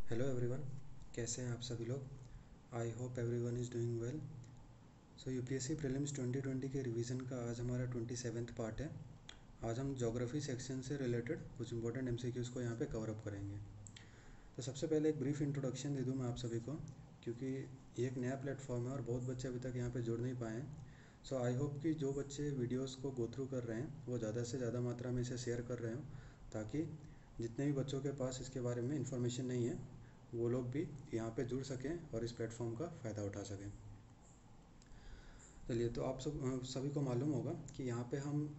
Hello everyone, कैसे हैं आप सभी लोग। I hope everyone is doing well. So UPSC prelims 2020 के रिवीजन का आज हमारा 27वां पार्ट है। आज हम ज्योग्राफी सेक्शन से रिलेटेड कुछ इंपॉर्टेंट एमसीक्यूज़ को यहाँ पे कवर अप करेंगे। तो सबसे पहले एक ब्रीफ इंट्रोडक्शन दे दूँ मैं आप सभी को, क्योंकि ये एक नया प्लेटफॉर्म है और बहुत बच्चे अभी तक यहाँ पे जुड़ नहीं पाए हैं। सो आई होप कि जो बच्चे वीडियोज़ को गो थ्रू कर रहे हैं वो ज़्यादा से ज़्यादा मात्रा में इसे शेयर कर रहे हो, ताकि जितने भी बच्चों के पास इसके बारे में इन्फॉर्मेशन नहीं है वो लोग भी यहाँ पे जुड़ सकें और इस प्लेटफॉर्म का फ़ायदा उठा सकें। चलिए, तो आप सभी को मालूम होगा कि यहाँ पे हम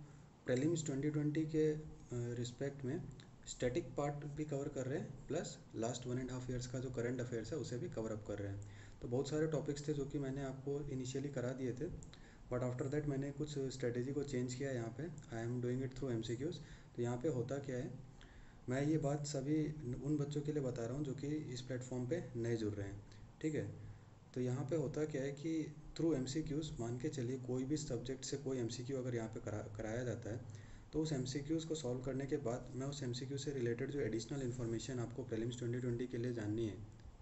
प्रीलिम्स 2020 के रिस्पेक्ट में स्टैटिक पार्ट भी कवर कर रहे हैं, प्लस लास्ट 1.5 ईयर्स का जो करंट अफेयर्स है उसे भी कवर अप कर रहे हैं। तो बहुत सारे टॉपिक्स थे जो कि मैंने आपको इनिशियली करा दिए थे, बट आफ्टर दैट मैंने कुछ स्ट्रेटेजी को चेंज किया। यहाँ पे I am doing it through MCQs. तो यहाँ पे होता क्या है, मैं ये बात सभी उन बच्चों के लिए बता रहा हूँ जो कि इस प्लेटफॉर्म पे नए जुड़ रहे हैं, ठीक है। तो यहाँ पे होता क्या है कि थ्रू एमसीक्यूज़, मान के चलिए कोई भी सब्जेक्ट से कोई एमसीक्यू अगर यहाँ पे कराया जाता है, तो उस एमसीक्यूज़ को सॉल्व करने के बाद मैं उस एमसीक्यू से रिलेटेड जो एडिशनल इन्फॉर्मेशन आपको प्रीलिम्स 2020 के लिए जाननी है,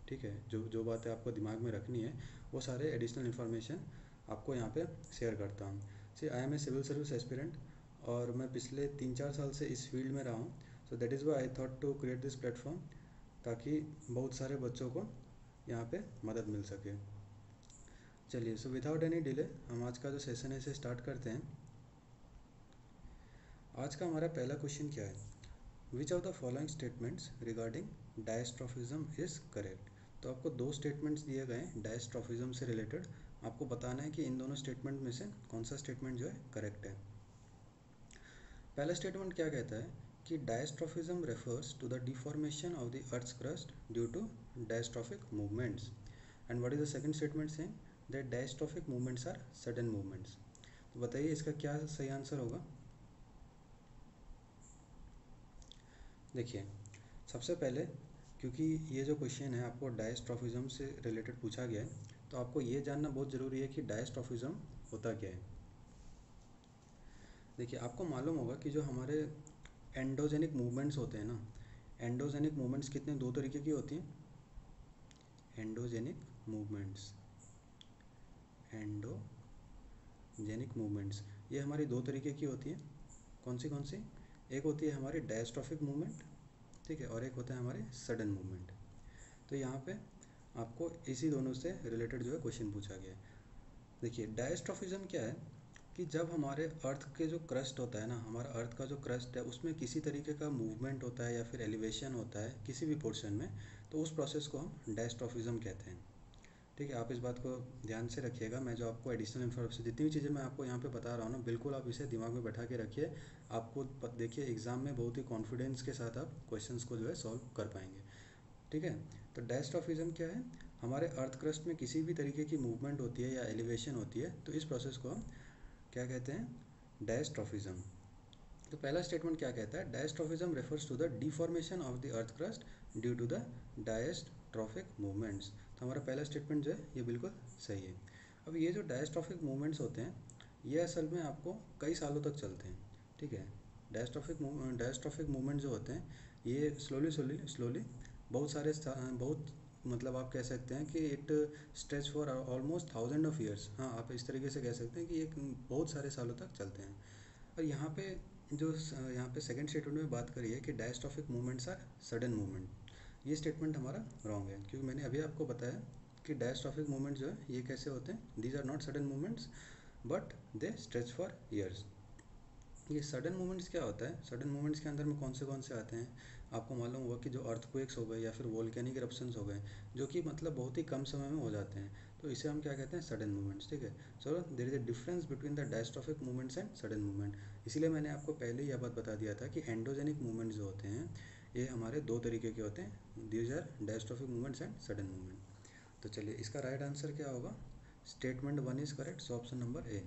ठीक है, जो जो बातें आपको दिमाग में रखनी है, वो सारे एडिशनल इन्फॉर्मेशन आपको यहाँ पे शेयर करता हूँ। See I am a civil service aspirant और मैं पिछले 3-4 साल से इस फील्ड में रहा हूँ। So that is why I thought to create this platform, ताकि बहुत सारे बच्चों को यहाँ पे मदद मिल सके। चलिए, सो विदाउट एनी डिले हम आज का जो सेशन है इसे स्टार्ट करते हैं। आज का हमारा पहला क्वेश्चन क्या है, which of the following statements regarding diastrophism is correct. तो आपको दो स्टेटमेंट्स दिए गए हैं डायस्ट्रॉफिज्म से रिलेटेड, आपको बताना है कि इन दोनों स्टेटमेंट में से कौन सा स्टेटमेंट जो है करेक्ट है। पहला स्टेटमेंट क्या कहता है कि diastrophism refers to the deformation of the earth's crust due to diastrophic movements. And what is the second statement saying that diastrophic movements are sudden movements. तो बताइए इसका क्या सही आंसर होगा। देखिए, सबसे पहले, क्योंकि ये जो क्वेश्चन है आपको डायस्ट्रॉफिज्म से रिलेटेड पूछा गया है, तो आपको ये जानना बहुत ज़रूरी है कि डायस्ट्रॉफिज्म होता क्या है। देखिए, आपको मालूम होगा कि जो हमारे एंडोजेनिक मूवमेंट्स होते हैं ना, एंडोजेनिक मूवमेंट्स कितने दो तरीके की होती हैं। एंडोजेनिक मूवमेंट्स, एंडोजेनिक मूवमेंट्स ये हमारी दो तरीके की होती हैं। कौन सी, एक होती है हमारी डायस्ट्रॉफिक मूवमेंट, ठीक है, और एक होता है हमारे सडन मूवमेंट। तो यहाँ पे आपको इसी दोनों से रिलेटेड जो है क्वेश्चन पूछा गया है। देखिए, डायस्ट्रॉफिज्म क्या है कि जब हमारे अर्थ के जो क्रस्ट होता है ना, हमारा अर्थ का जो क्रस्ट है उसमें किसी तरीके का मूवमेंट होता है या फिर एलिवेशन होता है किसी भी पोर्शन में, तो उस प्रोसेस को हम डायस्ट्रॉफिज्म कहते हैं, ठीक है। आप इस बात को ध्यान से रखिएगा। मैं जो आपको एडिशनल इन्फॉर्मेशन जितनी भी चीज़ें मैं आपको यहाँ पे बता रहा हूँ ना, बिल्कुल आप इसे दिमाग में बैठा के रखिए। आपको देखिए एग्ज़ाम में बहुत ही कॉन्फिडेंस के साथ आप क्वेश्चंस को जो है सॉल्व कर पाएंगे, ठीक है। तो डायस्ट्रॉफिज्म क्या है, हमारे अर्थ क्रस्ट में किसी भी तरीके की मूवमेंट होती है या एलिवेशन होती है, तो इस प्रोसेस को हम क्या कहते हैं, डायस्ट्रॉफिज्म। तो पहला स्टेटमेंट क्या कहता है, diastrophism refers to the deformation of the earth crust due to the diastrophic movements. तो हमारा पहला स्टेटमेंट जो है ये बिल्कुल सही है। अब ये जो डायस्ट्रॉफिक मूवमेंट्स होते हैं ये असल में आपको कई सालों तक चलते हैं, ठीक है। डायस्ट्रॉफिक मूवमेंट जो होते हैं ये स्लोली बहुत मतलब आप कह सकते हैं कि it stretch for almost 1000 of years. हाँ, आप इस तरीके से कह सकते हैं कि एक बहुत सारे सालों तक चलते हैं। और यहाँ पे यहाँ पे सेकंड स्टेटमेंट में बात करी है कि diastrophic movements are sudden movement, ये स्टेटमेंट हमारा रॉन्ग है, क्योंकि मैंने अभी आपको बताया कि डायस्ट्रॉफिक मूवमेंट जो है ये कैसे होते हैं, these are not sudden movements but they stretch for years. ये सडन मूवमेंट्स क्या होता है, सडन मूवमेंट्स के अंदर में कौन से आते हैं, आपको मालूम होगा कि जो अर्थक्वेक्स हो गए या फिर वोल्केनिक इरप्शंस हो गए, जो कि मतलब बहुत ही कम समय में हो जाते हैं, तो इसे हम क्या कहते हैं, सडन मूवमेंट्स, ठीक है। So there is a difference between the diastrophic movements and sudden movement. इसीलिए मैंने आपको पहले ही यह बात बता दिया था कि एंडोजेनिक मूवमेंट जो होते हैं ये हमारे दो तरीके के होते हैं, these are diastrophic movements and sudden movement. तो चलिए, इसका राइट आंसर क्या होगा, statement 1 is correct, so option number A.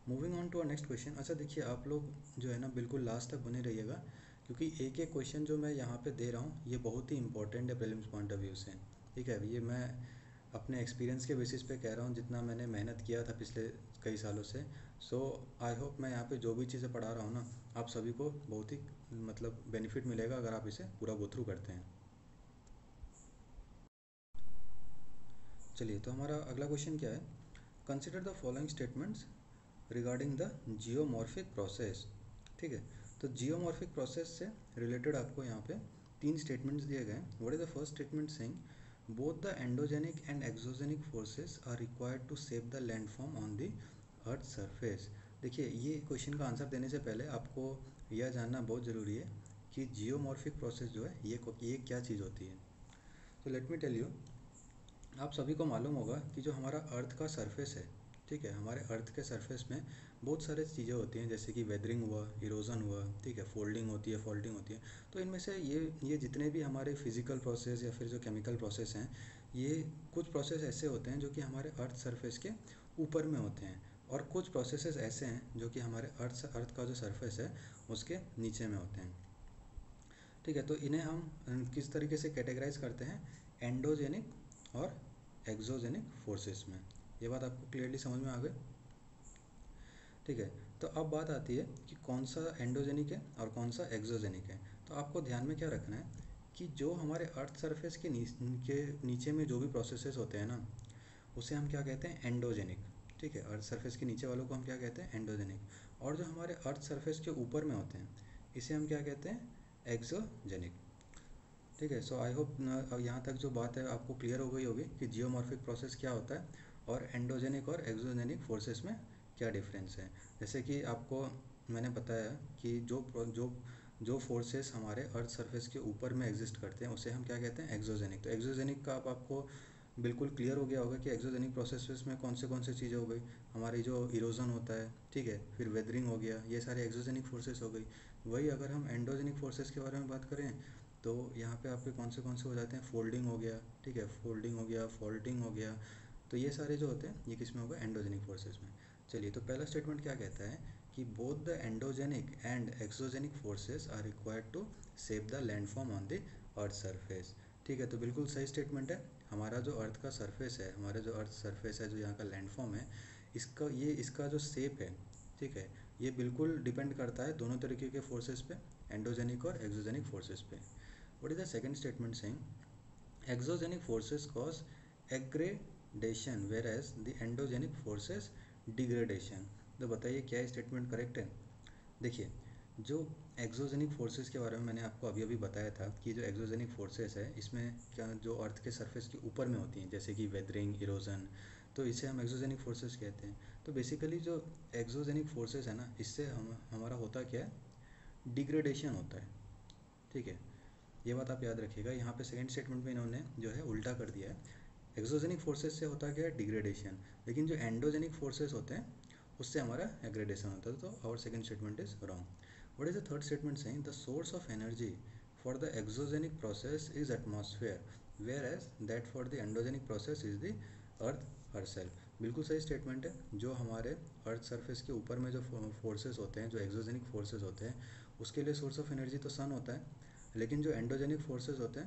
Moving on to a next question. अच्छा देखिए, आप लोग जो है ना बिल्कुल लास्ट तक बने रहिएगा, क्योंकि एक एक क्वेश्चन जो मैं यहाँ पे दे रहा हूँ ये बहुत ही इंपॉर्टेंट है प्रीलिम्स पॉइंट ऑफ व्यू से, ठीक है। ये मैं अपने एक्सपीरियंस के बेसिस पे कह रहा हूँ, जितना मैंने मेहनत किया था पिछले कई सालों से। सो आई होप मैं यहाँ पे जो भी चीज़ें पढ़ा रहा हूँ ना, आप सभी को बहुत ही मतलब बेनिफिट मिलेगा अगर आप इसे पूरा गो थ्रू करते हैं। चलिए, तो हमारा अगला क्वेश्चन क्या है, consider the following statements regarding the geomorphic process. ठीक है, तो जियोमॉर्फिक प्रोसेस से रिलेटेड आपको यहाँ पे 3 स्टेटमेंट्स दिए गए हैं। What is the first statement saying, both the endogenic and exogenic forces are required to shape the landform on the earth surface. देखिए, ये क्वेश्चन का आंसर देने से पहले आपको यह जानना बहुत ज़रूरी है कि जियोमॉर्फिक प्रोसेस जो है ये क्या चीज़ होती है। तो लेट मी टेल यू, आप सभी को मालूम होगा कि जो हमारा अर्थ का सरफेस है, ठीक है, हमारे अर्थ के सरफेस में बहुत सारे चीज़ें होती हैं, जैसे कि वेदरिंग हुआ, इरोजन हुआ, ठीक है, फोल्डिंग होती है, फॉल्टिंग होती है। तो इनमें से ये जितने भी हमारे फिजिकल प्रोसेस या फिर जो केमिकल प्रोसेस हैं, ये कुछ प्रोसेस ऐसे होते हैं जो कि हमारे अर्थ सरफेस के ऊपर में होते हैं, और कुछ प्रोसेसेस ऐसे हैं जो कि हमारे अर्थ का जो सरफेस है उसके नीचे में होते हैं। ठीक है, तो इन्हें हम किस तरीके से कैटेगराइज करते हैं, एंडोजेनिक और एक्सोजेनिक फोर्सेस में। ये बात आपको क्लियरली समझ में आ गई। ठीक है, तो अब बात आती है कि कौन सा एंडोजेनिक है और कौन सा एक्सोजेनिक है। तो आपको ध्यान में क्या रखना है कि जो हमारे अर्थ सरफेस के नीचे में जो भी प्रोसेसेस होते हैं ना, उसे हम क्या कहते हैं, एंडोजेनिक। ठीक है, अर्थ सरफेस के नीचे वालों को हम क्या कहते हैं, एंडोजेनिक। और जो हमारे अर्थ सरफेस के ऊपर में होते हैं, इसे हम क्या कहते हैं, एक्सोजेनिक। ठीक है, सो आई होप यहाँ तक जो बात है आपको क्लियर हो गई होगी कि जियोमॉर्फिक प्रोसेस क्या होता है और एंडोजेनिक और एक्सोजेनिक फोर्सेस में क्या डिफरेंस है। जैसे कि आपको मैंने बताया कि जो फोर्सेस हमारे अर्थ सरफेस के ऊपर में एग्जिस्ट करते हैं उसे हम क्या कहते हैं, एक्सोजेनिक। तो एक्सोजेनिक का अब आपको बिल्कुल क्लियर हो गया होगा कि एक्सोजेनिक प्रोसेसेस में कौन से चीज़ें हो गई, हमारी जो इरोजन होता है, ठीक है, फिर वेदरिंग हो गया, ये सारे एक्सोजेनिक फोर्सेस हो गई। वही अगर हम एंडोजेनिक फोर्सेस के बारे में बात करें तो यहाँ पे आपके कौन से हो जाते हैं, फोल्डिंग हो गया, ठीक है, फोल्डिंग हो गया, फॉल्टिंग हो गया। तो ये सारे जो होते हैं ये किस में होगा, एंडोजेनिक फोर्सेस में। चलिए, तो पहला स्टेटमेंट क्या कहता है कि both the endogenic and exogenic forces are required to shape the landform on the earth surface. ठीक है, तो बिल्कुल सही स्टेटमेंट है। हमारा जो अर्थ का सरफेस है, हमारा जो अर्थ सरफेस है, जो यहाँ का लैंडफॉर्म है, इसका जो शेप है, ठीक है, ये बिल्कुल डिपेंड करता है दोनों तरीके के फोर्सेस पे, एंडोजेनिक और एक्सोजेनिक फोर्सेस पे। What is the second statement saying? Exogenic forces cause aggradation whereas the endogenic forces degradation। तो बताइए क्या स्टेटमेंट करेक्ट है। देखिए, जो एक्सोजेनिक फोर्सेस के बारे में मैंने आपको अभी अभी बताया था कि जो एक्सोजेनिक फोर्सेस है इसमें क्या जो अर्थ के सरफेस के ऊपर में होती हैं, जैसे कि वेदरिंग, इरोजन, तो इसे हम एक्सोजेनिक फोर्सेस कहते हैं। तो बेसिकली जो एक्सोजेनिक फोर्सेस है ना, इससे हमारा होता क्या है, डिग्रेडेशन होता है। ठीक है, ये बात आप याद रखिएगा। यहाँ पे सेकंड स्टेटमेंट में इन्होंने जो है उल्टा कर दिया है। एक्सोजेनिक फोर्सेस से होता क्या है, डिग्रेडेशन, लेकिन जो एंडोजेनिक फोर्सेस होते हैं उससे हमारा एग्रेडेशन होता है। तो our second statement is wrong. What is the third statement saying, the source of energy for the exogenic process is atmosphere whereas that for the endogenic process is the earth herself. बिल्कुल सही statement है। जो हमारे earth surface के ऊपर में जो forces होते हैं, जो एक्सोजेनिक फोर्सेस होते हैं, उसके लिए सोर्स ऑफ एनर्जी तो सन होता है, लेकिन जो एंडोजेनिक फोर्सेस होते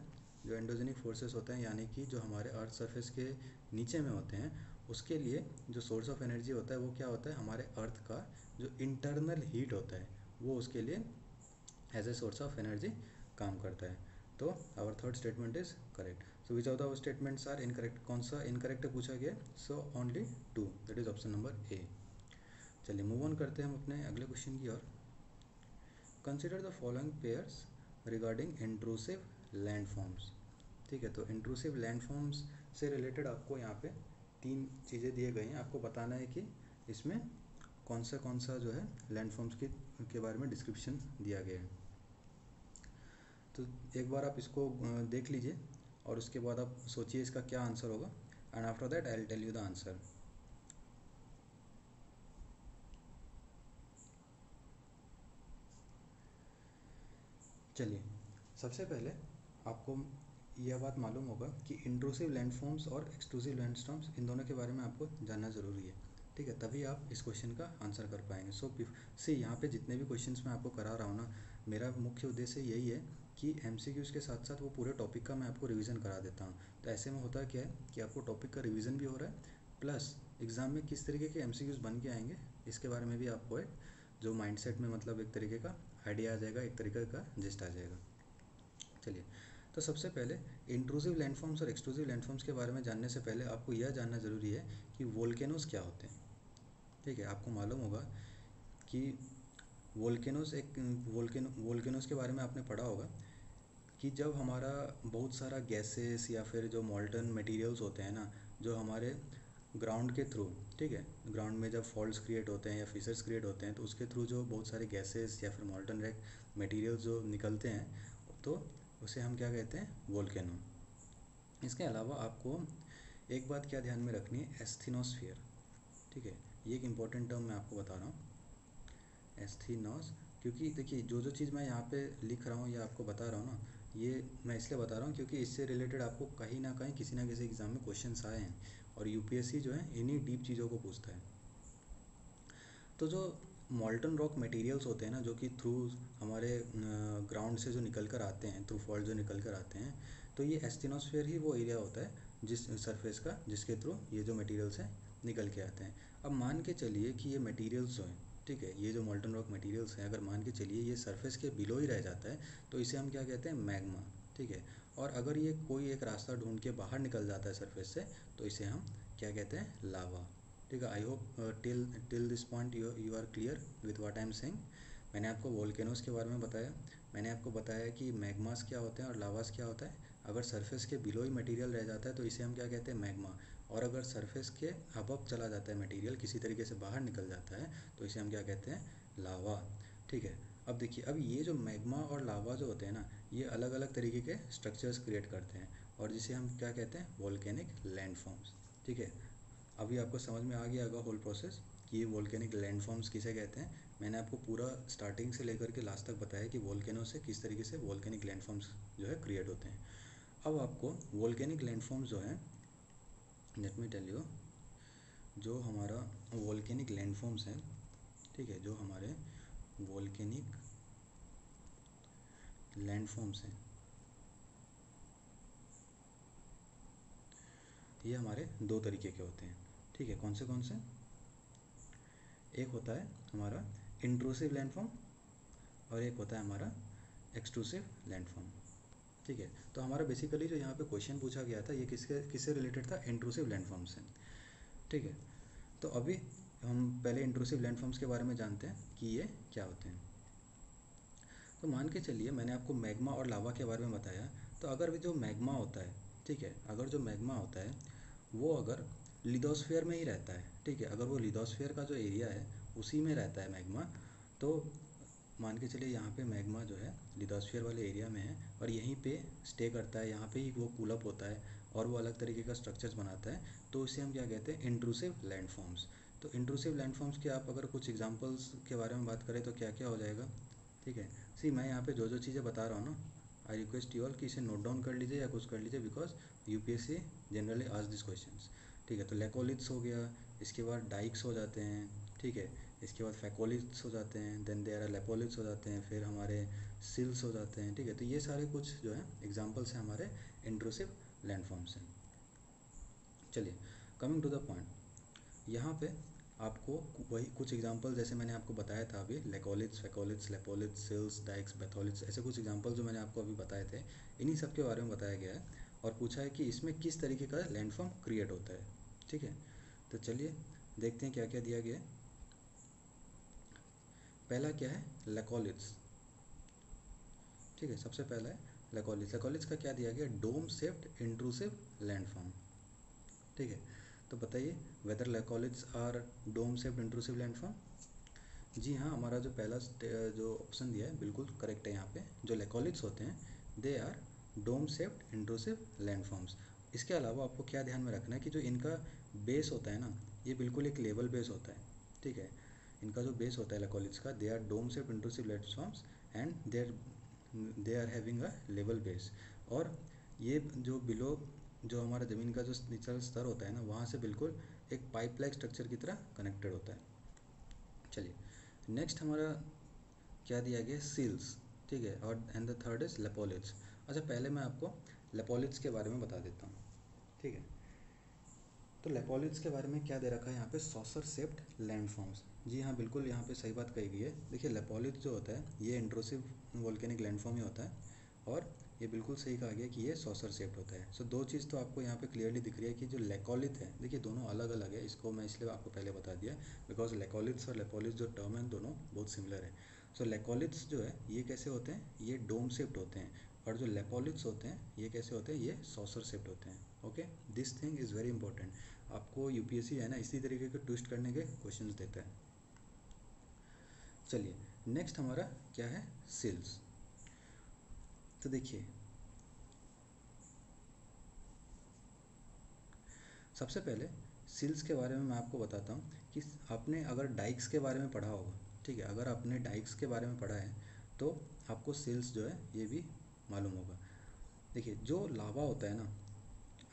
हैं, यानी कि जो हमारे अर्थ सरफेस के नीचे में होते हैं, उसके लिए जो सोर्स ऑफ एनर्जी होता है वो क्या होता है, हमारे अर्थ का जो इंटरनल हीट होता है वो उसके लिए as a source of energy काम करता है। तो our third statement is correct. So which of the statements are incorrect, कौन सा इनकरेक्ट पूछा गया, so only 2, that is option number A. चलिए, मूव ऑन करते हैं हम अपने अगले क्वेश्चन की ओर। Consider the following pairs regarding intrusive landforms. ठीक है, तो इंट्रूसिव लैंडफॉर्म्स से रिलेटेड आपको यहाँ पे 3 चीज़ें दिए गए हैं। आपको बताना है कि इसमें कौन सा जो है लैंडफॉर्म्स के बारे में डिस्क्रिप्शन दिया गया है। तो एक बार आप इसको देख लीजिए और उसके बाद आप सोचिए इसका क्या आंसर होगा, and after that I will tell you the answer. चलिए, सबसे पहले आपको यह बात मालूम होगा कि इंट्रूसिव लैंडफॉर्म्स और एक्सट्रूसिव लैंडस्टॉर्म्स, इन दोनों के बारे में आपको जानना ज़रूरी है। ठीक है, तभी आप इस क्वेश्चन का आंसर कर पाएंगे। सो यहाँ पे जितने भी क्वेश्चंस मैं आपको करा रहा हूँ ना, मेरा मुख्य उद्देश्य यही है कि MCQs के साथ साथ वो पूरे टॉपिक का मैं आपको रिवीजन करा देता हूँ। तो ऐसे में होता क्या है कि आपको टॉपिक का रिवीजन भी हो रहा है, प्लस एग्ज़ाम में किस तरीके के MCQs बन के आएंगे इसके बारे में भी आपको एक जो माइंडसेट में मतलब एक तरीके का आइडिया आ जाएगा, एक तरीके का जिस्ट आ जाएगा। चलिए, तो सबसे पहले इंट्रूसिव लैंडफॉर्म्स और एक्सट्रूसिव लैंडफॉर्म्स के बारे में जानने से पहले आपको यह जानना ज़रूरी है कि वोल्केनोज क्या होते हैं। ठीक है, आपको मालूम होगा कि वोल्केनोज एक वोल्केनोज के बारे में आपने पढ़ा होगा कि जब हमारा बहुत सारा गैसेस या फिर जो मॉल्टन मटेरियल्स होते हैं ना, जो हमारे ग्राउंड के थ्रू, ठीक है, ग्राउंड में जब फॉल्ट्स क्रिएट होते हैं या फिशर्स क्रिएट होते हैं तो उसके थ्रू जो बहुत सारे गैसेस या फिर मॉल्टन रैक मटेरियल्स जो निकलते हैं तो उसे हम क्या कहते हैं, वोल्केनो। इसके अलावा आपको एक बात क्या ध्यान में रखनी है, एस्थीनोस्फीयर। ठीक है, ये एक इम्पॉर्टेंट टर्म मैं आपको बता रहा हूँ, एस्थीनोस। क्योंकि देखिए जो जो चीज़ मैं यहाँ पे लिख रहा हूँ या आपको बता रहा हूँ ना, ये मैं इसलिए बता रहा हूँ क्योंकि इससे रिलेटेड आपको कहीं ना कहीं किसी ना किसी एग्ज़ाम में क्वेश्चंस आए हैं और यूपीएससी जो है इन्हीं डीप चीज़ों को पूछता है। तो जो मॉल्टन रॉक मटेरियल्स होते हैं ना, जो कि थ्रू हमारे ग्राउंड से जो निकल कर आते हैं, थ्रू फॉल्ट जो निकल कर आते हैं, तो ये एस्टिनोस्फेयर ही वो एरिया होता है जिस सरफेस का जिसके थ्रू ये जो मटेरियल्स हैं निकल के आते हैं। अब मान के चलिए कि ये मटेरियल्स जो हैं, ठीक है, ये जो मॉल्टन रॉक मटेरियल्स हैं, अगर मान के चलिए ये सरफेस के बिलो ही रह जाता है तो इसे हम क्या कहते हैं, मैग्मा। ठीक है, और अगर ये कोई एक रास्ता ढूंढ के बाहर निकल जाता है सरफेस से तो इसे हम क्या कहते हैं, लावा। ठीक है, I hope till this point you are clear with what I am saying. मैंने आपको वोल्केनोस के बारे में बताया, मैंने आपको बताया कि मैग्मास क्या होते हैं और लावास क्या होता है। अगर सरफेस के बिलो ही मटेरियल रह जाता है तो इसे हम क्या कहते हैं, मैग्मा। और अगर सरफेस के अबव चला जाता है मटेरियल, किसी तरीके से बाहर निकल जाता है तो इसे हम क्या कहते हैं, लावा। ठीक है, अब देखिए, अब ये जो मैग्मा और लावा जो होते हैं ना, ये अलग अलग तरीके के स्ट्रक्चर्स क्रिएट करते हैं और जिसे हम क्या कहते हैं, वोल्केनिक लैंडफॉर्म्स। ठीक है, अभी आपको समझ में आ गया होगा होल प्रोसेस कि ये वोल्केनिक लैंडफॉर्म्स किसे कहते हैं। मैंने आपको पूरा स्टार्टिंग से लेकर के लास्ट तक बताया कि वोल्केनो से किस तरीके से वोल्केनिक लैंडफॉर्म्स जो है क्रिएट होते हैं। अब आपको वोल्केनिक लैंडफॉर्म्स जो है, लेट मी टेल यू, जो हमारा वोल्केनिक लैंडफॉर्म्स हैं, ठीक है, जो हमारे वोल्केनिक लैंडफॉर्म्स हैं, ये हमारे दो तरीके के होते हैं। ठीक है, कौन से, एक होता है हमारा इंट्रूसिव लैंडफॉर्म और एक होता है हमारा एक्सट्रूसिव लैंडफॉर्म। ठीक है, तो हमारा बेसिकली जो यहाँ पे क्वेश्चन पूछा गया था ये किससे रिलेटेड था, इंट्रूसिव लैंडफॉर्म से। ठीक है, तो अभी हम पहले इंट्रूसिव लैंडफॉर्म्स के बारे में जानते हैं कि ये क्या होते हैं। तो मान के चलिए मैंने आपको मैग्मा और लावा के बारे में बताया, तो अगर भी जो मैग्मा होता है, ठीक है, अगर जो मैग्मा होता है वो अगर लिथोस्फीयर में ही रहता है, ठीक है, अगर वो लिथोस्फीयर का जो एरिया है उसी में रहता है मैग्मा, तो मान के चलिए यहाँ पे मैग्मा जो है लिथोस्फीयर वाले एरिया में है और यहीं पे स्टे करता है, यहाँ पे ही वो कूल अप होता है और वो अलग तरीके का स्ट्रक्चर्स बनाता है, तो इसे हम क्या कहते हैं, इंट्रूसिव लैंडफॉर्म्स। तो इंट्रूसिव लैंडफॉर्म्स के आप अगर कुछ एग्जांपल्स के बारे में बात करें तो क्या क्या हो जाएगा। ठीक है, सी मैं यहाँ पे जो जो चीज़ें बता रहा हूँ ना, आई रिक्वेस्ट यू ऑल कि इसे नोट डाउन कर लीजिए या कुछ कर लीजिए, because UPSC generally ask this questions. ठीक है, तो लेकोलिथ्स हो गया, इसके बाद डाइक्स हो जाते हैं, ठीक है, इसके बाद फैकोलिथ्स हो जाते हैं, देन देयर आर लेपोलिथ्स हो जाते हैं, फिर हमारे सिल्स हो जाते हैं। ठीक है, तो ये सारे कुछ जो है एग्जाम्पल्स हैं हमारे इंट्रूसिव लैंडफॉर्म्स हैं। चलिए, कमिंग टू द पॉइंट, यहाँ पे आपको वही कुछ एग्जांपल जैसे मैंने आपको बताया था अभी, लेकोलिथ्स, फैकोलिथ्स, लेपोलिथ्स, सिल्स, डाइक्स, बेथोलिथ्स, ऐसे कुछ एग्जांपल जो मैंने आपको अभी बताए थे, इन्हीं सब के बारे में बताया गया है और पूछा है कि इसमें किस तरीके का लैंडफॉर्म क्रिएट होता है। ठीक है, तो चलिए देखते हैं क्या क्या दिया गया है। पहला क्या है, लेकोलिथ्स। ठीक है, सबसे पहला है लेकोलिथ्स। लेकोलिथ्स का क्या दिया गया, डोम शेप्ड इंट्रूसिव लैंडफॉर्म। ठीक है, तो बताइए whether laccoliths are dome shaped intrusive landform. जी हाँ, हमारा जो पहला जो ऑप्शन दिया है बिल्कुल करेक्ट है। यहाँ पे जो लेकोलिथ्स होते हैं they are dome shaped intrusive landforms. इसके अलावा आपको क्या ध्यान में रखना है कि जो इनका बेस होता है ना, ये बिल्कुल एक लेवल बेस होता है। ठीक है, इनका जो बेस होता है लेकोलिथ्स का, they are dome shaped intrusive landforms and they are having a level base. और ये जो बिलो, जो हमारा ज़मीन का जो निचला स्तर होता है ना, वहाँ से बिल्कुल एक पाइप लाइक स्ट्रक्चर की तरह कनेक्टेड होता है। चलिए, नेक्स्ट हमारा क्या दिया गया, सील्स। ठीक है, और एंड द थर्ड इज लेपोलिथ्स। अच्छा, पहले मैं आपको लेपोलिथ्स के बारे में बता देता हूँ। ठीक है, तो लेपोलिथ्स के बारे में क्या दे रखा है यहाँ पे, सॉसर शेप्ड लैंडफॉर्म्स। जी हाँ, बिल्कुल यहाँ पे सही बात कही गई है। देखिए लेपोलिथ जो होता है ये इंट्रूसिव वोल्केनिक लैंडफॉर्म ही होता है और ये बिल्कुल सही कहा गया कि ये सॉसर शेप्ड होता है। सो दो चीज़ तो आपको यहाँ पे क्लियरली दिख रही है कि जो लेकोलिथ है, देखिए दोनों अलग अलग है, इसको मैं इसलिए आपको पहले बता दिया बिकॉज लेकोलिथ्स और लेपोलिथ्स जो टर्म है दोनों बहुत सिमिलर है। सो लेकोलिथ्स जो है ये कैसे होते हैं, ये डोम शेप्ड होते हैं, और जो लेपोलिथ्स होते हैं ये कैसे होते हैं, ये सॉसर शेप्ड होते हैं। Okay, this thing is very important. आपको यूपीएससी है ना इसी तरीके के ट्विस्ट करने के क्वेश्चंस देता है। चलिए नेक्स्ट हमारा क्या है, सिल्स। तो देखिए सबसे पहले सिल्स के बारे में मैं आपको बताता हूँ कि आपने अगर डाइक्स के बारे में पढ़ा होगा, ठीक है, अगर आपने डाइक्स के बारे में पढ़ा है तो आपको सिल्स जो है ये भी मालूम होगा। देखिए जो लावा होता है ना,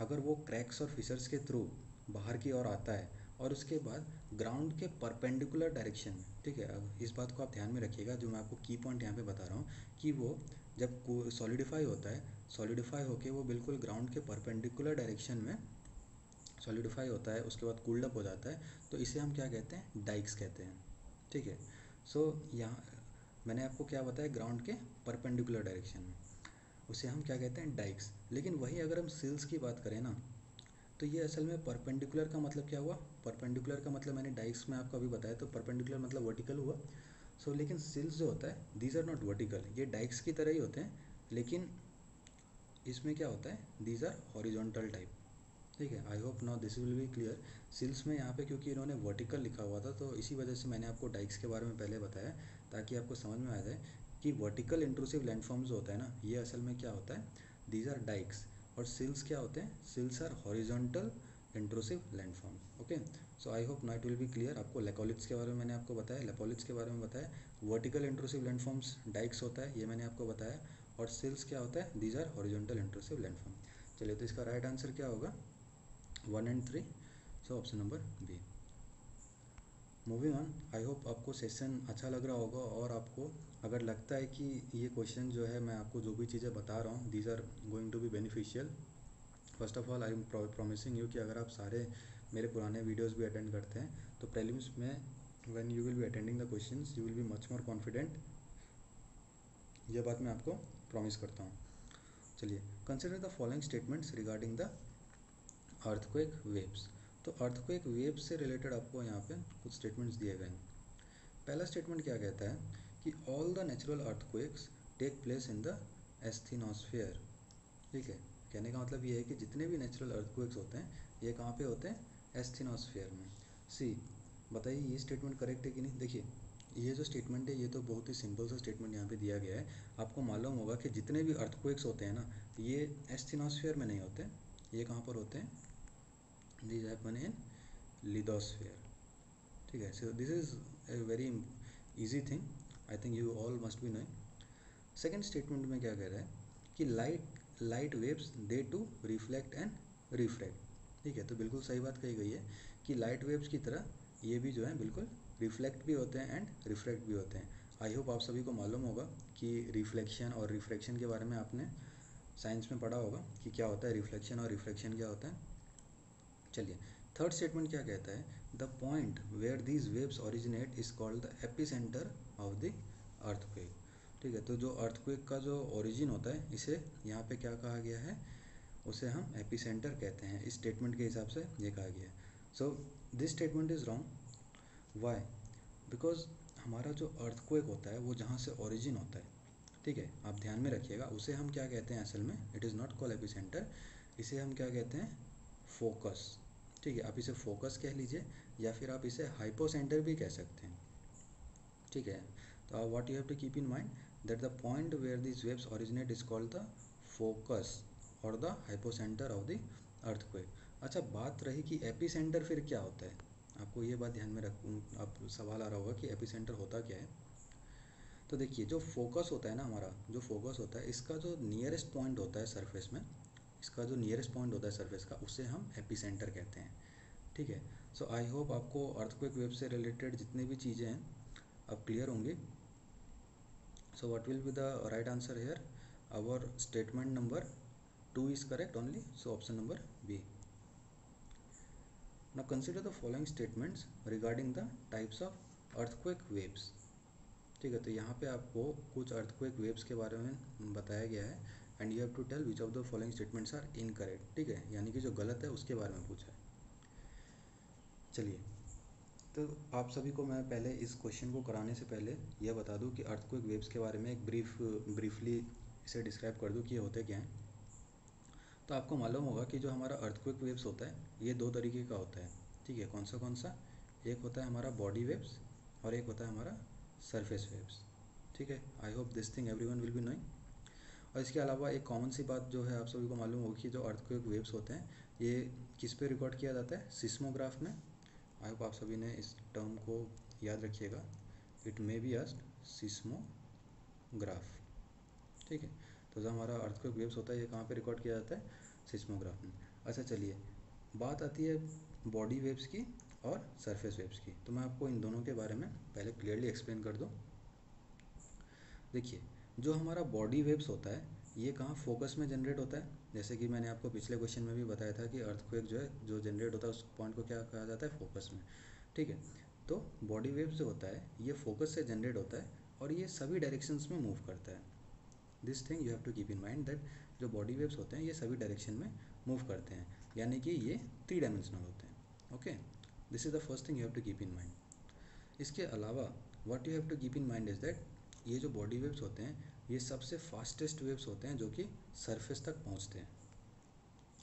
अगर वो क्रैक्स और फिशर्स के थ्रू बाहर की ओर आता है और उसके बाद ग्राउंड के परपेंडिकुलर डायरेक्शन में, ठीक है, अब इस बात को आप ध्यान में रखिएगा, जो मैं आपको की पॉइंट यहाँ पे बता रहा हूँ कि वो जब सॉलिडिफाई होता है, सॉलिडिफाई होके वो बिल्कुल ग्राउंड के परपेंडिकुलर डायरेक्शन में सॉलिडिफाई होता है, उसके बाद कूल्ड अप हो जाता है, तो इसे हम क्या कहते हैं, डाइक्स कहते हैं। ठीक है, सो यहाँ मैंने आपको क्या बताया, ग्राउंड के परपेंडिकुलर डायरेक्शन में उसे हम क्या कहते हैं, डाइक्स। लेकिन वही अगर हम सिल्स की बात करें ना, तो ये असल में परपेंडिकुलर का मतलब क्या हुआ, परपेंडिकुलर का मतलब मैंने डाइक्स में आपको अभी बताया, तो परपेंडिकुलर मतलब वर्टिकल हुआ। सो लेकिन सिल्स जो होता है दीज आर नॉट वर्टिकल, ये डाइक्स की तरह ही होते हैं, लेकिन इसमें क्या होता है, दीज आर हॉरिजॉन्टल टाइप। ठीक है, I hope now this will be clear. Sills में यहाँ पे क्योंकि इन्होंने वर्टिकल लिखा हुआ था तो इसी वजह से मैंने आपको डाइक्स के बारे में पहले बताया, ताकि आपको समझ में आ जाए कि वर्टिकल इंट्रूसिव लैंडफॉर्म्स होता है ना, ये असल में क्या होता है, दीज आर डाइक्स। और सिल्स क्या होते हैं, sills are horizontal intrusive landforms. Okay, so I hope now it will be clear. आपको लेकोलिथ्स के बारे में मैंने आपको बताया, लेपोलिथ्स के बारे में बताया, वर्टिकल इंट्रूसिव लैंडफॉर्म्स डाइक्स होता है, ये मैंने आपको बताया, और सिल्स क्या होता है, these are horizontal intrusive landform. चलिए तो इसका राइट आंसर क्या होगा, 1 and 3, so option number B. Moving on, I hope आपको सेशन अच्छा लग रहा होगा, और आपको अगर लगता है कि ये क्वेश्चन जो है मैं आपको जो भी चीज़ें बता रहा हूँ these are going to be beneficial, first of all I am promising you कि अगर आप सारे मेरे पुराने वीडियोस भी अटेंड करते हैं तो प्रीलिम्स में when you will be attending the questions you will be much more confident, यह बात मैं आपको प्रॉमिस करता हूँ। चलिए, consider the following statements regarding the earthquake waves. तो अर्थक्वेक वेव्स से रिलेटेड आपको यहाँ पे कुछ स्टेटमेंट्स दिए गए हैं। पहला स्टेटमेंट क्या कहता है कि all the natural earthquakes take place in the asthenosphere. ठीक है, कहने का मतलब ये है कि जितने भी नेचुरल अर्थक्वेक्स होते हैं ये कहाँ पे होते हैं, एस्थीनोस्फेयर में। सी, बताइए ये स्टेटमेंट करेक्ट है कि नहीं। देखिए ये जो स्टेटमेंट है ये तो बहुत ही सिंपल सा स्टेटमेंट यहाँ पे दिया गया है। आपको मालूम होगा कि जितने भी अर्थक्वेक्स होते हैं ना ये एस्थीनोस्फेयर में नहीं होते, ये कहाँ पर होते हैं, these happen in lithosphere. ठीक है, so this is a very easy thing, I think you all must be knowing. Second statement में क्या कह रहा है कि light waves they to reflect and refract. ठीक है, तो बिल्कुल सही बात कही गई है कि लाइट वेव्स की तरह ये भी जो है बिल्कुल रिफ्लेक्ट भी होते हैं एंड रिफ्रैक्ट भी होते हैं। आई होप आप सभी को मालूम होगा कि रिफ्लेक्शन और रिफ्रैक्शन के बारे में आपने साइंस में पढ़ा होगा कि क्या होता है रिफ्लेक्शन और रिफ्रैक्शन क्या होता है। चलिए, थर्ड स्टेटमेंट क्या कहता है, the point where these waves originate is called the epicentre of the earthquake. ठीक है, तो जो अर्थक्वेक का जो ओरिजिन होता है इसे यहाँ पे क्या कहा गया है, उसे हम एपिसेंटर कहते हैं। इस स्टेटमेंट के हिसाब से ये कहा गया है। So this statement is wrong. Why, because हमारा जो अर्थक्वेक होता है वो जहाँ से ओरिजिन होता है, ठीक है, आप ध्यान में रखिएगा, उसे हम क्या कहते हैं असल में, it is not called epicentre, इसे हम क्या कहते हैं, फोकस। ठीक है, आप इसे फोकस कह लीजिए या फिर आप इसे हाइपोसेंटर भी कह सकते हैं। ठीक है, तो what you have to keep in mind that the point where this waves originate is called the focus और the hypocentre of the earthquake. अच्छा, बात रही कि एपिसेंटर फिर क्या होता है, आपको ये बात ध्यान में रख, आप सवाल आ रहा होगा कि एपिसेंटर होता क्या है। तो देखिए जो फोकस होता है ना, हमारा जो फोकस होता है इसका जो नियरेस्ट पॉइंट होता है सरफेस में, इसका जो नियरेस्ट पॉइंट होता है सरफेस का उसे हम एपिसेंटर कहते हैं। ठीक है, सो आई होप आपको अर्थक्वेक वेव से रिलेटेड जितनी भी चीज़ें हैं अब क्लियर होंगी। So what will be the right answer here, our statement number 2 is correct only, so option number B. Now consider the following statements regarding the types of earthquake waves. ठीक है, तो यहाँ पे आपको कुछ अर्थक्वेक वेव्स के बारे में बताया गया है। And you have to tell which of the following statements are incorrect. ठीक है, यानी कि जो गलत है उसके बारे में पूछा है। चलिए, तो आप सभी को मैं पहले इस क्वेश्चन को कराने से पहले यह बता दूं कि अर्थक्वेक वेव्स के बारे में एक ब्रीफली इसे डिस्क्राइब कर दूं कि ये होते क्या हैं। तो आपको मालूम होगा कि जो हमारा अर्थक्वेक वेव्स होता है ये दो तरीके का होता है। ठीक है, कौन सा? एक होता है हमारा बॉडी वेव्स और एक होता है हमारा सरफेस वेव्स। ठीक है, I hope this thing everyone will be knowing. और इसके अलावा एक कॉमन सी बात जो है आप सभी को मालूम होगी कि जो अर्थक्वेक वेव्स होते हैं ये किस पे रिकॉर्ड किया जाता है? सिस्मोग्राफ में। आई होप आप सभी ने इस टर्म को याद रखिएगा, it may be asked seismograph. ठीक है, तो जो हमारा अर्थक्वेक वेव्स होता है ये कहाँ पे रिकॉर्ड किया जाता है? सिस्मोग्राफ में। अच्छा चलिए, बात आती है बॉडी वेव्स की और सरफेस वेव्स की। तो मैं आपको इन दोनों के बारे में पहले क्लियरली एक्सप्लेन कर दूँ। देखिए, जो हमारा बॉडी वेव्स होता है ये कहाँ फोकस में जनरेट होता है। जैसे कि मैंने आपको पिछले क्वेश्चन में भी बताया था कि अर्थक्वेक जो है जो जनरेट होता है उस पॉइंट को क्या कहा जाता है? फोकस में। ठीक है, तो बॉडी वेव्स जो होता है ये फोकस से जनरेट होता है और ये सभी डायरेक्शंस में मूव करता है। This thing you have to keep in mind that जो बॉडी वेव्स होते हैं ये सभी डायरेक्शन में मूव करते हैं, यानी कि ये 3 डायमेंशनल होते हैं। Okay, this is the first thing you have to keep in mind. इसके अलावा what you have to keep in mind is that ये जो बॉडी वेव्स होते हैं ये सबसे फास्टेस्ट वेव्स होते हैं जो कि सरफेस तक पहुंचते हैं।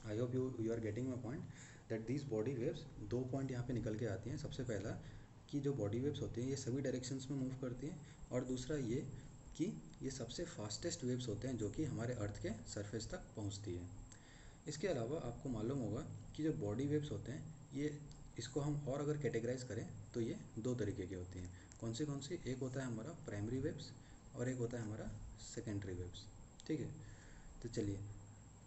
I hope you are getting my point that these body waves, 2 point यहाँ पे निकल के आती हैं। सबसे पहला कि जो बॉडी वेव्स होती हैं ये सभी डायरेक्शंस में मूव करती हैं, और दूसरा ये कि ये सबसे फास्टेस्ट वेव्स होते हैं जो कि हमारे अर्थ के सरफेस तक पहुँचती है। इसके अलावा आपको मालूम होगा कि जो बॉडी वेव्स होते हैं ये, इसको हम और अगर कैटेगराइज करें तो ये 2 तरीके की होती हैं। कौन सी? एक होता है हमारा प्राइमरी वेव्स और एक होता है हमारा सेकेंडरी वेव्स। ठीक है, तो चलिए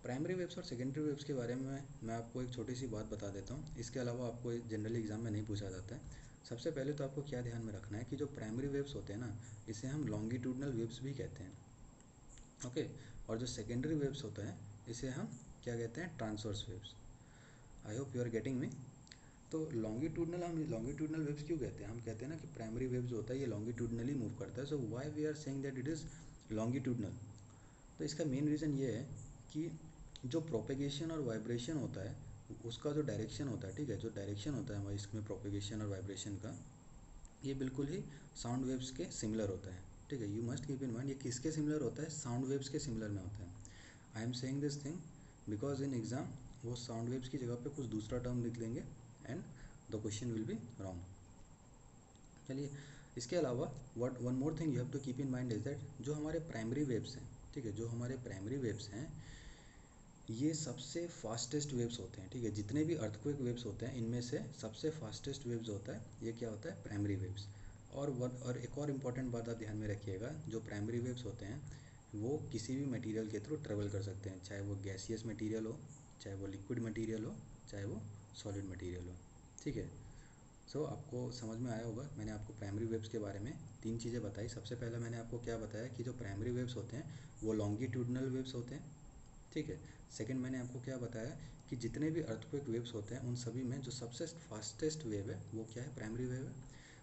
प्राइमरी वेव्स और सेकेंडरी वेव्स के बारे में मैं आपको एक छोटी सी बात बता देता हूँ। इसके अलावा आपको जनरली एग्जाम में नहीं पूछा जाता है। सबसे पहले तो आपको क्या ध्यान में रखना है कि जो प्राइमरी वेव्स होते हैं ना इसे हम लॉन्गिट्यूडनल वेव्स भी कहते हैं। ओके, और जो सेकेंडरी वेव्स होता है इसे हम क्या कहते हैं? Transverse waves. I hope you are getting me. तो लॉन्गिट्यूडनल, हम लॉन्गिट्यूडनल वेव्स क्यों कहते हैं? हम कहते हैं ना कि प्राइमरी वेव जो होता है ये लॉन्गिट्यूडनली मूव करता है। So why we are saying that it is longitudinal? तो इसका मेन रीज़न ये है कि जो प्रोपेगेशन और वाइब्रेशन होता है उसका जो डायरेक्शन होता है, ठीक है, जो डायरेक्शन होता है हमारे इसमें प्रोपेगेशन और वाइब्रेशन का, ये बिल्कुल ही साउंड वेव्स के सिमिलर होता है। ठीक है, you must keep in mind ये किसके सिमिलर होता है? साउंड वेव्स के सिमिलर में होता है। I am saying this thing because in exam वो साउंड वेव्स की जगह पे कुछ दूसरा टर्म लिख लेंगे and the question will be wrong. चलिए, इसके अलावा what one more thing you have to keep in mind is that जो हमारे प्राइमरी वेव्स हैं, ठीक है, जो हमारे प्राइमरी वेव्स हैं ये सबसे फास्टेस्ट वेव्स होते हैं। ठीक है, जितने भी अर्थक्वेक वेव्स होते हैं इनमें से सबसे फास्टेस्ट वेव्स होता है ये क्या होता है? Primary waves. और एक और इम्पॉर्टेंट बात आप ध्यान में रखिएगा, जो प्राइमरी वेव्स होते हैं वो किसी भी मटेरियल के थ्रू ट्रेवल कर सकते हैं, चाहे वो गैसियस मटेरियल हो, चाहे वो लिक्विड मटेरियल हो, चाहे वो सॉलिड मटेरियल हो। ठीक है, सो आपको समझ में आया होगा। मैंने आपको प्राइमरी वेव्स के बारे में 3 चीज़ें बताई। सबसे पहले मैंने आपको क्या बताया कि जो प्राइमरी वेव्स होते हैं वो लॉन्गिट्यूडनल वेव्स होते हैं। ठीक है, सेकंड मैंने आपको क्या बताया कि जितने भी अर्थक्वेक वेव्स होते हैं उन सभी में जो सबसे फास्टेस्ट वेव है वो क्या है? प्राइमरी वेव है।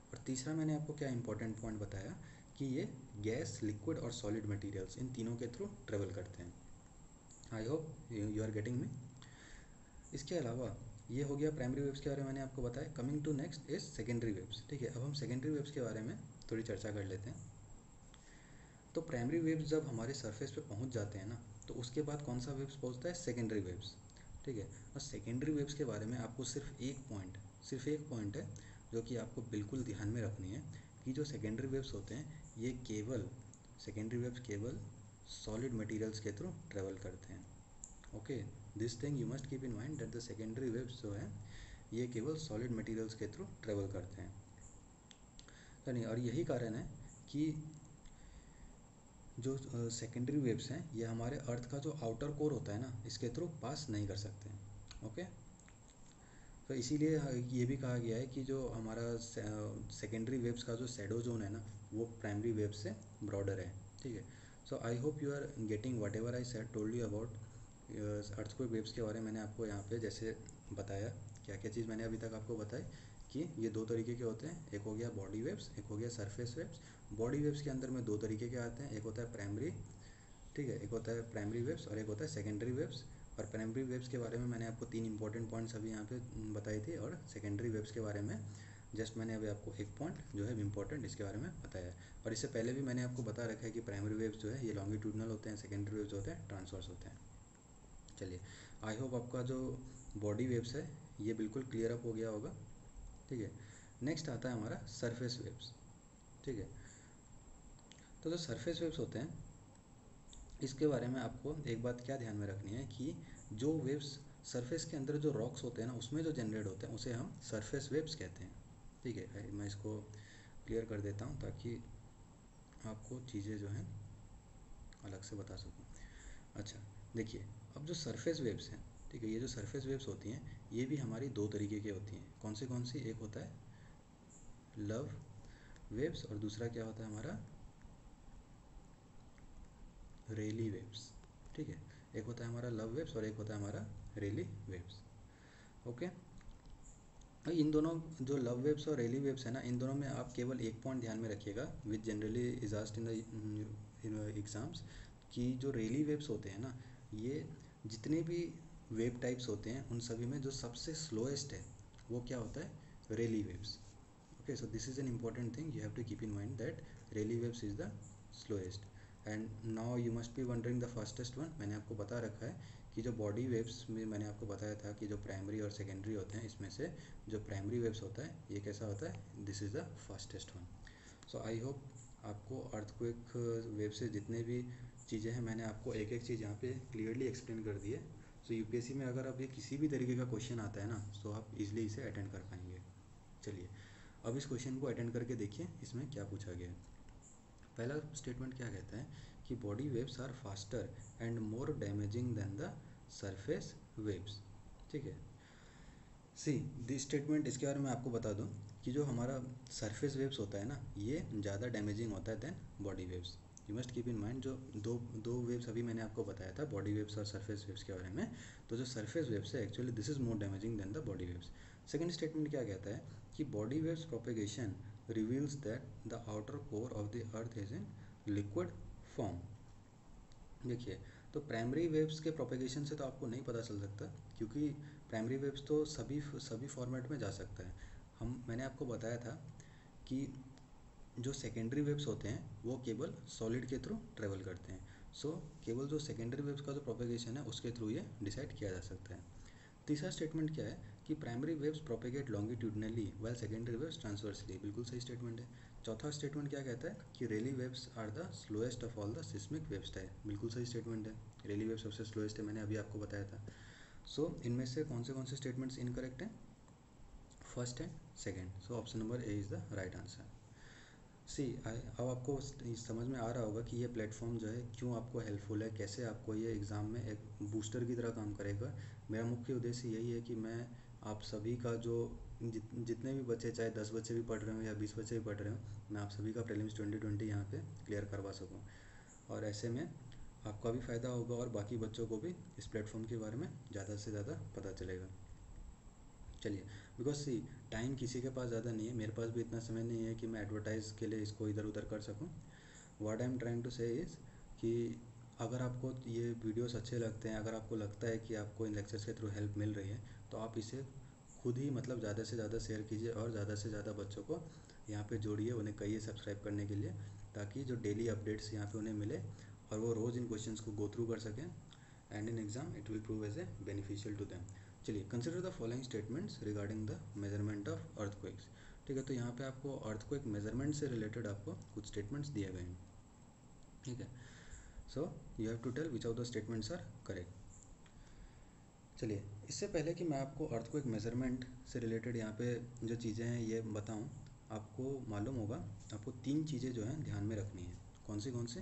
और तीसरा मैंने आपको क्या इंपॉर्टेंट पॉइंट बताया कि ये गैस, लिक्विड और सॉलिड मटेरियल्स इन तीनों के थ्रू ट्रेवल करते हैं। I hope you are getting me. इसके अलावा ये हो गया प्राइमरी वेव्स के बारे में मैंने आपको बताया। Coming to next is secondary waves. ठीक है, अब हम सेकेंडरी वेव्स के बारे में थोड़ी चर्चा कर लेते हैं। तो प्राइमरी वेव्स जब हमारे सरफेस पे पहुंच जाते हैं ना तो उसके बाद कौन सा वेव्स पहुंचता है? Secondary waves. ठीक है, और सेकेंडरी वेव्स के बारे में आपको सिर्फ एक पॉइंट है जो कि आपको बिल्कुल ध्यान में रखनी है कि जो सेकेंडरी वेव्स होते हैं ये सेकेंडरी वेव्स केवल सॉलिड मटेरियल्स के थ्रू ट्रेवल करते हैं। Okay, this thing you must keep in mind that the secondary waves जो है ये केवल सॉलिड मटेरियल्स के थ्रू ट्रेवल करते हैं। यानी और यही कारण है कि जो सेकेंडरी वेव्स हैं ये हमारे अर्थ का जो आउटर कोर होता है ना इसके थ्रू पास नहीं कर सकते हैं। ओके, तो इसीलिए ये भी कहा गया है कि जो हमारा सेकेंडरी वेव्स का जो शैडो जोन है ना वो प्राइमरी वेव्स से ब्रॉडर है। ठीक है, so I hope you are getting whatever I said told you about earthquake waves के बारे में। मैंने आपको यहाँ पे जैसे बताया क्या क्या चीज़ मैंने अभी तक आपको बताई कि ये 2 तरीके के होते हैं, एक हो गया बॉडी वेव्स, एक हो गया सरफेस वेव्स। बॉडी वेव्स के अंदर में 2 तरीके के आते हैं, एक होता है प्राइमरी, ठीक है। एक होता है प्राइमरी वेव्स और एक होता है सेकेंडरी वेव्स। और प्राइमरी वेव्स के बारे में मैंने आपको 3 इंपॉर्टेंट पॉइंट्स अभी यहाँ पे बताई थी, और सेकेंडरी वेव्स के बारे में जस्ट मैंने अभी आपको एक पॉइंट जो है इम्पोर्टेंट इसके बारे में बताया है। और इससे पहले भी मैंने आपको बता रखा है कि प्राइमरी वेव्स जो है ये लॉन्गिट्यूडनल होते हैं, सेकेंडरी वेव्स होते हैं ट्रांसवर्स होते हैं। चलिए, आई होप आपका जो बॉडी वेव्स है ये बिल्कुल क्लियर अप हो गया होगा। ठीक है, नेक्स्ट आता है हमारा सरफेस वेव्स। ठीक है, तो जो सरफेस वेव्स होते हैं इसके बारे में आपको एक बात क्या ध्यान में रखनी है कि जो वेव्स सरफेस के अंदर जो रॉक्स होते हैं ना उसमें जो जनरेट होते हैं उसे हम सरफेस वेव्स कहते हैं। ठीक है, मैं इसको क्लियर कर देता हूँ ताकि आपको चीज़ें जो हैं अलग से बता सकूँ। अच्छा, देखिए, अब जो सरफेस वेव्स हैं, ठीक है, ये जो सरफेस वेव्स होती हैं ये भी हमारी दो तरीके की होती हैं। कौन सी? एक होता है लव वेव्स और दूसरा क्या होता है हमारा रेली वेव्स। ठीक है, एक होता है हमारा लव वेव्स और एक होता है हमारा रेली वेव्स। ओके, इन दोनों जो लव वेव्स और रेली वेव्स है ना, इन दोनों में आप केवल एक पॉइंट ध्यान में रखिएगा which generally is asked in the exams, कि जो रेली वेव्स होते हैं ना, ये जितने भी वेव टाइप्स होते हैं उन सभी में जो सबसे स्लोएस्ट है वो क्या होता है? Rayleigh waves. Okay, so this is an important thing you have to keep in mind that Rayleigh waves is the slowest. And now you must be wondering the fastest one. मैंने आपको बता रखा है कि जो बॉडी वेव्स में मैंने आपको बताया था कि जो प्राइमरी और सेकेंडरी होते हैं, इसमें से जो प्राइमरी वेव्स होता है ये कैसा होता है? This is the fastest one. So I hope आपको अर्थक्वेक वेव से जितने भी चीज़ें हैं मैंने आपको एक एक चीज़ यहाँ पे क्लियरली एक्सप्लेन कर दी है। सो यूपीएससी में अगर अभी किसी भी तरीके का क्वेश्चन आता है ना तो आप इजीली इसे अटेंड कर पाएंगे। चलिए, अब इस क्वेश्चन को अटेंड करके देखिए इसमें क्या पूछा गया है। पहला स्टेटमेंट क्या कहता है कि body waves are faster and more damaging than the surface waves. ठीक है, सी दिस स्टेटमेंट, इसके बारे में आपको बता दूं कि जो हमारा सरफेस वेव्स होता है ना ये ज़्यादा डैमेजिंग होता है than body waves. You must keep in mind, जो दो दो वेव्स अभी मैंने आपको बताया था बॉडी वेव्स और सरफेस वेव्स के बारे में, तो जो सरफेस वेव्स है actually this is more damaging than the body waves. Second statement क्या कहता है कि body waves propagation reveals that the outer core of the earth is in liquid form. देखिए, तो प्राइमरी वेव्स के प्रोपेगेशन से तो आपको नहीं पता चल सकता क्योंकि प्राइमरी वेव्स तो सभी फॉर्मेट में जा सकता है। मैंने आपको बताया था कि जो सेकेंडरी वेव्स होते हैं वो केवल सॉलिड के थ्रू ट्रेवल करते हैं। सो केवल जो सेकेंडरी वेव्स का जो प्रोपेगेशन है उसके थ्रू ये डिसाइड किया जा सकता है। तीसरा स्टेटमेंट क्या है कि primary waves propagate longitudinally while secondary waves transversely. बिल्कुल सही स्टेटमेंट है। चौथा स्टेटमेंट क्या कहता है कि Rayleigh waves are the slowest of all the seismic waves type. बिल्कुल सही स्टेटमेंट है, रेली वेव सबसे स्लोएस्ट है, मैंने अभी आपको बताया था। सो इनमें से कौन से स्टेटमेंट्स इनकरेक्ट हैं? First and second. So option number A is the right answer. See अब आपको समझ में आ रहा होगा कि ये प्लेटफॉर्म जो है क्यों आपको हेल्पफुल है, कैसे आपको ये एग्ज़ाम में एक बूस्टर की तरह काम करेगा। मेरा मुख्य उद्देश्य यही है कि मैं आप सभी का जो जितने भी बच्चे, चाहे 10 बच्चे भी पढ़ रहे हो या 20 बच्चे भी पढ़ रहे हो, मैं आप सभी का प्रीलिम्स 2020 यहाँ पे क्लियर करवा सकूँ। और ऐसे में आपका भी फ़ायदा होगा और बाकी बच्चों को भी इस प्लेटफॉर्म के बारे में ज़्यादा से ज़्यादा पता चलेगा। चलिए, बिकॉज सी टाइम किसी के पास ज़्यादा नहीं है, मेरे पास भी इतना समय नहीं है कि मैं एडवर्टाइज़ के लिए इसको इधर उधर कर सकूं। What I am trying to say is कि अगर आपको ये वीडियोस अच्छे लगते हैं, अगर आपको लगता है कि आपको इन लेक्चर्स के थ्रू हेल्प मिल रही है, तो आप इसे खुद ही मतलब ज़्यादा से ज़्यादा शेयर कीजिए और ज़्यादा से ज़्यादा बच्चों को यहाँ पे जोड़िए, उन्हें कहिए सब्सक्राइब करने के लिए, ताकि जो डेली अपडेट्स यहाँ पे उन्हें मिले और वो रोज़ इन क्वेश्चंस को गो थ्रू कर सकें and in exam it will prove as a beneficial to them. चलिए, consider the following statements regarding the measurement of earthquakes. ठीक है, तो यहाँ पे आपको अर्थक्वेक मेजरमेंट से रिलेटेड आपको कुछ स्टेटमेंट्स दिए गए हैं। ठीक है, so you have to tell which of the statements are correct. चलिए, इससे पहले कि मैं आपको अर्थक्वेक मेजरमेंट से रिलेटेड यहाँ पे जो चीज़ें हैं ये बताऊँ, आपको मालूम होगा आपको 3 चीज़ें जो हैं ध्यान में रखनी है। कौन सी?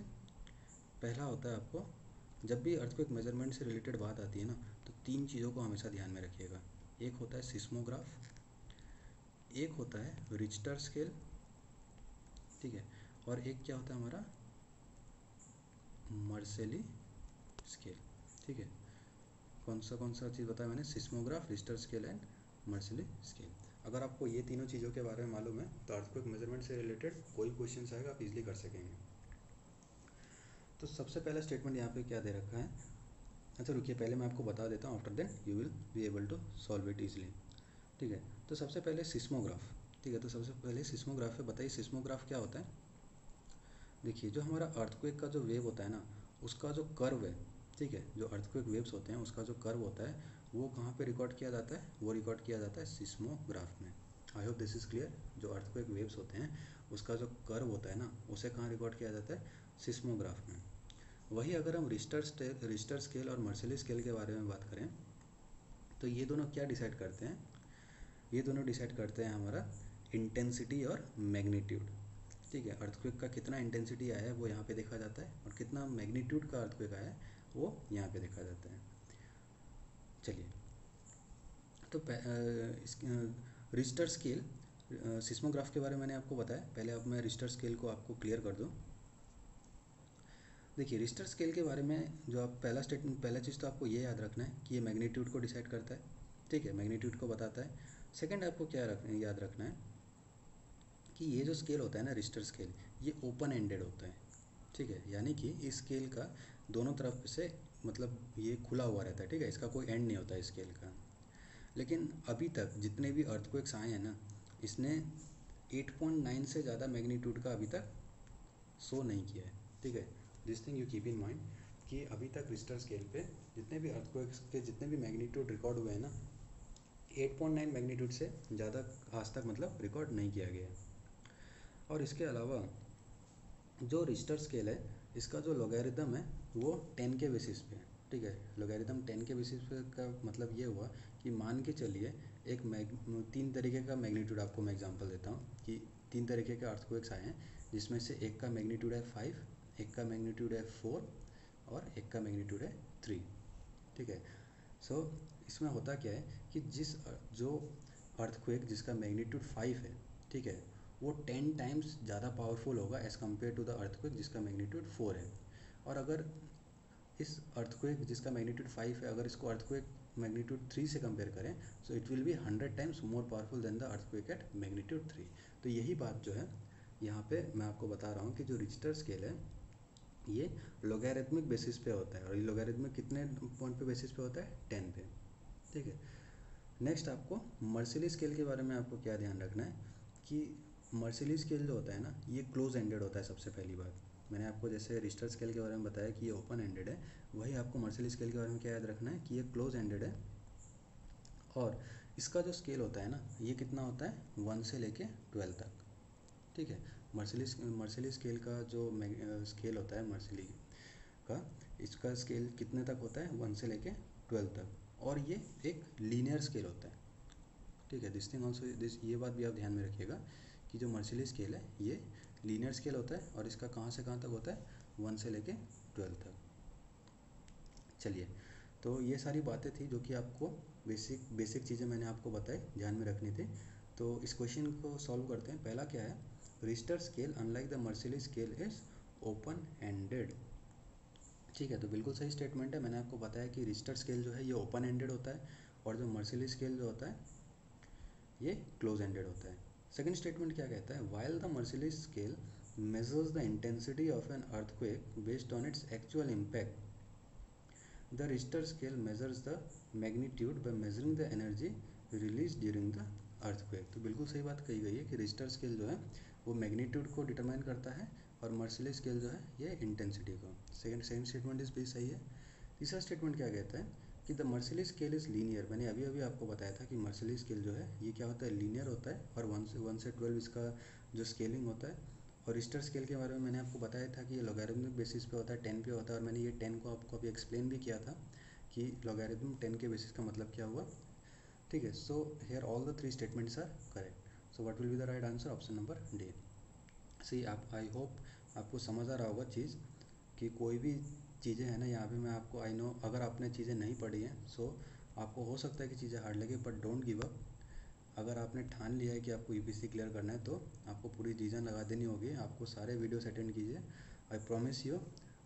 पहला होता है आपको, जब भी अर्थक्वेक मेजरमेंट से रिलेटेड बात आती है ना, तो 3 चीज़ों को हमेशा ध्यान में रखिएगा। एक होता है सिस्मोग्राफ, एक होता है रिक्टर स्केल, ठीक है, और एक क्या होता है हमारा मर्सेली स्केल। ठीक है, कौन सा चीज़ बताया मैंने? Seismograph, Richter scale and Mercalli scale. अगर आपको ये तीनों चीज़ों के बारे में मालूम है तो अर्थक्वेक मेजरमेंट से रिलेटेड कोई क्वेश्चन आएगा आप इजीली कर सकेंगे। तो सबसे पहला स्टेटमेंट यहाँ पे क्या दे रखा है, अच्छा रुकिए पहले मैं आपको बता देता हूँ, after then you will be able to solve it easily. ठीक है, तो सबसे पहले सिस्मोग्राफ। ठीक है, तो सबसे पहले सिस्मोग्राफ है, बताइए सिस्मोग्राफ क्या होता है। देखिए जो हमारा अर्थक्वेक का जो वेव होता है ना, उसका जो कर्व है, ठीक है, जो अर्थक्वेक वेव्स होते हैं उसका जो कर्व होता है वो कहाँ पे रिकॉर्ड किया जाता है, वो रिकॉर्ड किया जाता है सिस्मोग्राफ में। आई होप दिस इज़ क्लियर। जो अर्थक्वेक वेव्स होते हैं उसका जो कर्व होता है ना, उसे कहाँ रिकॉर्ड किया जाता है, सिस्मोग्राफ में। वही अगर हम रिश्टर स्केल और मर्सिली स्केल के बारे में बात करें तो ये दोनों क्या डिसाइड करते हैं, ये दोनों डिसाइड करते हैं हमारा इंटेंसिटी और मैग्नीट्यूड। ठीक है, अर्थक्वेक का कितना इंटेंसिटी आया है वो यहाँ पे देखा जाता है और कितना मैग्नीट्यूड का अर्थक्वेक आया है वो यहाँ पे देखा जाता है। चलिए, तो रिश्टर स्केल, सिस्मोग्राफ के बारे में मैंने आपको बताया, पहले अब मैं रिश्टर स्केल को आपको क्लियर कर दूँ। देखिए रिश्टर स्केल के बारे में जो आप पहला चीज़ तो आपको ये याद रखना है कि ये मैग्नीट्यूड को डिसाइड करता है। ठीक है, मैग्नीट्यूड को बताता है। सेकंड आपको क्या याद रखना है कि ये जो स्केल होता है ना रिश्टर स्केल, ये ओपन एंडेड होता है। ठीक है, यानी कि इस स्केल का दोनों तरफ से मतलब ये खुला हुआ रहता है। ठीक है, इसका कोई एंड नहीं होता है स्केल का। लेकिन अभी तक जितने भी अर्थक्वेक्स आए हैं ना, इसने 8.9 से ज़्यादा मैग्नीट्यूड का अभी तक शो नहीं किया है। ठीक है, this thing you keep in mind कि अभी तक रिश्टर स्केल पे जितने भी अर्थक्वेक्स के जितने भी मैग्नीट्यूड रिकॉर्ड हुए हैं ना, 8.9 मैग्नीट्यूड से ज़्यादा आज तक मतलब रिकॉर्ड नहीं किया गया है। और इसके अलावा जो रिश्टर स्केल है इसका जो लॉगरिदम है वो 10 के बेसिस पे है। ठीक है, लॉगरिदम 10 के बेसिस पे का मतलब ये हुआ कि मान के चलिए एक तीन तरीके का मैग्नीट्यूड, आपको मैं एग्जांपल देता हूँ कि तीन तरीके के अर्थक्वेक्स आए हैं जिसमें से एक का मैग्नीट्यूड है 5, एक का मैग्नीट्यूड है 4 और एक का मैग्नीट्यूड है 3। ठीक है, सो इसमें होता क्या है कि जो अर्थक्वेक जिसका मैग्नीट्यूड 5 है, ठीक है, वो 10 टाइम्स ज़्यादा पावरफुल होगा as compare to the earthquake जिसका मैग्नीट्यूड 4 है। और अगर इस अर्थक्वेक जिसका मैग्नीट्यूड 5 है, अगर इसको अर्थक्वेक मैग्नीट्यूड 3 से कंपेयर करें so it will be 100 times more powerful than the earthquake at magnitude 3। तो यही बात जो है यहाँ पे मैं आपको बता रहा हूँ कि जो रिश्टर स्केल है ये लॉगरिदमिक बेसिस पे होता है। और ये लॉगरिदमिक कितने पॉइंट पे बेसिस पे होता है, 10 पे। ठीक है, नेक्स्ट आपको मर्सिली स्केल के बारे में आपको क्या ध्यान रखना है कि मर्सिली स्केल जो होता है ना, ये क्लोज एंडेड होता है। सबसे पहली बात मैंने आपको जैसे रिश्टर स्केल के बारे में बताया कि ये ओपन एंडेड है, वही आपको मर्सिली स्केल के बारे में क्या याद रखना है कि ये क्लोज एंडेड है। और इसका जो स्केल होता है ना, ये कितना होता है, 1 से लेके 12 तक। ठीक है, मर्सिली स्केल का जो स्केल होता है मर्सिली का, इसका स्केल कितने तक होता है, 1 से लेके 12 तक। और ये एक लीनियर स्केल होता है। ठीक है, दिस थिंग ऑल्सो, ये बात भी आप ध्यान में रखिएगा कि जो मर्सिली स्केल है ये लीनियर स्केल होता है और इसका कहाँ से कहाँ तक होता है, 1 से लेके 12 तक। चलिए, तो ये सारी बातें थी जो कि आपको बेसिक चीज़ें मैंने आपको बताई, ध्यान में रखनी थी। तो इस क्वेश्चन को सॉल्व करते हैं। पहला क्या है, Richter scale unlike the Mercalli scale is open ended. ठीक है, तो बिल्कुल सही स्टेटमेंट है। मैंने आपको बताया कि रिश्टर स्केल जो है ये ओपन एंडेड होता है और जो मर्सिली स्केल जो होता है ये क्लोज एंडेड होता है। सेकंड स्टेटमेंट क्या कहता है, while the Mercalli scale measures the intensity of an earthquake based on its actual impact, the Richter scale measures the magnitude by measuring the energy released during the earthquake। तो बिल्कुल सही बात कही गई है कि रिश्टर स्केल जो है वो मैग्नीट्यूड को डिटरमाइन करता है और मर्सिली स्केल जो है ये इंटेंसिटी को। सेकंड स्टेटमेंट इस भी सही है। तीसरा स्टेटमेंट क्या कहता है कि the Mercalli scale is linear. मैंने अभी अभी आपको बताया था कि मर्सिली स्केल जो है ये क्या होता है, लीनियर होता है और 1 से 12 इसका जो स्केलिंग होता है। और रिश्टर स्केल के बारे में मैंने आपको बताया था कि ये लॉगरिदमिक बेसिस पे होता है, 10 पे होता है। और मैंने ये 10 को आपको अभी एक्सप्लेन भी किया था कि लॉगरिदम 10 के बेसिस का मतलब क्या हुआ। ठीक है, so here all the 3 statements are correct. So what will be the right answer, option number D. See आप, आई होप आपको समझ आ रहा होगा चीज़ कि कोई भी चीज़ें हैं ना, यहाँ पे मैं आपको, आई नो अगर आपने चीज़ें नहीं पढ़ी हैं सो आपको हो सकता है कि चीज़ें हार्ड लगे, बट डोंट गिव अप। अगर आपने ठान लिया है कि आपको यूपीएससी क्लियर करना है तो आपको पूरी जीजान लगा देनी होगी। आपको सारे वीडियोस अटेंड कीजिए, I promise you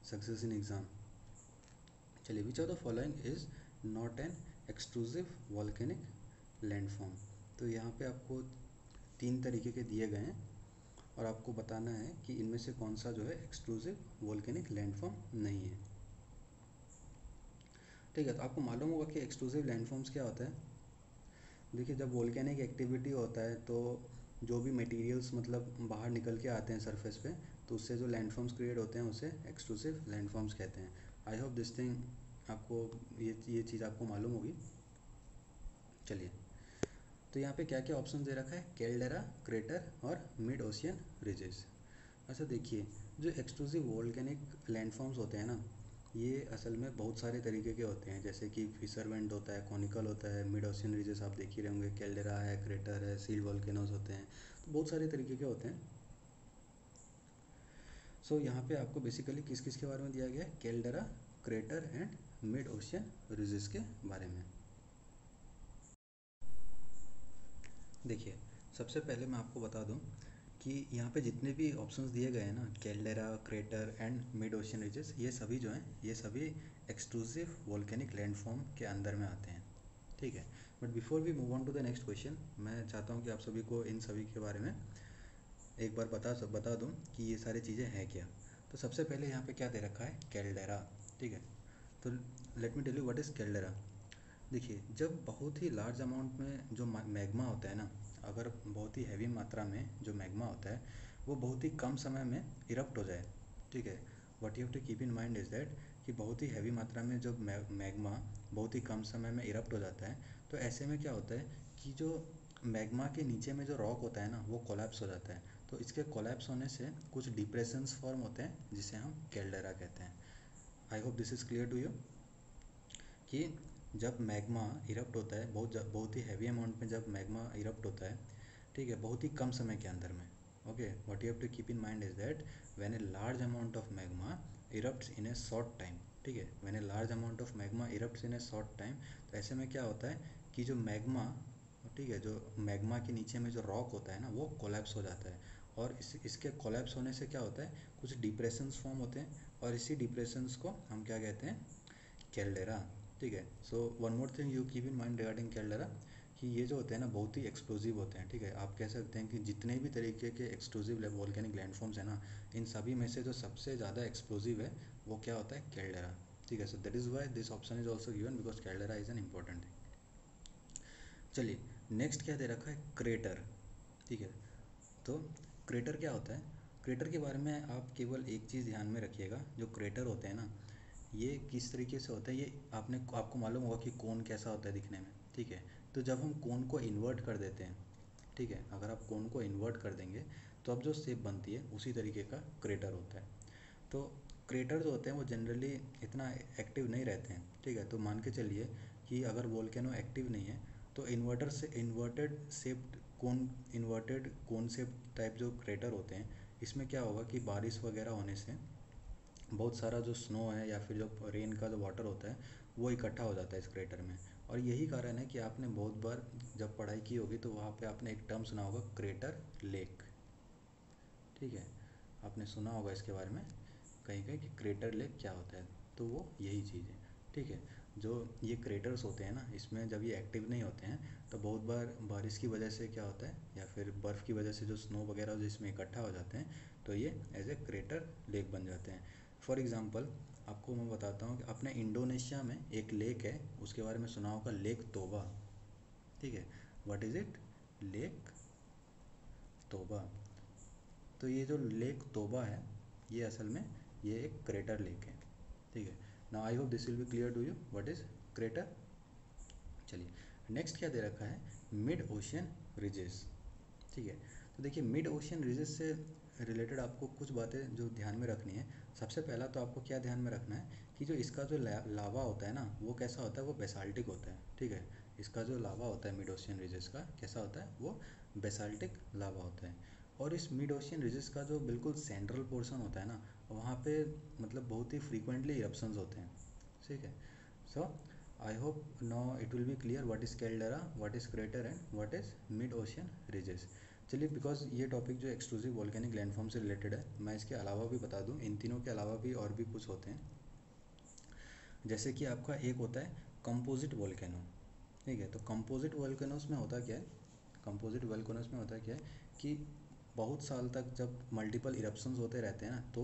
success in exam. चलिए, which of the following is not an extrusive volcanic landform. तो यहाँ पे आपको 3 तरीके के दिए गए हैं और आपको बताना है कि इनमें से कौन सा जो है एक्सक्लूसिव वोल्केनिक लैंडफॉर्म नहीं है। ठीक है, तो आपको मालूम होगा कि एक्सक्लूसिव लैंडफॉर्म्स क्या होता है। देखिए, जब वोल्केनिक एक्टिविटी होता है तो जो भी मटेरियल्स मतलब बाहर निकल के आते हैं सरफेस पे, तो उससे जो लैंडफॉर्म्स क्रिएट होते हैं उसे एक्सक्लूसिव लैंडफॉर्म्स कहते हैं। आई होप दिस थिंग आपको ये चीज़ आपको मालूम होगी। चलिए, तो यहाँ पे क्या क्या ऑप्शन दे रखा है, कैल्डेरा, क्रेटर और मिड ओशियन रिजेस। अच्छा देखिए, जो एक्सक्लूसिव वोल्केनिक लैंडफॉर्म्स होते हैं ना, ये असल में बहुत सारे तरीके के होते हैं, जैसे कि फिशर वेंट होता है, कॉनिकल होता है, मिड ओशियन रिजेस आप देख ही रहे होंगे, कैल्डेरा है, क्रेटर है, सील वोल्केनोज होते हैं, तो बहुत सारे तरीके के होते हैं। सो यहाँ पे आपको बेसिकली किस किस के बारे में दिया गया है, caldera, crater and mid ocean ridges के बारे में। देखिए, सबसे पहले मैं आपको बता दूं कि यहाँ पे जितने भी ऑप्शंस दिए गए हैं ना, caldera, crater and mid ocean ridges, ये सभी जो हैं ये सभी एक्सक्लूसिव वोल्केनिक लैंडफॉर्म के अंदर में आते हैं। ठीक है, but before we move on to the next question, मैं चाहता हूँ कि आप सभी को इन सभी के बारे में एक बार बता दूँ कि ये सारी चीज़ें हैं क्या। तो सबसे पहले यहाँ पे क्या दे रखा है, कैल्डेरा। ठीक है, तो let me tell you what is caldera. देखिए, जब बहुत ही लार्ज अमाउंट में जो मैग्मा होता है ना, अगर बहुत ही हैवी मात्रा में जो मैग्मा होता है वो बहुत ही कम समय में इरप्ट हो जाए। ठीक है, what you have to keep in mind is that कि बहुत ही हैवी मात्रा में जब मैग्मा बहुत ही कम समय में इरप्ट हो जाता है, तो ऐसे में क्या होता है कि जो मैग्मा के नीचे में जो रॉक होता है ना वो कोलैप्स हो जाता है। तो इसके कोलैप्स होने से कुछ डिप्रेशंस फॉर्म होते हैं जिसे हम कैल्डेरा कहते हैं। I hope this is clear to you कि जब मैग्मा इरप्ट होता है, बहुत ही हैवी अमाउंट में जब मैग्मा इरप्ट होता है, ठीक है, बहुत ही कम समय के अंदर में, okay, what you have to keep in mind is that when a large amount of magma erupts in a short time. ठीक है, when a large amount of magma erupts in a short time, तो ऐसे में क्या होता है कि जो मैग्मा, ठीक है, जो मैग्मा के नीचे में जो रॉक होता है ना वो कोलैप्स हो जाता है, और इसके कोलैप्स होने से क्या होता है, कुछ डिप्रेशंस फॉर्म होते हैं, और इसी डिप्रेशंस को हम क्या कहते हैं, कैल्डेरा। ठीक है, so one more thing you keep in mind regarding caldera कि ये जो होते हैं ना बहुत ही एक्सप्लोजिव होते हैं। ठीक है, आप कह सकते हैं कि जितने भी तरीके के एक्सप्लोजिव वोल्केनिक लैंडफॉर्म्स हैं ना, इन सभी में से जो सबसे ज़्यादा एक्सप्लोजिव है वो क्या होता है, कैल्डेरा। ठीक है, सो that is why this option is also given because caldera is an important thing. चलिए, नेक्स्ट क्या दे रखा है, क्रेटर। ठीक है, तो क्रेटर क्या होता है, क्रेटर के बारे में आप केवल एक चीज़ ध्यान में रखिएगा, जो क्रेटर होते हैं ना ये किस तरीके से होता है, ये आपको मालूम होगा कि कोन कैसा होता है दिखने में। ठीक है, तो जब हम कोन को इन्वर्ट कर देते हैं, ठीक है, अगर आप कोन को इन्वर्ट कर देंगे तो अब जो शेप बनती है उसी तरीके का क्रेटर होता है। तो क्रेटर जो होते हैं वो जनरली इतना एक्टिव नहीं रहते हैं। ठीक है, तो मान के चलिए कि अगर वोल्केनो एक्टिव नहीं है तो इन्वर्टेड कोन शेप टाइप जो क्रेटर होते हैं, इसमें क्या होगा कि बारिश वगैरह होने से बहुत सारा जो स्नो है या फिर जो रेन का जो वाटर होता है वो इकट्ठा हो जाता है इस क्रेटर में। और यही कारण है कि आपने बहुत बार जब पढ़ाई की होगी तो वहाँ पे आपने एक टर्म सुना होगा, क्रेटर लेक। ठीक है, आपने सुना होगा इसके बारे में कहीं कहीं कि क्रेटर लेक क्या होता है, तो वो यही चीज़ है। ठीक है, जो ये क्रेटर्स होते हैं ना, इसमें जब ये एक्टिव नहीं होते हैं तो बहुत बार बारिश की वजह से क्या होता है या फिर बर्फ़ की वजह से जो स्नो वगैरह जिसमें इकट्ठा हो जाते हैं तो ये एज ए क्रेटर लेक बन जाते हैं। फॉर एग्ज़ाम्पल आपको मैं बताता हूँ कि अपने इंडोनेशिया में एक लेक है, उसके बारे में सुना होगा, लेक तोबा। ठीक है, व्हाट इज़ इट, लेक तोबा। तो ये जो लेक तोबा है ये असल में ये एक क्रेटर लेक है। ठीक है, now I hope this will be clear to you what is crater. चलिए, नेक्स्ट क्या दे रखा है, मिड ओशियन रिजेस। ठीक है, तो देखिए मिड ओशियन रिजेस से रिलेटेड आपको कुछ बातें जो ध्यान में रखनी है। सबसे पहला तो आपको क्या ध्यान में रखना है कि जो इसका जो लावा होता है ना वो कैसा होता है, वो बेसाल्टिक होता है। ठीक है, इसका जो लावा होता है मिड ओशियन रिजेस का कैसा होता है, वो बेसाल्टिक लावा होता है। और इस मिड ओशियन रिजेस का जो बिल्कुल सेंट्रल पोर्शन होता है ना, वहाँ पे मतलब बहुत ही फ्रीक्वेंटली इरप्शंस होते हैं। ठीक है, so I hope now it will be clear what is caldera, what is crater and what is mid ocean ridges. चलिए, बिकॉज ये टॉपिक जो एक्सक्लूसिव वोल्केनिक लैंडफॉर्म से रिलेटेड है, मैं इसके अलावा भी बता दूं, इन तीनों के अलावा भी और भी कुछ होते हैं। जैसे कि आपका एक होता है कंपोजिट वोल्केनो। ठीक है, तो कंपोजिट वोल्केनोस में होता क्या है, कंपोजिट वोल्केनोस में होता क्या है कि बहुत साल तक जब मल्टीपल इरप्शंस होते रहते हैं ना तो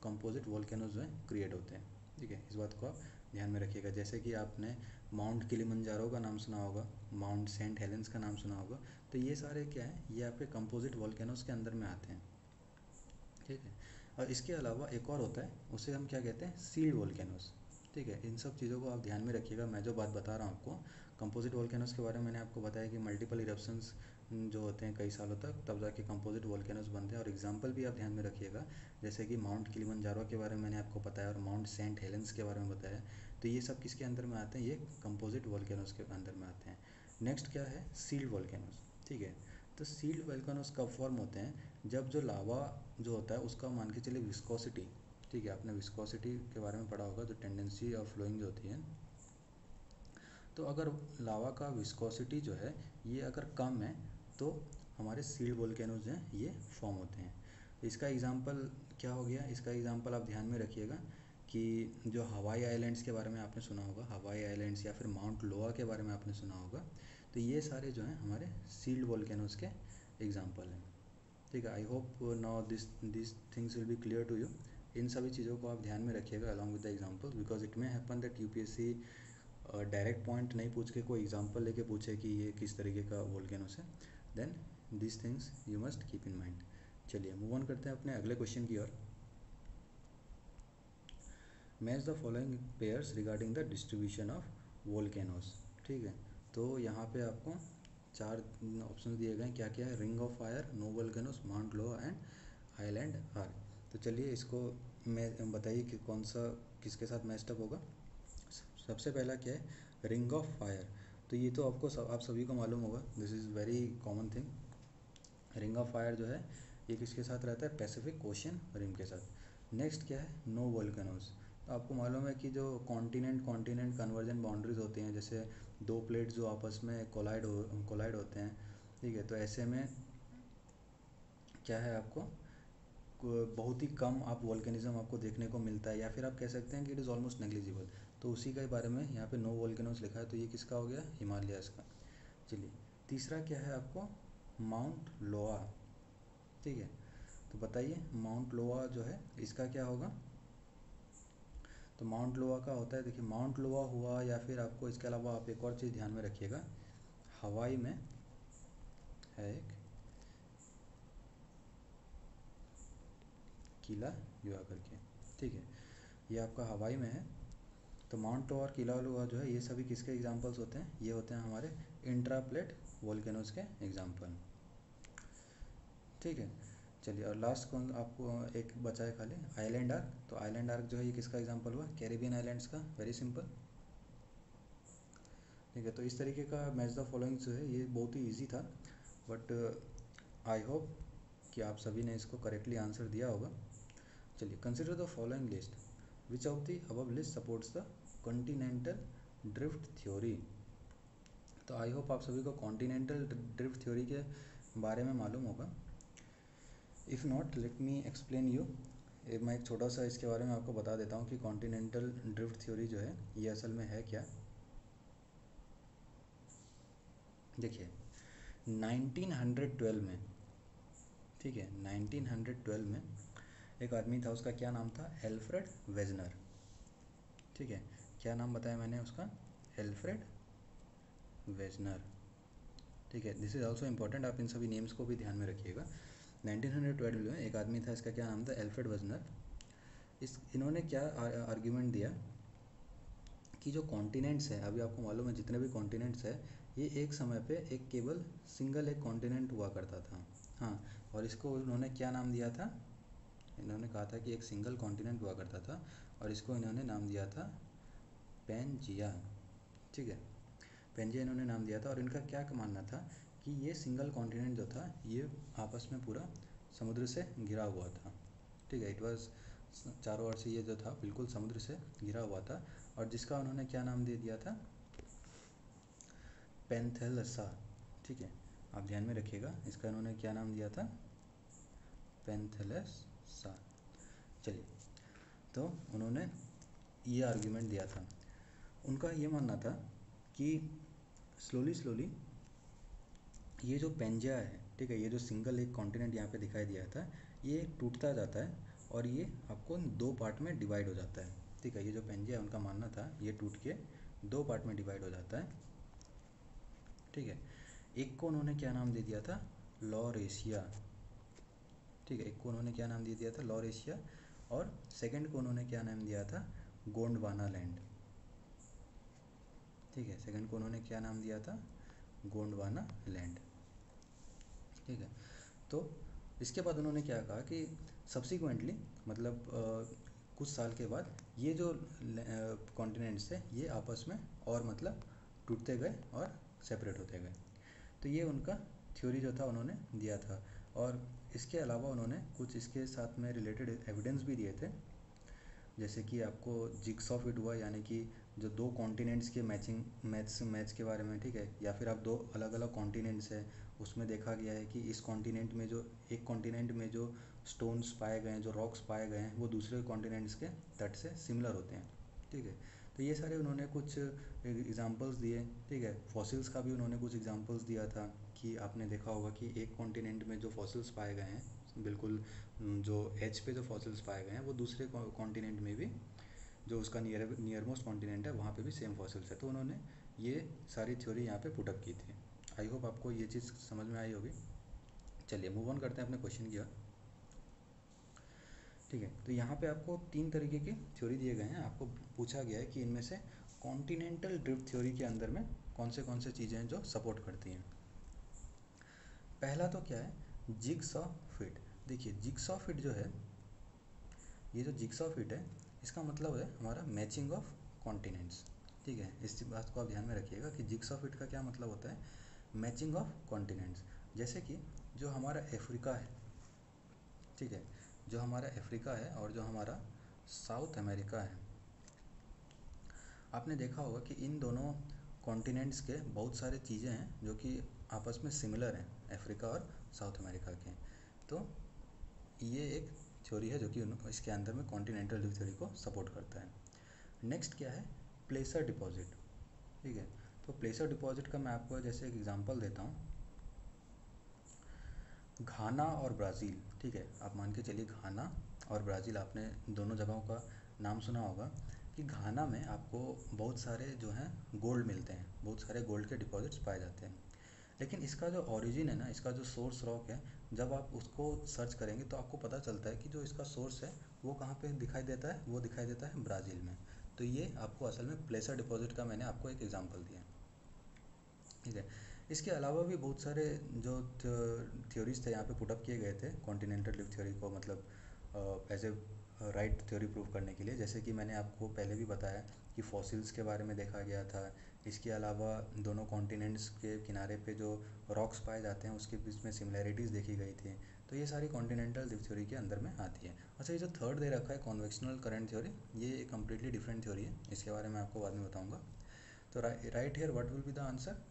कंपोजिट वोल्केनोज जो है क्रिएट होते हैं। ठीक है, इस बात को आप ध्यान में रखिएगा। जैसे कि आपने माउंट किलिमंजारो का नाम सुना होगा, माउंट सेंट हेलेंस का नाम सुना होगा, तो ये सारे क्या है, ये आपके कंपोजिट वोल्केनोज के अंदर में आते हैं। ठीक है, और इसके अलावा एक और होता है, उसे हम क्या कहते हैं, सील्ड वोल्केनोज। ठीक है, इन सब चीज़ों को आप ध्यान में रखिएगा। मैं जो बात बता रहा हूँ आपको, कंपोजिट वोल्केनोज के बारे में मैंने आपको बताया कि मल्टीपल इरप्शंस जो होते हैं कई सालों तक, तब जाके कंपोजिट वोल्केनोज बनते हैं। और एग्जांपल भी आप ध्यान में रखिएगा, जैसे कि माउंट किलिमंजारो के बारे में मैंने आपको बताया और माउंट सेंट हेलेंस के बारे में बताया। तो ये सब किसके अंदर में आते हैं, ये कंपोजिट वोल्केनोज के अंदर में आते हैं। नेक्स्ट क्या है, सील्ड वोल्केनोज। ठीक है, तो सील्ड वोल्केनोज कब फॉर्म होते हैं, जब जो लावा जो होता है उसका मान के चलिए विस्कोसिटी, ठीक है, आपने विस्कोसिटी के बारे में पढ़ा होगा, जो टेंडेंसी ऑफ फ्लोइंग जो होती है, तो अगर लावा का विस्कोसिटी जो है ये अगर कम है तो हमारे सील्ड वोल्केनोज हैं ये फॉर्म होते हैं। इसका एग्जांपल क्या हो गया, इसका एग्जांपल आप ध्यान में रखिएगा कि जो हवाई आइलैंड्स के बारे में आपने सुना होगा, हवाई आइलैंड्स या फिर माउंट लोआ के बारे में आपने सुना होगा, तो ये सारे जो हैं हमारे सील्ड वोल्केनोज के एग्जांपल हैं। ठीक है, I hope now this things will be clear to you. इन सभी चीज़ों को आप ध्यान में रखिएगा along with the example, because it may happen that UPSC direct point नहीं पूछ के कोई एग्जांपल लेके पूछे कि ये किस तरीके का वोल्केनोस है, then this things you must keep in mind. चलिए मूव ऑन करते हैं अपने अगले क्वेश्चन की ओर। Match the following pairs regarding the distribution of volcanoes. ठीक है, तो यहाँ पे आपको 4 ऑप्शन दिए गए हैं, क्या क्या है, ring of fire, no volcanoes, Mount Loa and island arc. तो चलिए इसको मैं बताइए कि कौन सा किसके साथ मैचअप होगा। सबसे पहला क्या है, रिंग ऑफ फायर। तो ये तो आपको आप सभी को मालूम होगा, this is very common thing. Ring of fire जो है ये किसके साथ रहता है, पैसिफिक ओशियन रिम के साथ। नेक्स्ट क्या है, नो वोल्केनोस। तो आपको मालूम है कि जो कॉन्टिनेंट कन्वर्जन बाउंड्रीज होती हैं, जैसे दो प्लेट्स जो आपस में कोलाइड होते हैं, ठीक है, तो ऐसे में क्या है, आपको बहुत ही कम आप वोल्केनिज्म आपको देखने को मिलता है, या फिर आप कह सकते हैं कि इट इज़ ऑलमोस्ट नेग्लिजिबल। तो उसी के बारे में यहाँ पे नो वोल्केनोस लिखा है, तो ये किसका हो गया, हिमालयाज़ का। चलिए तीसरा क्या है आपको, माउंट लोआ। ठीक है, तो बताइए माउंट लोआ जो है इसका क्या होगा। तो माउंट लोआ का होता है, देखिए माउंट लोआ हुआ, या फिर आपको इसके अलावा आप एक और चीज़ ध्यान में रखिएगा, हवाई में है एक किला युवा करके। ठीक है, ये आपका हवाई में है। तो माउंट और किला लोआ जो है ये सभी किसके एग्जांपल्स होते हैं, ये होते हैं हमारे इंट्राप्लेट वोल्केनोज के एग्जांपल। ठीक है, चलिए और लास्ट कौन आपको एक बचा है खाली, आइलैंड आर्क। तो आइलैंड आर्क जो है ये किसका एग्जांपल हुआ, कैरिबियन आइलैंड्स का, वेरी सिंपल। ठीक है, तो इस तरीके का मैच द फॉलोइंग जो है ये बहुत ही ईजी था, बट आई होप कि आप सभी ने इसको करेक्टली आंसर दिया होगा। चलिए consider the following list, which of the above list supports the continental drift theory. तो आई होप आप सभी को कॉन्टिनेंटल ड्रिफ्ट थ्योरी के बारे में मालूम होगा। If not let me explain you. मैं एक छोटा सा इसके बारे में आपको बता देता हूँ कि कॉन्टिनेंटल ड्रिफ्ट थ्योरी जो है ये असल में है क्या। देखिए 1912 में, ठीक है, 1912 में एक आदमी था, उसका क्या नाम था, एल्फ्रेड वेजनर। ठीक है, क्या नाम बताया मैंने उसका, एल्फ्रेड वेजनर। ठीक है, दिस इज़ ऑल्सो इम्पॉर्टेंट, आप इन सभी नेम्स को भी ध्यान में रखिएगा। 1912 में एक आदमी था, इसका क्या नाम था, एल्फ्रेड वेजनर। इन्होंने क्या आर्ग्यूमेंट दिया कि जो कॉन्टिनेंट्स है, अभी आपको मालूम है जितने भी कॉन्टिनेंट्स है ये एक समय पे एक केवल सिंगल एक कॉन्टिनेंट हुआ करता था। हाँ, और इसको उन्होंने क्या नाम दिया था, इन्होंने कहा था कि एक सिंगल कॉन्टिनेंट हुआ करता था और इसको इन्होंने नाम दिया था पेंजिया। ठीक है, पेंजिया इन्होंने नाम दिया था, और इनका क्या मानना था कि ये सिंगल कॉन्टिनेंट जो था ये आपस में पूरा समुद्र से घिरा हुआ था। ठीक है, इट वाज चारों ओर से ये जो था बिल्कुल समुद्र से घिरा हुआ था, और जिसका उन्होंने क्या नाम दे दिया था, पेंथेलसा। ठीक है, आप ध्यान में रखिएगा, इसका इन्होंने क्या नाम दिया था, पेंथेलसा। चलिए, तो उन्होंने ये आर्ग्यूमेंट दिया था, उनका ये मानना था कि स्लोली ये जो पेंजिया है, ठीक है। ये जो सिंगल एक कॉन्टिनेंट यहाँ पे दिखाई दिया था, ये टूटता जाता है और ये आपको दो पार्ट में डिवाइड हो जाता है। ठीक है, ये जो पेंजिया उनका मानना था, ये टूट के दो पार्ट में डिवाइड हो जाता है। ठीक है, एक को उन्होंने क्या नाम दे दिया था, लॉरेशिया। ठीक है, एक को उन्होंने क्या नाम दे दिया था, लॉरेशिया, और सेकंड को उन्होंने क्या नाम दिया था, गोंडवाना लैंड। ठीक है, सेकंड को उन्होंने क्या नाम दिया था, गोंडवाना लैंड। ठीक है, तो इसके बाद उन्होंने क्या कहा कि सब्सिक्वेंटली मतलब कुछ साल के बाद ये जो कॉन्टिनेंट्स थे ये आपस में और मतलब टूटते गए और सेपरेट होते गए। तो ये उनका थ्योरी जो था उन्होंने दिया था। और इसके अलावा उन्होंने कुछ इसके साथ में रिलेटेड एविडेंस भी दिए थे, जैसे कि आपको जिग्सॉ फिट हुआ, यानी कि जो दो कॉन्टिनेंट्स के मैच के बारे में। ठीक है, या फिर आप दो अलग अलग कॉन्टिनेंट्स है, उसमें देखा गया है कि इस कॉन्टिनेंट में जो एक कॉन्टिनेंट में जो स्टोन्स पाए गए हैं, जो रॉक्स पाए गए हैं, वो दूसरे कॉन्टिनेंट्स के तट से सिमिलर होते हैं। ठीक है, तो ये सारे उन्होंने कुछ एग्जांपल्स दिए। ठीक है, फॉसिल्स का भी उन्होंने कुछ एग्जांपल्स दिया था कि आपने देखा होगा कि एक कॉन्टिनेंट में जो फॉसिल्स पाए गए हैं, बिल्कुल जो एज पे जो फॉसिल्स पाए गए हैं, वो दूसरे कॉन्टिनेंट में भी, जो उसका नियर मोस्ट कॉन्टिनेंट है, वहाँ पे भी सेम फॉसिल्स है। तो उन्होंने ये सारी थ्योरी यहाँ पे पुटअप की थी। आई होप आपको ये चीज़ समझ में आई होगी। चलिए मूव ऑन करते हैं अपने क्वेश्चन की ओर। ठीक है, तो यहाँ पे आपको तीन तरीके की थ्योरी दिए गए हैं। आपको पूछा गया है कि इनमें से कॉन्टिनेंटल ड्रिफ्ट थ्योरी के अंदर में कौन से चीज़ें हैं जो सपोर्ट करती हैं। पहला तो क्या है, जिगसॉ फिट। देखिए जिगसॉ फिट जो है, ये जो जिगसॉ फिट है, इसका मतलब है हमारा मैचिंग ऑफ कॉन्टिनेंट्स। ठीक है, इस बात को आप ध्यान में रखिएगा कि जिगसॉ फिट का क्या मतलब होता है, मैचिंग ऑफ कॉन्टिनेंट्स। जैसे कि जो हमारा अफ्रीका है, ठीक है, जो हमारा अफ्रीका है और जो हमारा साउथ अमेरिका है, आपने देखा होगा कि इन दोनों कॉन्टिनेंट्स के बहुत सारे चीज़ें हैं जो कि आपस में सिमिलर हैं, अफ्रीका और साउथ अमेरिका के। तो ये एक थ्योरी है जो कि इसके अंदर में कॉन्टिनेंटल ड्रिफ्ट थ्योरी को सपोर्ट करता है। नेक्स्ट क्या है, प्लेसर डिपॉजिट। ठीक है, तो प्लेसर डिपॉजिट का मैं आपको जैसे एक एग्जांपल देता हूँ, घाना और ब्राज़ील। ठीक है, आप मान के चलिए घाना और ब्राज़ील, आपने दोनों जगहों का नाम सुना होगा कि घाना में आपको बहुत सारे जो हैं गोल्ड मिलते हैं, बहुत सारे गोल्ड के डिपॉजिट्स पाए जाते हैं। लेकिन इसका जो ओरिजिन है ना, इसका जो सोर्स रॉक है, जब आप उसको सर्च करेंगे तो आपको पता चलता है कि जो इसका सोर्स है वो कहाँ पे दिखाई देता है, वो दिखाई देता है ब्राज़ील में। तो ये आपको असल में प्लेसर डिपॉजिट का मैंने आपको एक एग्जांपल दिया। ठीक है, इसके अलावा भी बहुत सारे जो थ्योरीज थे यहाँ पे पुटअप किए गए थे कॉन्टिनेंटल ड्रिफ्ट थ्योरी को मतलब as a right theory prove करने के लिए। जैसे कि मैंने आपको पहले भी बताया कि फॉसिल्स के बारे में देखा गया था। इसके अलावा दोनों कॉन्टिनेंट्स के किनारे पे जो रॉक्स पाए जाते हैं उसके बीच में सिमिलैरिटीज़ देखी गई थी। तो ये सारी कॉन्टिनेंटल ड्रिफ्ट थ्योरी के अंदर में आती है। अच्छा, ये जो थर्ड दे रखा है कॉन्वेक्शनल करंट थ्योरी, ये कम्प्लीटली डिफरेंट थ्योरी है, इसके बारे में आपको बाद में बताऊँगा। तो right here what will be the answer,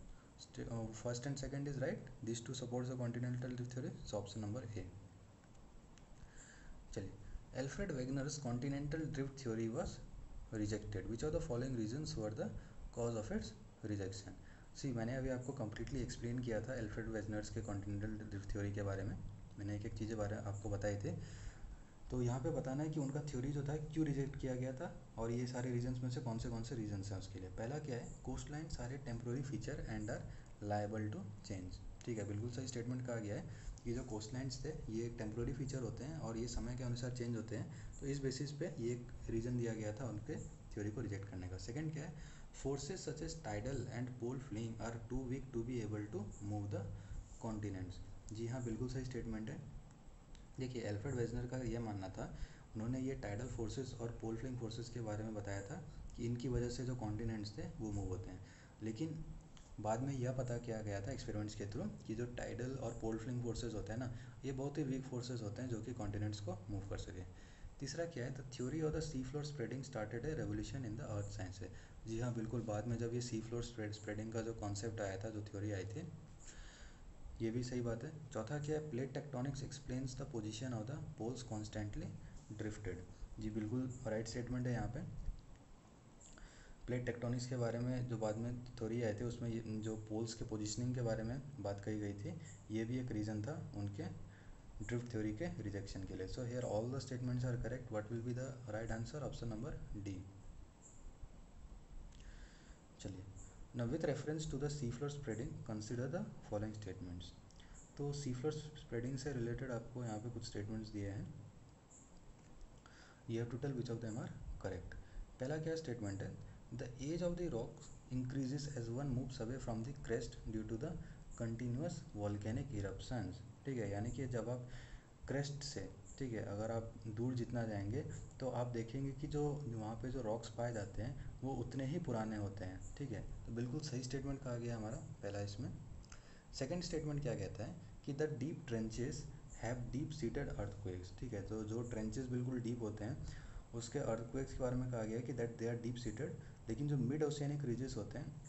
first and second is right, these two supports the continental drift theory, so option number A। चलिए, Alfred Wegener's continental drift theory was rejected, which of the following reasons were the cause of its rejection। सी मैंने अभी आपको completely explain किया था Alfred वेजनर्स के continental drift theory के बारे में, मैंने एक एक चीज़ें बारे आपको बताए थे। तो यहाँ पे बताना है कि उनका थ्योरी जो था क्यों रिजेक्ट किया गया था, और ये सारे रीजंस में से कौन से रीजंस हैं उसके लिए। पहला क्या है, कोस्ट लाइन सारे temporary feature and are liable to change. ठीक है, बिल्कुल सही स्टेटमेंट कहा गया है कि जो कोस्ट लाइन्स थे ये एक टेम्प्रोरी फीचर होते हैं और ये समय के अनुसार चेंज होते हैं। तो इस बेसिस पे ये एक रीज़न दिया गया था उनके थ्योरी को रिजेक्ट करने का। सेकेंड क्या है, forces such as tidal and pole fleeing are too weak to be able to move the continents. जी हाँ, बिल्कुल सही स्टेटमेंट है। देखिए एल्फ्रेड वेजनर का यह मानना था, उन्होंने ये टाइडल फोर्सेस और पोल फ्लिंग फोर्सेस के बारे में बताया था कि इनकी वजह से जो कॉन्टिनेंट्स थे वो मूव होते हैं। लेकिन बाद में यह पता किया गया था एक्सपेरिमेंट्स के थ्रू कि जो टाइडल और पोल फ्लिंग फोर्सेस होते हैं ना, ये बहुत ही वीक फोर्सेस होते हैं जो कि कॉन्टिनेंट्स को मूव कर सके। तीसरा क्या है, the theory of the sea floor spreading started A revolution in the earth science है। जी हाँ, बिल्कुल, बाद में जब ये सी फ्लोर स्प्रेडिंग का जो कॉन्सेप्ट आया था, जो थ्योरी आई थी, ये भी सही बात है। चौथा क्या है, plate tectonics explains the position of the poles constantly drifted. जी बिल्कुल राइट स्टेटमेंट है यहाँ पे। प्लेट टेक्टोनिक्स के बारे में जो बाद में थ्योरी आए थे उसमें जो पोल्स के पोजीशनिंग के बारे में बात कही गई थी, ये भी एक रीज़न था उनके ड्रिफ्ट थ्योरी के रिजेक्शन के लिए. So here all the statements are correct. What will be the right answer? Option number D. चलिए, now with reference to the sea floor spreading consider the following statements. तो sea floor spreading से related आपको यहाँ पे कुछ statements दिए हैं. You have to tell which of them are correct. पहला क्या स्टेटमेंट है? The age of the rocks increases as one moves away from the crest due to the continuous volcanic eruptions. ठीक है, यानी कि जब आप क्रेस्ट से, ठीक है, अगर आप दूर जितना जाएंगे तो आप देखेंगे कि जो वहाँ पे जो रॉक्स पाए जाते हैं वो उतने ही पुराने होते हैं. ठीक है, तो बिल्कुल सही स्टेटमेंट कहा गया हमारा पहला इसमें. सेकंड स्टेटमेंट क्या कहता है कि the deep trenches have deep seated earthquakes. ठीक है, तो जो ट्रेंचेस बिल्कुल डीप होते हैं उसके अर्थक्वेक्स के बारे में कहा गया है कि that they are deep seated. लेकिन जो मिड ओशियनिक रीजेस होते हैं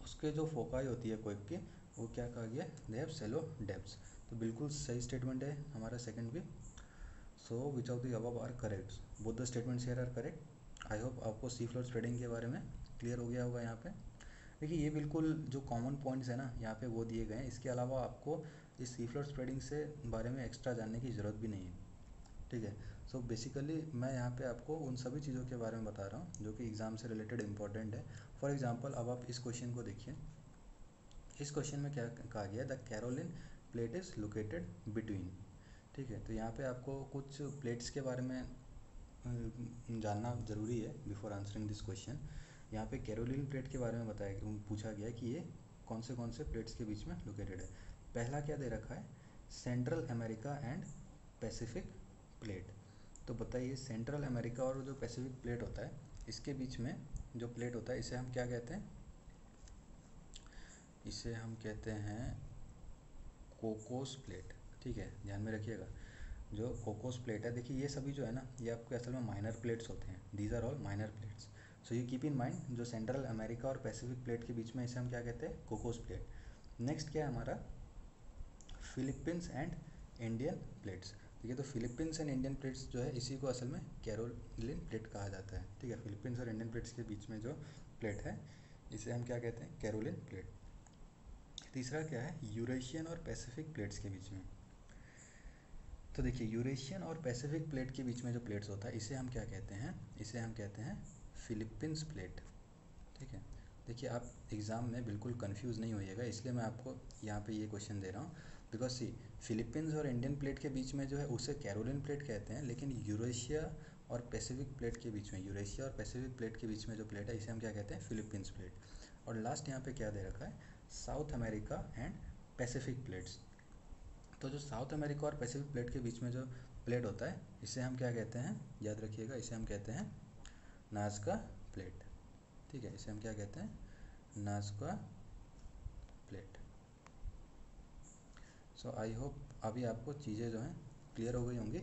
उसके जो फोकाई होती है क्वेक की, वो क्या कहा गया? They have shallow depths. तो बिल्कुल सही स्टेटमेंट है हमारा सेकंड भी. So which of the above are correct? Both the statements here are correct. I hope आपको सी फ्लोर स्प्रेडिंग के बारे में क्लियर हो गया होगा. यहाँ पे देखिए, ये बिल्कुल जो कॉमन पॉइंट्स है ना यहाँ पे वो दिए गए हैं. इसके अलावा आपको इस सी फ्लोर स्प्रेडिंग से बारे में एक्स्ट्रा जानने की ज़रूरत भी नहीं है. ठीक है, सो बेसिकली मैं यहाँ पे आपको उन सभी चीज़ों के बारे में बता रहा हूँ जो कि एग्ज़ाम से रिलेटेड इंपॉर्टेंट है. फॉर एग्जांपल, अब आप इस क्वेश्चन को देखिए. इस क्वेश्चन में क्या कहा गया? The Caroline plate is located between. ठीक है, तो यहाँ पे आपको कुछ प्लेट्स के बारे में जानना ज़रूरी है बिफोर आंसरिंग दिस क्वेश्चन. यहाँ पे कैरोलिन प्लेट के बारे में पूछा गया कि ये कौन से प्लेट्स के बीच में लोकेटेड है. पहला क्या दे रखा है? Central America and Pacific plate. तो बताइए, सेंट्रल अमेरिका और जो पैसिफिक प्लेट होता है इसके बीच में जो प्लेट होता है इसे हम क्या कहते हैं? इसे हम कहते हैं कोकोस प्लेट. ठीक है, ध्यान में रखिएगा. जो कोकोस प्लेट है, देखिए ये सभी जो है ना ये आपके असल में माइनर प्लेट्स होते हैं. These are all minor plates. So you keep in mind, जो सेंट्रल अमेरिका और पैसिफिक प्लेट के बीच में इसे हम क्या कहते हैं? Cocos plate. नेक्स्ट क्या है हमारा? Philippines and Indian plates. ठीक है, तो फिलीपींस एंड इंडियन प्लेट्स जो है इसी को असल में कैरोलिन प्लेट कहा जाता है. ठीक है, फिलीपींस और इंडियन प्लेट्स के बीच में जो प्लेट है इसे हम क्या कहते हैं? Caroline plate. तीसरा क्या है? यूरेशियन और पैसिफिक प्लेट्स के बीच में. तो देखिए, यूरेशियन और पैसिफिक प्लेट के बीच में जो प्लेट्स होता है इसे हम क्या कहते हैं? इसे हम कहते हैं फिलीपींस प्लेट. ठीक है, देखिए आप एग्ज़ाम में बिल्कुल कंफ्यूज नहीं होइएगा, इसलिए मैं आपको यहाँ पे ये क्वेश्चन दे रहा हूँ. बिकॉज सी, फिलीपींस और इंडियन प्लेट के बीच में जो है उसे कैरोलिन प्लेट कहते हैं, लेकिन यूरेशिया और पैसिफिक प्लेट के बीच में, यूरेशिया और पैसिफिक प्लेट के बीच में जो प्लेट है इसे हम क्या कहते हैं? Philippines plate. और लास्ट यहाँ पे क्या दे रखा है? South America and Pacific plates. तो जो साउथ अमेरिका और पैसिफिक प्लेट के बीच में जो प्लेट होता है इसे हम क्या कहते हैं? याद रखिएगा, इसे हम कहते हैं नाज़का प्लेट. ठीक है, इसे हम क्या कहते हैं? Nazca plate. So I hope अभी आपको चीज़ें जो हैं क्लियर हो गई होंगी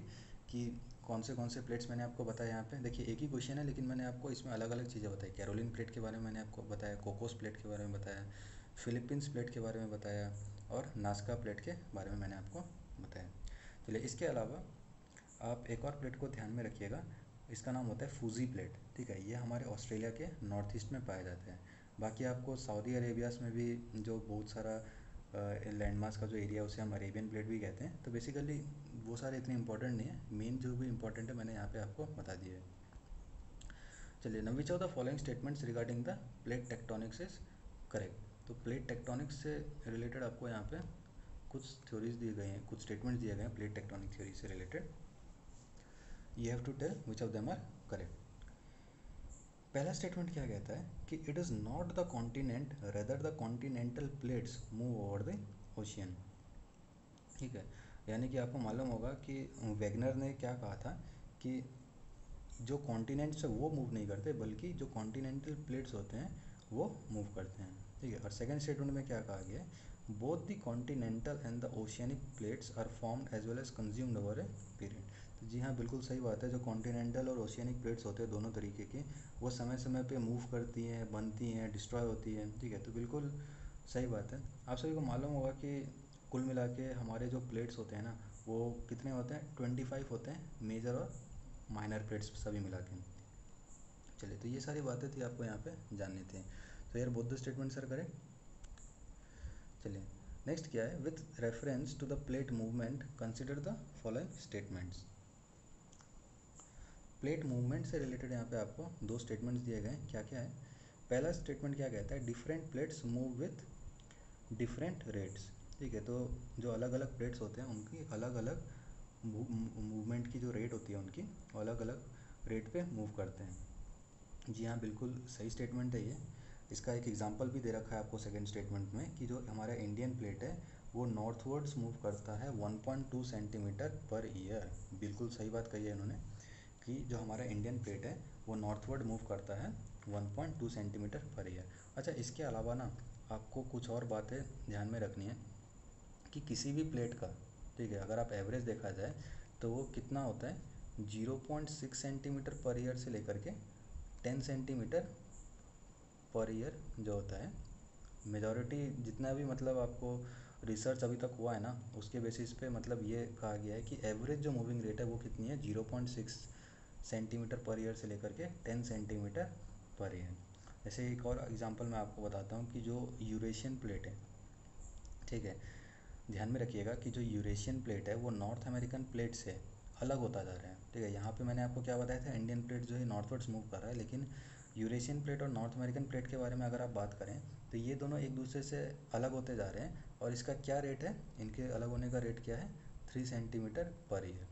कि कौन से प्लेट्स मैंने आपको बताया. यहाँ पे देखिए एक ही क्वेश्चन है लेकिन मैंने आपको इसमें अलग अलग चीज़ें बताई. कैरोलिन प्लेट के बारे में मैंने आपको बताया, कोकोस प्लेट के बारे में बताया, फिलीपींस प्लेट के बारे में बताया और नाज़का प्लेट के बारे में मैंने आपको बताया. चलिए, इसके अलावा आप एक और प्लेट को ध्यान में रखिएगा. इसका नाम होता है फूजी प्लेट. ठीक है, ये हमारे ऑस्ट्रेलिया के नॉर्थ ईस्ट में पाए जाते हैं. बाकी आपको सऊदी अरेबियास में भी जो बहुत सारा लैंडमार्क्स का जो एरिया उसे हम अरेबियन प्लेट भी कहते हैं. तो बेसिकली वो सारे इतने इंपॉर्टेंट नहीं है. मेन जो भी इंपॉर्टेंट है मैंने यहाँ पे आपको बता दिया है. चलिए, now which of the following statements regarding the plate tectonics is correct. तो प्लेट टेक्टोनिक्स से रिलेटेड आपको यहाँ पे कुछ थ्योरीज दिए गए हैं, कुछ स्टेटमेंट्स दिए गए हैं प्लेट टेक्टोनिक थ्योरी से related. You have to tell which of them are correct. पहला स्टेटमेंट क्या कहता है कि it is not the continent rather the continental plates move over the ocean. ठीक है, यानी कि आपको मालूम होगा कि वैगनर ने क्या कहा था कि जो कॉन्टिनेंट्स है वो मूव नहीं करते बल्कि जो कॉन्टिनेंटल प्लेट्स होते हैं वो मूव करते हैं. ठीक है, और सेकंड स्टेटमेंट में क्या कहा गया है? Both the continental and the oceanic plates are formed as well as consumed over a period. तो जी हाँ, बिल्कुल सही बात है. जो कॉन्टिनेंटल और ओशियनिक प्लेट्स होते हैं दोनों तरीके की, वो समय समय पे मूव करती हैं, बनती हैं, डिस्ट्रॉय होती हैं. ठीक है, तो बिल्कुल सही बात है. आप सभी को मालूम होगा कि कुल मिला के हमारे जो प्लेट्स होते हैं ना वो कितने होते हैं? 25 होते हैं, मेजर और माइनर प्लेट्स सभी मिला के. चलिए, तो ये सारी बातें थी आपको यहाँ पे जाननी थी। तो यार बोथ द स्टेटमेंट सर करें। चलिए नेक्स्ट क्या है, with reference to the plate movement consider the following statements. Plate movement से रिलेटेड यहाँ पे आपको दो स्टेटमेंट्स दिए गए हैं। क्या क्या है, पहला स्टेटमेंट क्या कहता है, different plates move with different rates. ठीक है, तो जो अलग अलग प्लेट्स होते हैं उनकी अलग अलग मूवमेंट की जो रेट होती है उनकी अलग अलग रेट पे मूव करते हैं। जी हाँ, बिल्कुल सही स्टेटमेंट है ये। इसका एक एग्जांपल भी दे रखा है आपको सेकंड स्टेटमेंट में कि जो हमारा इंडियन प्लेट है वो नॉर्थवर्ड्स मूव करता है 1.2 सेंटीमीटर पर ईयर। बिल्कुल सही बात कही है इन्होंने कि जो हमारा इंडियन प्लेट है वो नॉर्थवर्ड मूव करता है 1.2 सेंटीमीटर पर ईयर। अच्छा, इसके अलावा ना आपको कुछ और बातें ध्यान में रखनी है कि किसी भी प्लेट का, ठीक है, अगर आप एवरेज देखा जाए तो वो कितना होता है, 0.6 सेंटीमीटर पर ईयर से लेकर के 10 सेंटीमीटर पर ईयर जो होता है। मेजॉरिटी जितना भी मतलब आपको रिसर्च अभी तक हुआ है ना, उसके बेसिस पे मतलब ये कहा गया है कि एवरेज जो मूविंग रेट है वो कितनी है, 0.6 सेंटीमीटर पर ईयर से लेकर के 10 सेंटीमीटर पर ईयर। जैसे एक और एग्जांपल मैं आपको बताता हूँ कि जो यूरेशियन प्लेट है, ठीक है, ध्यान में रखिएगा कि जो यूरेशियन प्लेट है वो नॉर्थ अमेरिकन प्लेट से अलग होता जा रहा है। ठीक है, यहाँ पे मैंने आपको क्या बताया था, इंडियन प्लेट जो है नॉर्थवर्ड्स मूव कर रहा है, लेकिन यूरेशियन प्लेट और नॉर्थ अमेरिकन प्लेट के बारे में अगर आप बात करें तो ये दोनों एक दूसरे से अलग होते जा रहे हैं। और इसका क्या रेट है, इनके अलग होने का रेट क्या है, 3 सेंटीमीटर पर ईयर।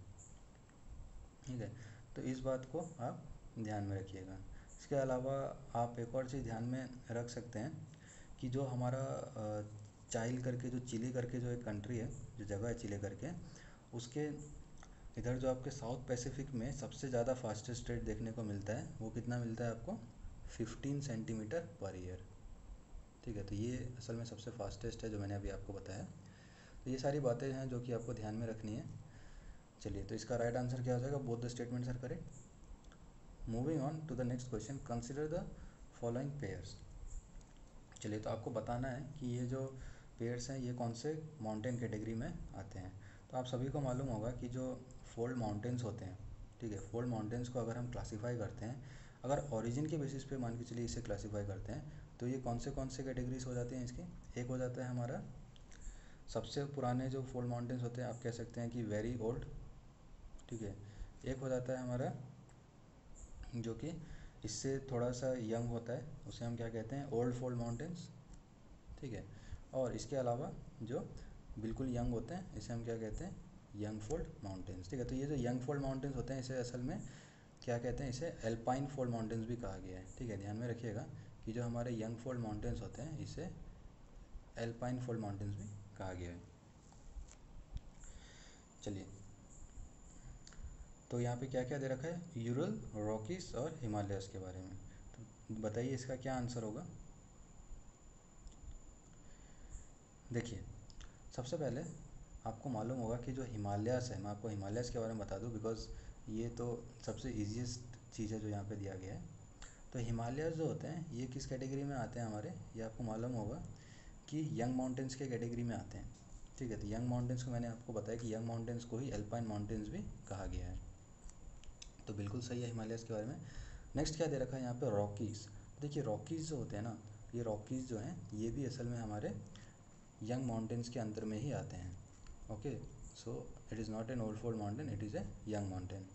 ठीक है, तो इस बात को आप ध्यान में रखिएगा। इसके अलावा आप एक और चीज़ ध्यान में रख सकते हैं कि जो हमारा चाइल करके, जो चिली करके जो एक कंट्री है, जो जगह है चिली करके, उसके इधर जो आपके साउथ पैसिफिक में सबसे ज़्यादा फास्टेस्ट रेट देखने को मिलता है, वो कितना मिलता है आपको, 15 सेंटीमीटर पर ईयर। ठीक है, तो ये असल में सबसे फास्टेस्ट है जो मैंने अभी आपको बताया। तो ये सारी बातें हैं जो कि आपको ध्यान में रखनी है। चलिए, तो इसका राइट आंसर क्या हो जाएगा, both the statements are correct. Moving on to the next question, consider the following pairs. चलिए, तो आपको बताना है कि ये जो पेयर्स हैं ये कौन से माउंटेन कैटेगरी में आते हैं। तो आप सभी को मालूम होगा कि जो फोल्ड माउंटेन्स होते हैं, ठीक है, फोल्ड माउंटेन्स को अगर हम क्लासीफाई करते हैं, अगर ओरिजिन के बेसिस पे मान के चलिए इसे क्लासीफाई करते हैं, तो ये कौन से कैटेगरीज हो जाते हैं इसके। एक हो जाता है हमारा सबसे पुराने जो फोल्ड माउंटेन्स होते हैं, आप कह सकते हैं कि वेरी ओल्ड। ठीक है, एक हो जाता है हमारा जो कि इससे थोड़ा सा यंग होता है, उसे हम क्या कहते हैं, ओल्ड फोल्ड माउंटेन्स। ठीक है, और इसके अलावा जो बिल्कुल यंग होते हैं इसे हम क्या कहते हैं, यंग फोल्ड माउंटेन्स। ठीक है, तो ये जो यंग फोल्ड माउंटेन्स होते हैं इसे असल में क्या कहते हैं, इसे एल्पाइन फोल्ड माउंटेन्स भी कहा गया है। ठीक है, ध्यान में रखिएगा कि जो हमारे यंग फोल्ड माउंटेन्स होते हैं इसे एल्पाइन फोल्ड माउंटेन्स भी कहा गया है। चलिए, तो यहाँ पे क्या क्या दे रखा है, यूरल, रॉकीज और हिमालयस के बारे में। तो बताइए इसका क्या आंसर होगा। देखिए, सबसे पहले आपको मालूम होगा कि जो हिमालयस है, मैं आपको हिमालयस के बारे में बता दूं बिकॉज ये तो सबसे ईजीएस्ट चीज़ है जो यहाँ पे दिया गया है। तो हिमालयस जो होते हैं ये किस कैटेगरी में आते हैं हमारे, ये आपको मालूम होगा कि यंग माउंटेन्स के कैटेगरी में आते हैं। ठीक है, तो यंग माउंटेन्स को मैंने आपको बताया कि यंग माउंटेन्स को ही एल्पाइन माउंटेन्स भी कहा गया है। तो बिल्कुल सही है हिमालयस के बारे में। नेक्स्ट क्या दे रखा है यहाँ पे, रॉकीज़। देखिए, रॉकीज़ जो होते हैं ना, ये रॉकीज़ जो हैं ये भी असल में हमारे यंग माउंटेन्स के अंदर में ही आते हैं। Okay, so it is not an old fold mountain, it is a young mountain.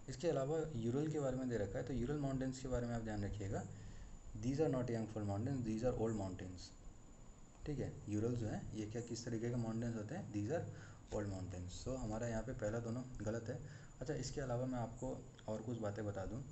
इसके अलावा यूरल के बारे में दे रखा है, तो यूरल माउंटेन्स के बारे में आप ध्यान रखिएगा, these are not young fold mountains, these are old mountains. ठीक है, यूरल जो है ये क्या किस तरीके के माउंटेन्स होते हैं, दीज आर ओल्ड माउंटेन्स। सो हमारा यहाँ पे पहला दोनों गलत है। अच्छा, इसके अलावा मैं आपको और कुछ बातें बता दूँ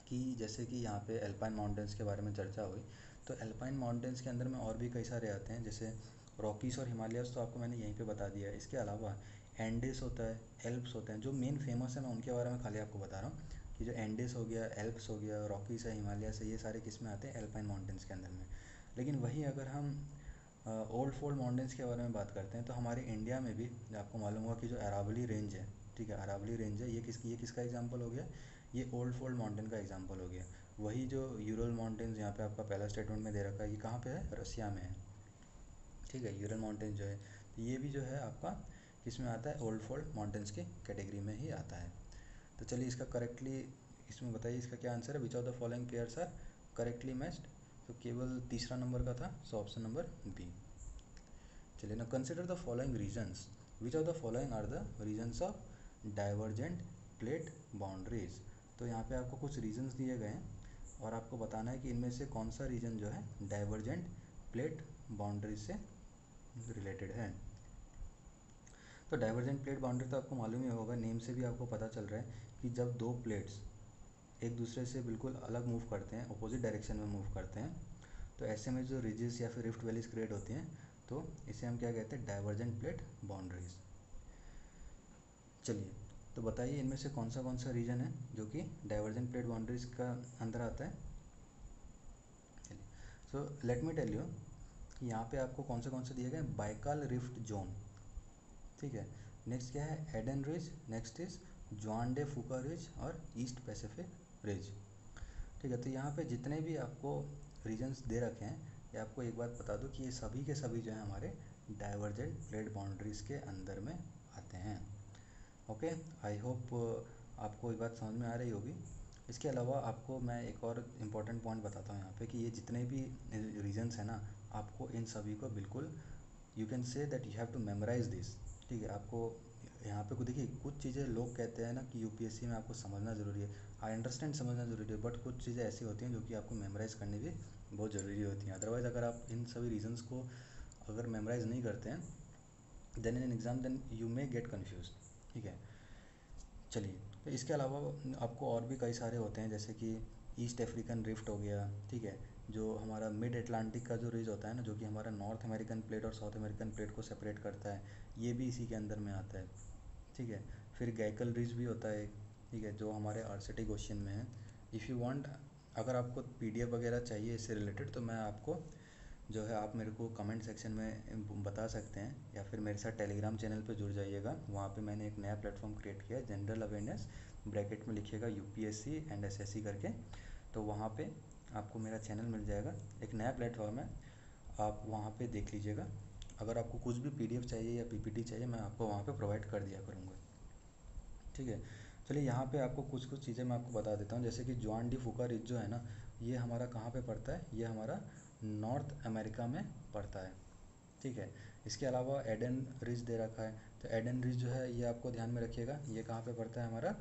कि जैसे कि यहाँ पे एल्पाइन माउंटेन्स के बारे में चर्चा हुई, तो एल्पाइन माउंटेन्स के अंदर में और भी कई सारे आते हैं, जैसे रॉकीज और हिमालयस तो आपको मैंने यहीं पे बता दिया है। इसके अलावा एंडेस होता है, एल्प्स होते हैं, जो मेन फेमस है मैं उनके बारे में खाली आपको बता रहा हूँ कि जो एंडेस हो गया, एल्प्स हो गया, रॉकीज है, हिमालयस है, ये सारे किस में आते हैं, एल्पाइन माउंटेन्स के अंदर में। लेकिन वहीं अगर हम ओल्ड फोल्ड माउंटेन्स के बारे में बात करते हैं तो हमारे इंडिया में भी आपको मालूम होगा कि जो अरावली रेंज है, ठीक है, अरावली रेंज है, ये किसका एग्जाम्पल हो गया, ये ओल्ड फोल्ड माउंटेन का एग्जाम्पल हो गया। वही जो यूरल माउंटेन्स यहाँ पे आपका पहला स्टेटमेंट में दे रखा है, ये कहाँ पे है, रसिया में है। ठीक है, यूरल माउंटेन जो है, तो ये भी जो है आपका किस में आता है, ओल्ड फोल्ड माउंटेन्स की कैटेगरी में ही आता है। तो चलिए, इसका करेक्टली इसमें बताइए इसका क्या आंसर है, which of the following pairs are correctly matched. तो केवल तीसरा नंबर का था, सो ऑप्शन नंबर बी। चलिए ना, consider the following reasons, which of the following are the reasons of divergent plate boundaries. तो यहाँ पे आपको कुछ रीजन्स दिए गए हैं और आपको बताना है कि इनमें से कौन सा रीजन जो है डाइवर्जेंट प्लेट बाउंड्रीज से रिलेटेड है। तो डाइवर्जेंट प्लेट बाउंड्री तो आपको मालूम ही होगा, नेम से भी आपको पता चल रहा है कि जब दो प्लेट्स एक दूसरे से बिल्कुल अलग मूव करते हैं, अपोजिट डायरेक्शन में मूव करते हैं, तो ऐसे में जो रिजेस या फिर रिफ्ट वैलीज क्रिएट होती हैं, तो इसे हम क्या कहते हैं, डाइवर्जेंट प्लेट बाउंड्रीज। चलिए, तो बताइए इनमें से कौन सा रीजन है जो कि डाइवर्जेंट प्लेट बाउंड्रीज का अंदर आता है। चलिए, so let me tell you कि यहाँ पे आपको कौन से दिए गए, बाइकाल रिफ्ट जोन, ठीक है। नेक्स्ट क्या है, एडन रिज, नेक्स्ट इज जुआन डे फुका रिज और ईस्ट पैसिफिक रिज, ठीक है। तो यहाँ पे जितने भी आपको रीजन्स दे रखे हैं, ये आपको एक बात बता दूँ कि ये सभी के सभी जो है हमारे डाइवर्जेंट प्लेट बाउंड्रीज के अंदर में आते हैं। ओके, आई होप आपको ये बात समझ में आ रही होगी। इसके अलावा आपको मैं एक और इम्पॉर्टेंट पॉइंट बताता हूँ यहाँ पे कि ये जितने भी रीजन्स हैं ना, आपको इन सभी को बिल्कुल you can say that you have to memorise this, ठीक है। आपको यहाँ पे देखिए, कुछ चीज़ें लोग कहते हैं ना कि यूपीएससी में आपको समझना ज़रूरी है, आई अंडरस्टैंड समझना ज़रूरी है, बट कुछ चीज़ें ऐसी होती हैं जो कि आपको मेमोराइज़ करनी भी बहुत ज़रूरी होती हैं। अदरवाइज़ अगर आप इन सभी रीजन्स को अगर मेमोराइज़ नहीं करते हैं, then in exam then you may get confuse, ठीक है। चलिए, तो इसके अलावा आपको और भी कई सारे होते हैं, जैसे कि ईस्ट अफ्रीकन रिफ्ट हो गया, ठीक है, जो हमारा मिड अटलांटिक का जो रीज होता है ना, जो कि हमारा नॉर्थ अमेरिकन प्लेट और साउथ अमेरिकन प्लेट को सेपरेट करता है, ये भी इसी के अंदर में आता है, ठीक है। फिर गैकल रिज भी होता है, ठीक है, जो हमारे आरसीटी क्वेश्चन में है। इफ़ यू वांट, अगर आपको पीडीएफ वगैरह चाहिए इससे रिलेटेड, तो मैं आपको जो है, आप मेरे को कमेंट सेक्शन में बता सकते हैं, या फिर मेरे साथ टेलीग्राम चैनल पे जुड़ जाइएगा। वहाँ पे मैंने एक नया प्लेटफॉर्म क्रिएट किया है, जनरल अवेयरनेस, ब्रैकेट में लिखिएगा यूपीएससी एंड एसएससी करके, तो वहाँ पे आपको मेरा चैनल मिल जाएगा। एक नया प्लेटफॉर्म है, आप वहाँ पे देख लीजिएगा। अगर आपको कुछ भी पीडीएफ चाहिए या पीपीटी चाहिए, मैं आपको वहाँ पे प्रोवाइड कर दिया करूँगा, ठीक है। चलिए, यहाँ पे आपको कुछ चीज़ें मैं आपको बता देता हूँ, जैसे कि जुआन डी फुका रिज जो है ना, ये हमारा कहाँ पे पड़ता है, ये हमारा नॉर्थ अमेरिका में पड़ता है, ठीक है। इसके अलावा एडन रिज दे रखा है, तो एडन रिज जो है ये आपको ध्यान में रखिएगा, ये कहाँ पे पड़ता है हमारा,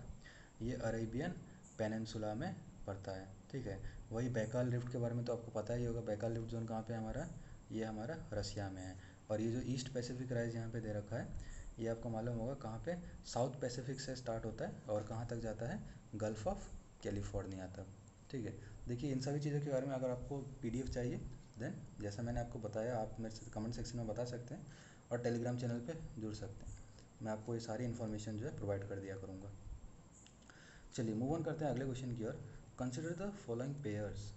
ये अरेबियन पेनिनसुला में पड़ता है, ठीक है। वही बैकाल रिफ्ट के बारे में तो आपको पता ही होगा, बैकाल रिफ्ट जोन कहाँ पे हमारा, ये हमारा रसिया में है। और ये जो ईस्ट पैसिफिक राइज यहाँ पे दे रखा है, ये आपको मालूम होगा कहाँ पे, साउथ पैसिफिक से स्टार्ट होता है और कहाँ तक जाता है, गल्फ ऑफ कैलिफोर्निया तक, ठीक है। देखिए, इन सभी चीज़ों के बारे में अगर आपको पीडीएफ चाहिए, देन जैसा मैंने आपको बताया, आप मेरे से कमेंट सेक्शन में बता सकते हैं और टेलीग्राम चैनल पे जुड़ सकते हैं। मैं आपको ये सारी इन्फॉर्मेशन जो है प्रोवाइड कर दिया करूँगा। चलिए, मूव ऑन करते हैं अगले क्वेश्चन की ओर। Consider the following pairs.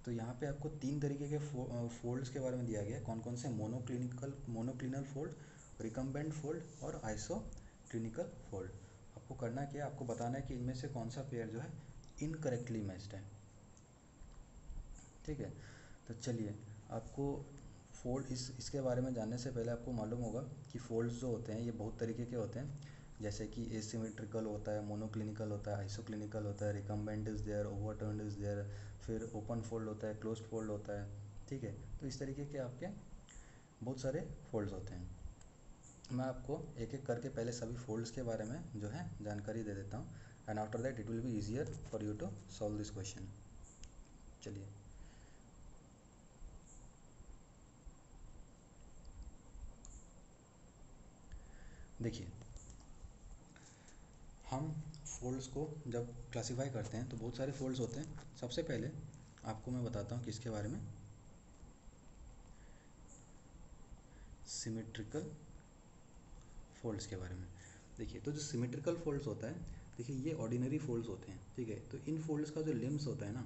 तो यहाँ पे आपको तीन तरीके के फोल्ड्स के बारे में दिया गया है, कौन कौन से, मोनोक्लिनल फोल्ड, रिकम्बेंट फोल्ड और आइसोक्लिनिकल फोल्ड। आपको करना क्या है, आपको बताना है कि इनमें से कौन सा पेयर जो है इनकरेक्टली मैच्ड है, ठीक है। तो चलिए, आपको फोल्ड इसके बारे में जानने से पहले आपको मालूम होगा कि फोल्ड्स जो होते हैं ये बहुत तरीके के होते हैं, जैसे कि एसिमेट्रिकल होता है, मोनोक्लिनिकल होता है, आइसोक्लिनिकल होता है, recumbent is there, overturned is there, फिर ओपन फोल्ड होता है, क्लोज्ड फोल्ड होता है, ठीक है। तो इस तरीके के आपके बहुत सारे फोल्ड्स होते हैं। मैं आपको एक एक करके पहले सभी फोल्ड्स के बारे में जो है जानकारी दे देता हूँ, and after that it will be easier for you to solve this question. चलिए, देखिए, हम फोल्ड्स को जब क्लासीफाई करते हैं तो बहुत सारे फोल्ड्स होते हैं। सबसे पहले आपको मैं बताता हूँ किसके बारे में, सिमेट्रिकल फोल्ड्स के बारे में। देखिए, तो जो सिमेट्रिकल फोल्ड्स होता है, देखिए ये ऑर्डिनरी फोल्ड्स होते हैं, ठीक है। तो इन फोल्ड्स का जो लिम्स होता है ना,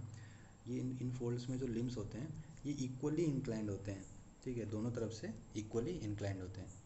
ये इन फोल्ड्स में जो लिम्स होते हैं ये इक्वली इंक्लाइंड होते हैं, ठीक है, दोनों तरफ से इक्वली इंक्लाइंड होते हैं।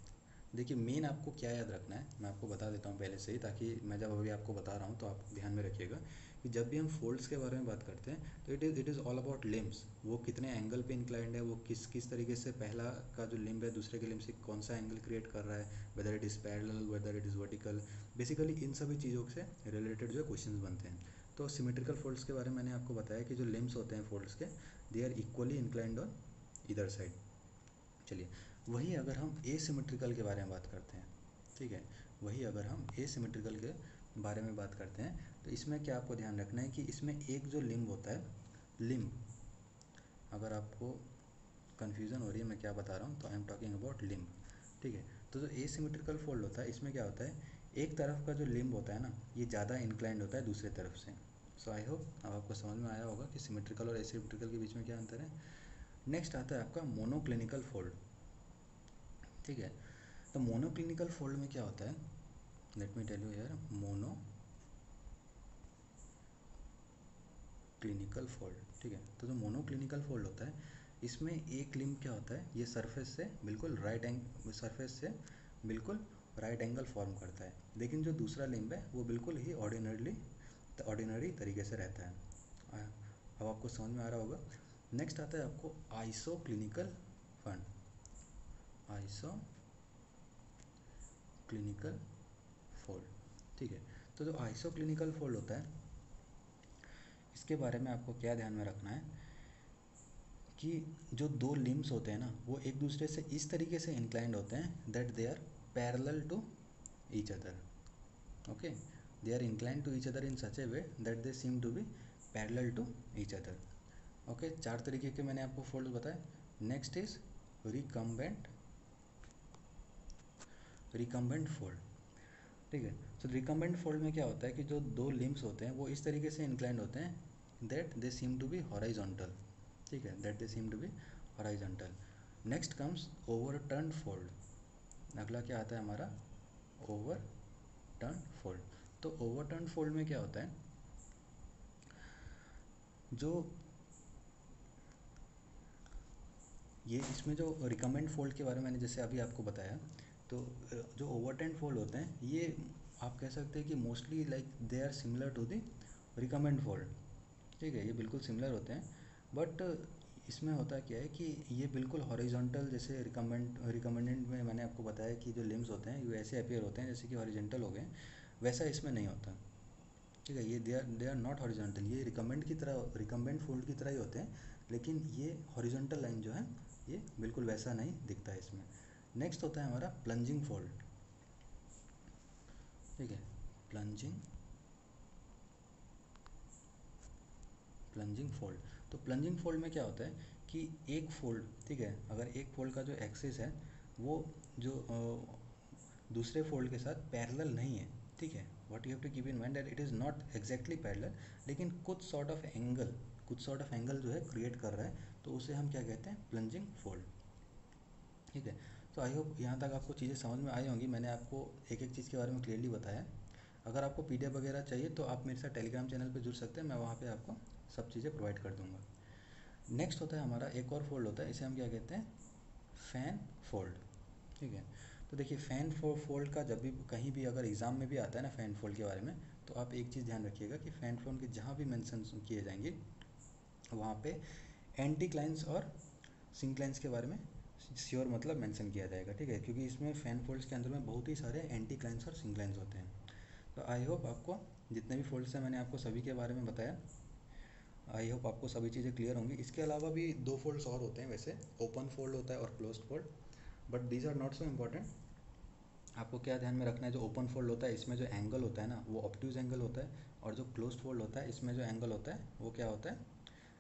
देखिए, मेन आपको क्या याद रखना है, मैं आपको बता देता हूँ पहले से ही, ताकि मैं जब अभी आपको बता रहा हूँ तो आप ध्यान में रखिएगा कि जब भी हम फोल्ड्स के बारे में बात करते हैं तो it is all about limbs. वो कितने एंगल पे इंक्लाइंड है, वो किस तरीके से पहला का जो लिम्ब है दूसरे के लिम्ब से कौन सा एंगल क्रिएट कर रहा है, whether it is parallel, whether it is vertical, basically इन सभी चीज़ों से रिलेटेड जो क्वेश्चन बनते हैं। तो सिमेट्रिकल फोल्ड्स के बारे में मैंने आपको बताया कि जो लिम्स होते हैं फोल्ड्स के, they are equally inclined on इधर साइड। चलिए, वही अगर हम एसिमेट्रिकल के बारे में बात करते हैं, ठीक है, वही अगर हम एसिमेट्रिकल के बारे में बात करते हैं, तो इसमें क्या आपको ध्यान रखना है कि इसमें एक जो लिम्ब होता है, लिम्ब, अगर आपको कन्फ्यूज़न हो रही है मैं क्या बता रहा हूँ, तो I am talking about limb, ठीक है। तो जो एसिमेट्रिकल फोल्ड होता है, इसमें क्या होता है, एक तरफ का जो लिम्ब होता है ना, ये ज़्यादा इंक्लाइंड होता है दूसरे तरफ से। सो आई होप अब आपको समझ में आया होगा कि सिमेट्रिकल और एसिमेट्रिकल के बीच में क्या अंतर है। नेक्स्ट आता है आपका मोनोक्लिनिकल फोल्ड, ठीक है। तो मोनोक्लिनिकल फोल्ड में क्या होता है, let me tell you here, monoclinical fold, ठीक है। तो जो मोनोक्लिनिकल फोल्ड होता है, इसमें एक लिम्ब क्या होता है, ये सरफेस से बिल्कुल राइट एंगल फॉर्म करता है, लेकिन जो दूसरा लिम्ब है वो बिल्कुल ही ऑर्डिनरी तरीके से रहता है। अब आपको समझ में आ रहा होगा। नेक्स्ट आता है आपको आइसोक्लिनिकल फोल्ड, ठीक है। तो जो आइसोक्लिनिकल फोल्ड होता है, इसके बारे में आपको क्या ध्यान में रखना है कि जो दो लिम्ब्स होते हैं ना, वो एक दूसरे से इस तरीके से इंक्लाइंड होते हैं that they are parallel to each other, okay, they are inclined to each other in such a way that they seem to be parallel to each other, okay. 4 तरीके के मैंने आपको फोल्ड बताए। नेक्स्ट इज रिकम्बेंट फोल्ड, ठीक है। तो recumbent fold में क्या होता है कि जो दो लिम्ब्स होते हैं वो इस तरीके से इंक्लाइंड होते हैं that they seem to be horizontal, ठीक है, that they seem to be horizontal. Next comes overturn fold. अगला क्या आता है हमारा, ओवरटर्न फोल्ड। तो ओवरटर्न फोल्ड में क्या होता है, जो ये इसमें जो रिकमेंड फोल्ड के बारे में मैंने जैसे अभी आपको बताया, तो जो ओवरटर्न फोल्ड होते हैं ये आप कह सकते हैं कि mostly like they are similar to the recumbent fold, ठीक है, ये बिल्कुल सिमिलर होते हैं। बट इसमें होता क्या है कि ये बिल्कुल हॉरिजॉन्टल, जैसे रिकमेंडेंट में मैंने आपको बताया कि जो लिम्स होते हैं ये ऐसे अपीयर होते हैं जैसे कि हॉरिजॉन्टल हो गए, वैसा इसमें नहीं होता, ठीक है। ये दे आर नॉट हॉरिजॉन्टल, ये रिकम्बेंट फोल्ड की तरह ही होते हैं, लेकिन ये हॉरिजॉन्टल लाइन जो है ये बिल्कुल वैसा नहीं दिखता है इसमें। नेक्स्ट होता है हमारा प्लंजिंग फोल्ड, ठीक है, प्लंजिंग फोल्ड। तो प्लंजिंग फोल्ड में क्या होता है कि एक फोल्ड, ठीक है, अगर एक फोल्ड का जो एक्सिस है वो जो दूसरे फोल्ड के साथ पैरेलल नहीं है, ठीक है, what you have to keep in mind that it is not exactly parallel, लेकिन कुछ सॉर्ट ऑफ एंगल जो है क्रिएट कर रहा है, तो उसे हम क्या कहते हैं, प्लंजिंग फोल्ड, ठीक है। तो आई होप यहाँ तक आपको चीज़ें समझ में आई होंगी। मैंने आपको एक एक चीज़ के बारे में क्लियरली बताया। अगर आपको PDF वगैरह चाहिए तो आप मेरे साथ टेलीग्राम चैनल पर जुड़ सकते हैं, मैं वहाँ पे आपको सब चीज़ें प्रोवाइड कर दूँगा। नेक्स्ट होता है हमारा एक और फोल्ड होता है, इसे हम क्या कहते हैं, फैन फोल्ड, ठीक है। तो देखिए फैन फोल्ड का जब भी कहीं भी अगर एग्ज़ाम में भी आता है ना फैन फोल्ड के बारे में, तो आप एक चीज़ ध्यान रखिएगा कि फैन फोल्ड के जहाँ भी मेंशन किए जाएंगे वहाँ पे एंटी क्लाइंस और सिंक्लाइंस के बारे में श्योर मतलब मेंशन किया जाएगा, ठीक है, क्योंकि इसमें फैन फोल्ड्स के अंदर में बहुत ही सारे एंटी क्लाइंस और सिंक्लाइंस होते हैं। तो आई होप आपको जितने भी फोल्ड्स हैं मैंने आपको सभी के बारे में बताया, आई होप आपको सभी चीज़ें क्लियर होंगी। इसके अलावा भी 2 फोल्ड्स और होते हैं वैसे, ओपन फोल्ड होता है और closed fold, but these are not so important. आपको क्या ध्यान में रखना है, जो ओपन फोल्ड होता है इसमें जो एंगल होता है ना वो ऑब्ट्यूज एंगल होता है, और जो क्लोज्ड फोल्ड होता है इसमें जो एंगल होता है वो क्या होता है,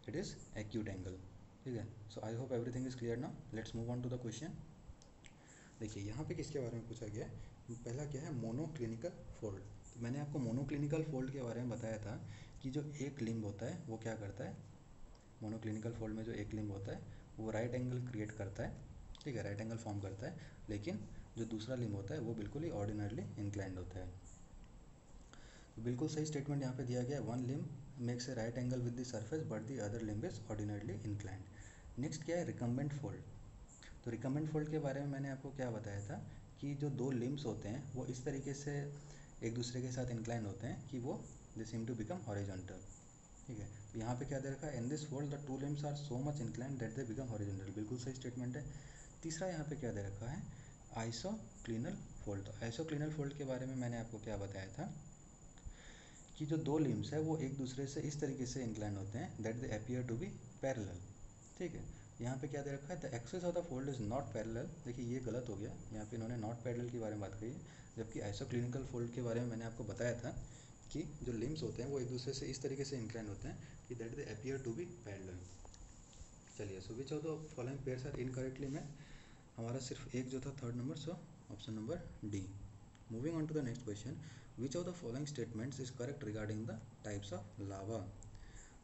इट इज़ एक्यूट एंगल, ठीक है। So I hope everything is clear now, let's move on to the question. देखिए यहाँ पे किसके बारे में पूछा गया है, पहला क्या है, मोनोक्लिनिकल फोल्ड। तो मैंने आपको मोनोक्लिनिकल फोल्ड के बारे में बताया था कि जो एक लिम्ब होता है वो क्या करता है, मोनोक्लिनिकल फोल्ड में जो एक लिम्ब होता है वो राइट एंगल क्रिएट करता है, ठीक है, राइट एंगल फॉर्म करता है, लेकिन जो दूसरा लिम्ब होता है वो बिल्कुल ही ऑर्डिनरली इंक्लाइंड होता है। तो बिल्कुल सही स्टेटमेंट यहाँ पे दिया गया है, one limb makes a right angle with the surface but the other limb is ordinarily inclined. Next क्या है, रिकम्बेंट फोल्ड। तो रिकम्बेंट फोल्ड के बारे में मैंने आपको क्या बताया था कि जो दो लिम्ब्स होते हैं वो इस तरीके से एक दूसरे के साथ इंक्लाइन होते हैं कि वो they seem to become horizontal, ठीक है। तो यहाँ पे क्या दे रखा है, in this fold the two limbs are so much inclined that they become horizontal, बिल्कुल सही स्टेटमेंट है। तीसरा यहाँ पे क्या दे रखा है, आइसोक्लिनल फोल्ड। तो आइसोक्लिनल फोल्ड के बारे में मैंने आपको क्या बताया था कि जो दो लिम्स है वो एक दूसरे से इस तरीके से इंक्लाइन होते हैं that they appear to be parallel. ठीक है, यहाँ पे क्या दे रखा है, the axis of the fold is not parallel. देखिए ये गलत हो गया, यहाँ पे इन्होंने नॉट पैरेलल के बारे में बात कही है, जबकि आइसोक्लिनिकल फोल्ड के बारे में मैंने आपको बताया था कि जो लिम्स होते हैं वो एक दूसरे से इस तरीके से इंक्लाइन होते हैं कि that they appear to be parallel. चलिए, so which of the following pairs are incorrectly में हमारा सिर्फ एक जो था third number, so option number D. Moving on to the next question, which of the following statements is correct regarding the types of lava.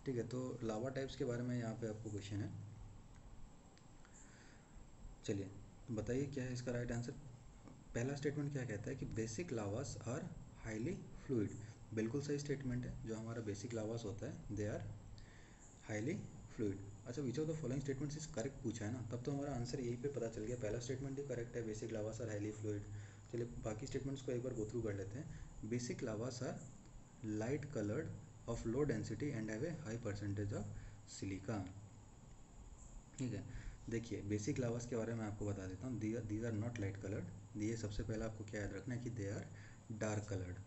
ठीक है, तो लावा types के बारे में यहाँ पे आपको क्वेश्चन है। चलिए बताइए क्या है इसका राइट आंसर। पहला स्टेटमेंट क्या कहता है कि basic lavas are highly fluid. बिल्कुल सही स्टेटमेंट है, जो हमारा बेसिक लावास होता है दे आर हाईली फ्लूइड। अच्छा, which of the following statements is correct पूछा है ना, तब तो हमारा आंसर यही पे पता चल गया, पहला स्टेटमेंट ही करेक्ट है, basic lavas are highly fluid. चलिए बाकी स्टेटमेंट्स को एक बार गो थ्रू कर लेते हैं। Basic lavas are light coloured of low density and have a high percentage of silica. ठीक है, देखिए बेसिक लावास के बारे में आपको बता देता हूँ, these are not light coloured. ये सबसे पहले आपको क्या याद रखना है कि दे आर डार्क कलर्ड।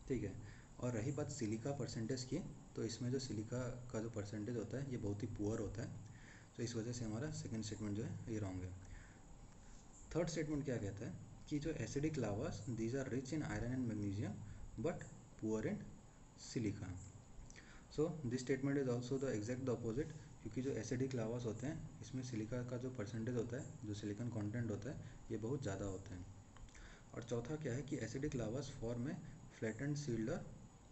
ठीक है, और रही बात सिलिका परसेंटेज की, तो इसमें जो सिलिका का जो परसेंटेज होता है ये बहुत ही पुअर होता है, तो इस वजह से हमारा सेकंड स्टेटमेंट जो है ये रॉन्ग है। थर्ड स्टेटमेंट क्या कहता है कि जो acidic lavas these are rich in iron and magnesium but poor in silica. So this statement is also the exact the opposite, क्योंकि जो एसिडिक लावास होते हैं इसमें सिलिका का जो परसेंटेज होता है, जो सिलिकॉन कंटेंट होता है ये बहुत ज़्यादा होता है। और चौथा क्या है कि एसिडिक लावास फॉर्म में फ्लैटेंड सील्ड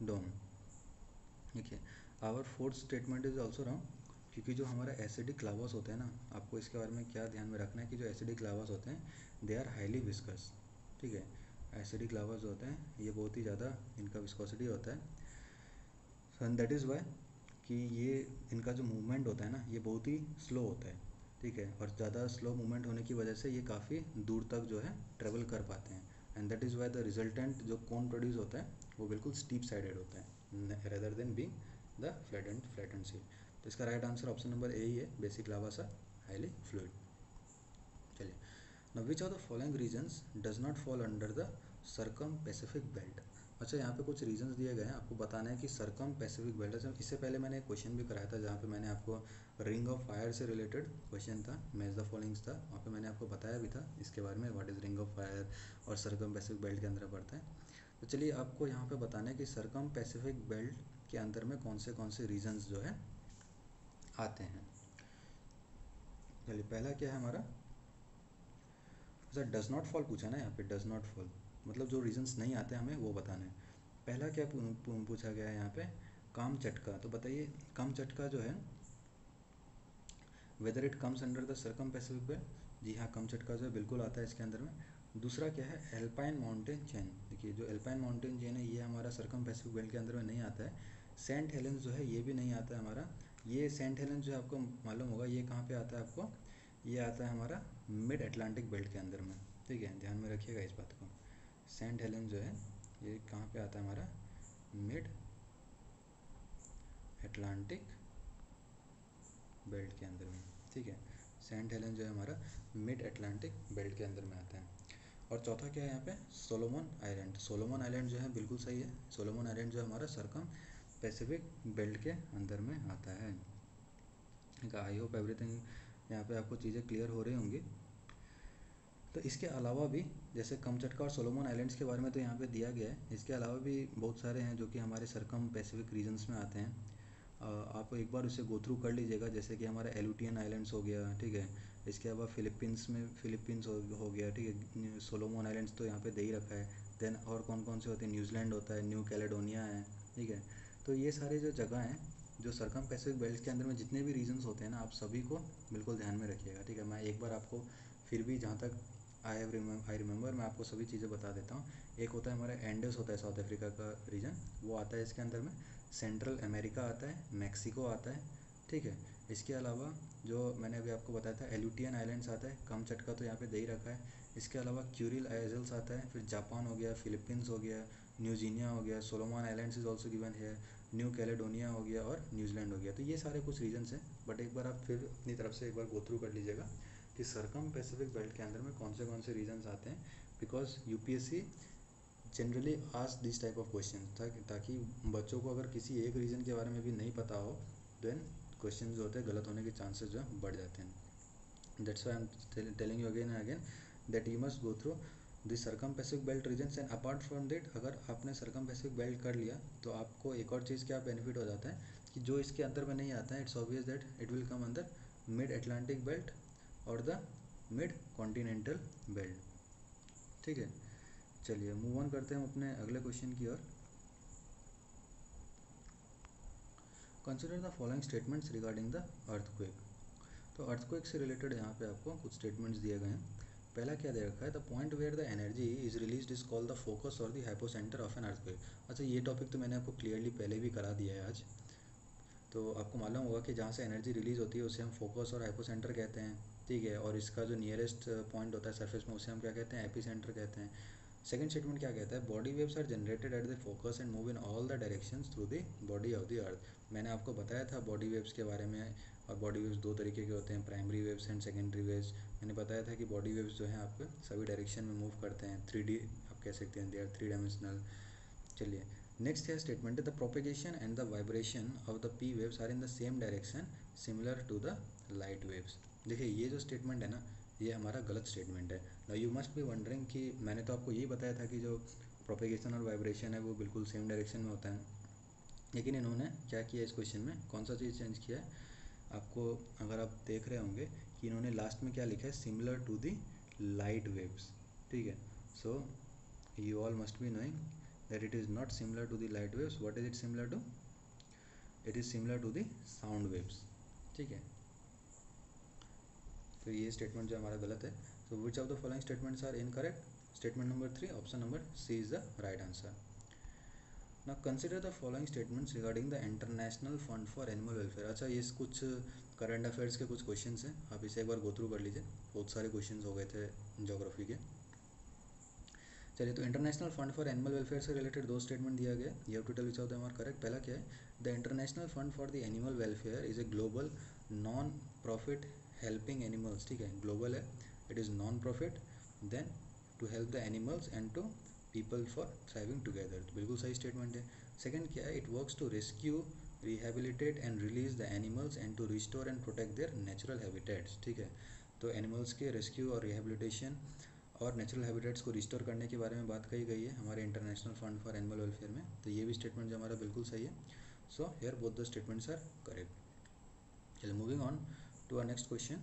डोम। देखिए our fourth statement is also wrong, क्योंकि जो हमारा एसिडिक लावास होता है ना, आपको इसके बारे में क्या ध्यान में रखना है कि जो एसिडिक लावास होते हैं दे आर हाईली विस्कस। ठीक है, एसिडिक लावास होते हैं ये बहुत ही ज़्यादा इनका विस्कोसिटी होता है, एंड दैट इज़ वाई कि ये इनका जो मूवमेंट होता है ना ये बहुत ही स्लो होता है। ठीक है, और ज़्यादा स्लो मूवमेंट होने की वजह से ये काफ़ी दूर तक जो है ट्रेवल कर पाते हैं, and that is why the resultant जो कोन प्रोड्यूस होता है वो बिल्कुल स्टीप साइडेड होता है rather than being the flattened seal. तो इसका right answer option number A ही है, basic lavas are highly fluid. चलिए, now which of the following regions does not fall under the circum Pacific belt. अच्छा, यहाँ पे कुछ रीजंस दिए गए हैं, आपको बताना है कि सर्कम पैसिफिक बेल्ट। अच्छा, इससे पहले मैंने एक क्वेश्चन भी कराया था जहाँ पे मैंने आपको रिंग ऑफ फायर से रिलेटेड क्वेश्चन था, मैच द फॉलोइंग्स था, वहाँ पे मैंने आपको बताया भी था इसके बारे में, what is ring of fire और सर्कम पैसिफिक बेल्ट के अंदर पड़ता है। तो चलिए आपको यहाँ पे बताना है कि सर्कम पैसिफिक बेल्ट के अंदर में कौन से रीजन्स जो है आते हैं। चलिए पहला क्या है हमारा, अच्छा डज नॉट फॉल पूछा ना, यहाँ पे डज नॉट फॉल मतलब जो रीजंस नहीं आते हमें वो बताना है। पहला क्या पूछा गया है यहाँ पे, काम चटका। तो बताइए काम चटका जो है whether it comes under the circum Pacific belt. जी हाँ, कम चटका जो है बिल्कुल आता है इसके अंदर में। दूसरा क्या है, एल्पाइन माउंटेन चेन। देखिए जो एल्पाइन माउंटेन चेन है ये हमारा सर्कम पैसिफिक बेल्ट के अंदर में नहीं आता है। सेंट हेलेंस जो है ये भी नहीं आता है हमारा। ये सेंट हेलेंस जो है आपको मालूम होगा ये कहाँ पे आता है आपको, ये आता है हमारा मिड अटलांटिक बेल्ट के अंदर में। ठीक है, ध्यान में रखिएगा इस बात को। सेंट हेलेंस जो है ये कहाँ पे आता है हमारा, मिड अटलांटिक बेल्ट के अंदर में। ठीक है, सेंट हेलेन जो है हमारा मिड अटलांटिक बेल्ट के अंदर में आता है। और चौथा क्या है यहाँ पे, सोलोमन आइलैंड। सोलोमन आइलैंड जो है बिल्कुल सही है, सोलोमन आइलैंड जो है हमारा सर्कम पैसिफिक बेल्ट के अंदर में आता है। आई होप एवरीथिंग यहाँ पे आपको चीज़ें क्लियर हो रही होंगी। तो इसके अलावा भी जैसे कमचटका और सोलोमन आइलैंड्स के बारे में तो यहाँ पे दिया गया है, इसके अलावा भी बहुत सारे हैं जो कि हमारे सर्कम पैसिफिक रीजन्स में आते हैं। आप एक बार उसे गो थ्रू कर लीजिएगा, जैसे कि हमारा एलुटियन आइलैंड्स हो गया। ठीक है, इसके अलावा फिलीपींस हो गया। ठीक है, सोलोमन आइलैंड्स तो यहाँ पे दे ही रखा है। देन और कौन कौन से होते हैं, न्यूजीलैंड होता है, न्यू कैलेडोनिया है। ठीक है, तो ये सारे जो जगह हैं जो सर्कम पैसिफिक बेल्ट के अंदर में जितने भी रीजन्स होते हैं ना, आप सभी को बिल्कुल ध्यान में रखिएगा। ठीक है, मैं एक बार आपको फिर भी जहाँ तक आई रिमेंबर मैं आपको सभी चीज़ें बता देता हूँ। एक होता है हमारा एंडेस होता है साउथ अफ्रीका का रीजन, वो आता है इसके अंदर में। सेंट्रल अमेरिका आता है, मैक्सिको आता है। ठीक है, इसके अलावा जो मैंने अभी आपको बताया था एलुटियन आइलैंड्स आता है, कमचटका तो यहाँ पे दे ही रखा है। इसके अलावा क्यूरिल आइजल्स आता है, फिर जापान हो गया, फिलीपींस हो गया, न्यूजीनिया हो गया, Solomon islands is also given है, न्यू कैलेडोनिया हो गया और न्यूजीलैंड हो गया। तो ये सारे कुछ रीजन्स हैं, बट एक बार आप फिर अपनी तरफ से एक बार गो थ्रू कर लीजिएगा कि सर्कम पैसिफिक बेल्ट के अंदर में कौन से रीजन्स आते हैं, because UPSC generally ask this type of question, ताकि बच्चों को अगर किसी एक रीजन के बारे में भी नहीं पता हो देन क्वेश्चन जो होते हैं गलत होने के चांसेस जो है बढ़ जाते हैं. That's why I am telling you again and again that you must go through the circum Pacific belt regions. And apart from that, अगर आपने सर्कमपेसिफिक बेल्ट कर लिया तो आपको एक और चीज़ क्या बेनिफिट हो जाता है कि जो इसके अंदर में नहीं आता है, it's obvious that it will come अंदर मिड अटलांटिक बेल्ट और द मिड कॉन्टिनेंटल बेल्ट. ठीक है, चलिए मूव ऑन करते हैं अपने अगले क्वेश्चन की ओर. Consider the following statements regarding the earthquake. तो अर्थक्वेक से रिलेटेड यहाँ पे आपको कुछ स्टेटमेंट्स दिए गए हैं. पहला क्या दे रखा है, the point where the energy is release is called the focus और the hypocentre of an earthquake. अच्छा, ये टॉपिक तो मैंने आपको क्लियरली पहले भी करा दिया है आज. तो आपको मालूम होगा कि जहाँ से एनर्जी रिलीज होती है उसे हम फोकस और हाइपोसेंटर कहते हैं. ठीक है, और इसका जो नियरेस्ट पॉइंट होता है सरफेस में उसे हम क्या कहते हैं, एपीसेंटर कहते हैं. सेकंड स्टेटमेंट क्या कहता है, body waves are generated at the focus and move in all the directions through the body of the earth. मैंने आपको बताया था बॉडी वेव्स के बारे में. और बॉडी वेव्स दो तरीके के होते हैं, primary waves and secondary waves. मैंने बताया था कि बॉडी वेव्स जो हैं आपके सभी डायरेक्शन में मूव करते हैं. 3D आप कह सकते हैं, दे आर 3 डायमेंशनल. चलिए नेक्स्ट है statement, the propagation and the vibration of the P waves are in the same direction similar to the light waves. देखिए ये जो स्टेटमेंट है ना, ये हमारा गलत स्टेटमेंट है. Now you must be wondering कि मैंने तो आपको यही बताया था कि जो प्रोपेगेशन और वाइब्रेशन है वो बिल्कुल सेम डायरेक्शन में होता है. लेकिन इन्होंने क्या किया इस क्वेश्चन में, कौन सा चीज़ चेंज किया है, आपको अगर आप देख रहे होंगे कि इन्होंने लास्ट में क्या लिखा है, similar to the light waves. ठीक है, so you all must be knowing that it is not similar to the light waves. What is it similar to? It is similar to the sound waves. ठीक है, तो ये statement जो हमारा गलत है. so which of the following statements are incorrect? Statement number 3, option number C is the right answer. Now consider the following statements regarding the International Fund for Animal Welfare. अच्छा, ये कुछ करंट अफेयर्स के कुछ questions हैं, आप इसे एक बार गो through कर लीजिए. बहुत सारे क्वेश्चंस हो गए थे ज्योग्राफी के. चलिए, तो international fund for animal welfare से रिलेटेड दो स्टेटमेंट दिया गया. You have to tell which of them are correct. पहला क्या है, the international fund for the animal welfare is a global non profit helping animals. ठीक है, ग्लोबल है, it is non profit, then to help the animals and to people for thriving together. तो बिल्कुल सही statement है. Second क्या है, it works to rescue, rehabilitate and release the animals and to restore and protect their natural habitats. ठीक है, तो animals के रेस्क्यू और रिहेबिलिटेशन और नेचुरल हैबिटेट्स को रिस्टोर करने के बारे में बात कही गई है हमारे international fund for animal welfare में. तो ये भी स्टेटमेंट जो हमारा बिल्कुल सही है. So here both the statements are correct. चलिए moving on to our next question.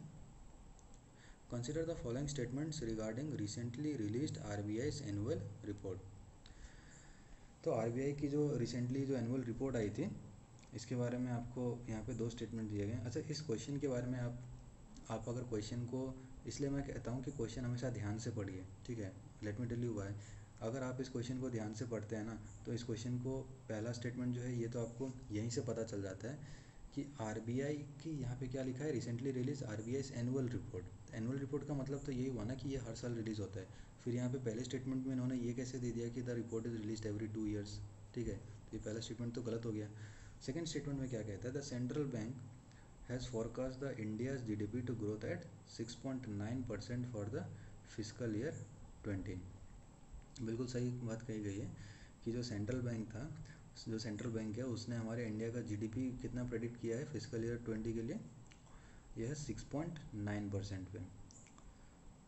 Consider the following statements regarding recently released RBI's annual report. तो आरबीआई की जो रिसेंटली जो एनुअल रिपोर्ट आई थी इसके बारे में आपको यहाँ पे दो स्टेटमेंट दिए गए. अच्छा, इस क्वेश्चन के बारे में आप अगर क्वेश्चन को, इसलिए मैं कहता हूँ कि क्वेश्चन हमेशा ध्यान से पढ़िए. ठीक है, let me tell you why. अगर आप इस क्वेश्चन को ध्यान से पढ़ते हैं ना, तो इस क्वेश्चन को पहला स्टेटमेंट जो है ये तो आपको यहीं से पता चल जाता है कि आरबीआई की यहाँ पे क्या लिखा है, recently release RBI's annual report. Annual report का मतलब तो यही हुआ ना कि ये हर साल रिलीज़ होता है. फिर यहाँ पे पहले स्टेटमेंट में इन्होंने ये कैसे दे दिया कि the report is release every 2 years. ठीक है, तो ये पहला स्टेटमेंट तो गलत हो गया. सेकेंड स्टेटमेंट में क्या कहता है, the central bank has forecast the India's GDP to growth at 6.9% for the fiscal year 20. बिल्कुल सही बात कही गई है कि जो सेंट्रल बैंक है उसने हमारे इंडिया का जीडीपी कितना प्रेडिक्ट किया है फिजिकल ईयर 20 के लिए, यह है 6.9% पे.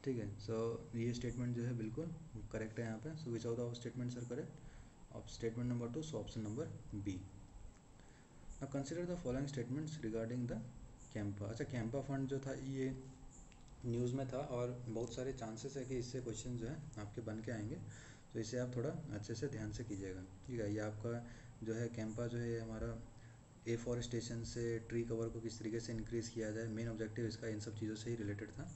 ठीक है, सो ये स्टेटमेंट जो है बिल्कुल करेक्ट है यहाँ पे. So which of the statements are correct, of statement number 2, so option number B. Now consider the following statements regarding the CAMPA. अच्छा, कैंपा फंड जो था ये न्यूज़ में था और बहुत सारे चांसेस है कि इससे क्वेश्चन जो है आपके बन के आएंगे. तो इसे आप थोड़ा अच्छे से ध्यान से कीजिएगा. ठीक है, ये आपका जो है कैंपा जो है हमारा एफॉरेस्टेशन से ट्री कवर को किस तरीके से इंक्रीज़ किया जाए, मेन ऑब्जेक्टिव इसका इन सब चीज़ों से ही रिलेटेड था.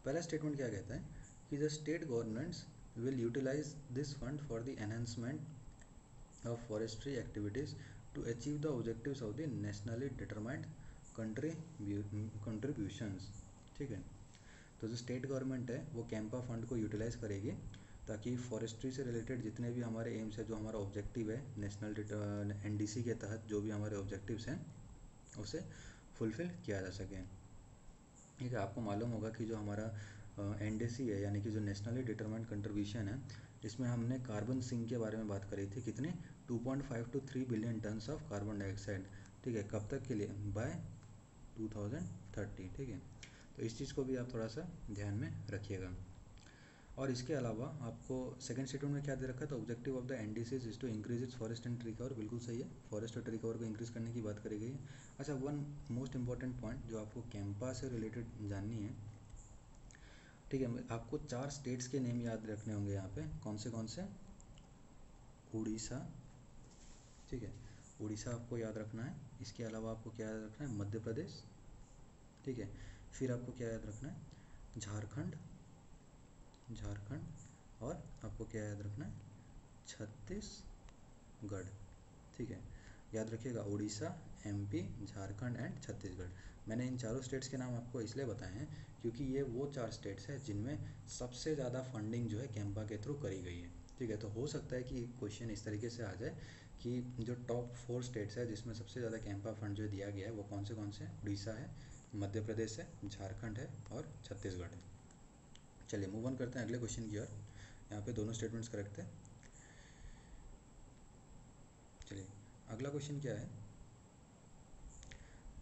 पहला स्टेटमेंट क्या कहता है कि the state governments will utilize this fund for the enhancement of forestry activities to achieve the objectives of the nationally determined contributions. ठीक है, तो जो स्टेट गवर्नमेंट है वो कैंपा फंड को यूटिलाइज करेगी ताकि फॉरेस्ट्री से रिलेटेड जितने भी हमारे एम्स है, जो हमारा ऑब्जेक्टिव है नेशनल एनडीसी के तहत जो भी हमारे ऑब्जेक्टिव्स हैं उसे फुलफिल किया जा सके. ठीक है, आपको मालूम होगा कि जो हमारा एनडीसी है यानी कि जो नेशनली डिटरमाइंड कंट्रीब्यूशन है जिसमें हमने कार्बन सिंक के बारे में बात करी थी, कितने 2.5 to 3 billion tons of carbon dioxide, ठीक है, कब तक के लिए, बाय 2030, ठीक है। तो इस चीज़ को भी आप थोड़ा सा ध्यान में रखिएगा। और इसके अलावा आपको सेकंड स्टेटमेंट में क्या दे रखा है, तो objective of the NDCs is to increase its forest and tree cover, बिल्कुल सही है, फॉरेस्ट और ट्री कवर को इंक्रीज करने की बात करी गई है। अच्छा, वन मोस्ट इंपॉर्टेंट पॉइंट जो आपको कैंपा से रिलेटेड जाननी है, ठीक है, आपको 4 स्टेट्स के नेम याद रखने होंगे यहाँ पे, कौन से, उड़ीसा, ठीक है, उड़ीसा आपको याद रखना है। इसके अलावा आपको क्या याद रखना है, मध्य प्रदेश, ठीक है, फिर आपको क्या याद रखना है, झारखंड, और आपको क्या याद रखना है, छत्तीसगढ़, ठीक है, याद रखिएगा, उड़ीसा, एमपी, झारखंड एंड छत्तीसगढ़। मैंने इन चारों स्टेट्स के नाम आपको इसलिए बताए हैं क्योंकि ये वो 4 स्टेट्स हैं जिनमें सबसे ज़्यादा फंडिंग जो है कैंपा के थ्रू करी गई है, ठीक है। तो हो सकता है कि क्वेश्चन इस तरीके से आ जाए कि जो टॉप 4 स्टेट्स है जिसमें सबसे ज़्यादा कैंपा फंड जो दिया गया है वो कौन से हैं, उड़ीसा है, मध्य प्रदेश है, झारखंड है और छत्तीसगढ़ है। चलिए मूव ऑन करते हैं अगले क्वेश्चन की ओर। यहाँ पे दोनों स्टेटमेंट्स करेक्ट है। चलिए अगला क्वेश्चन क्या है,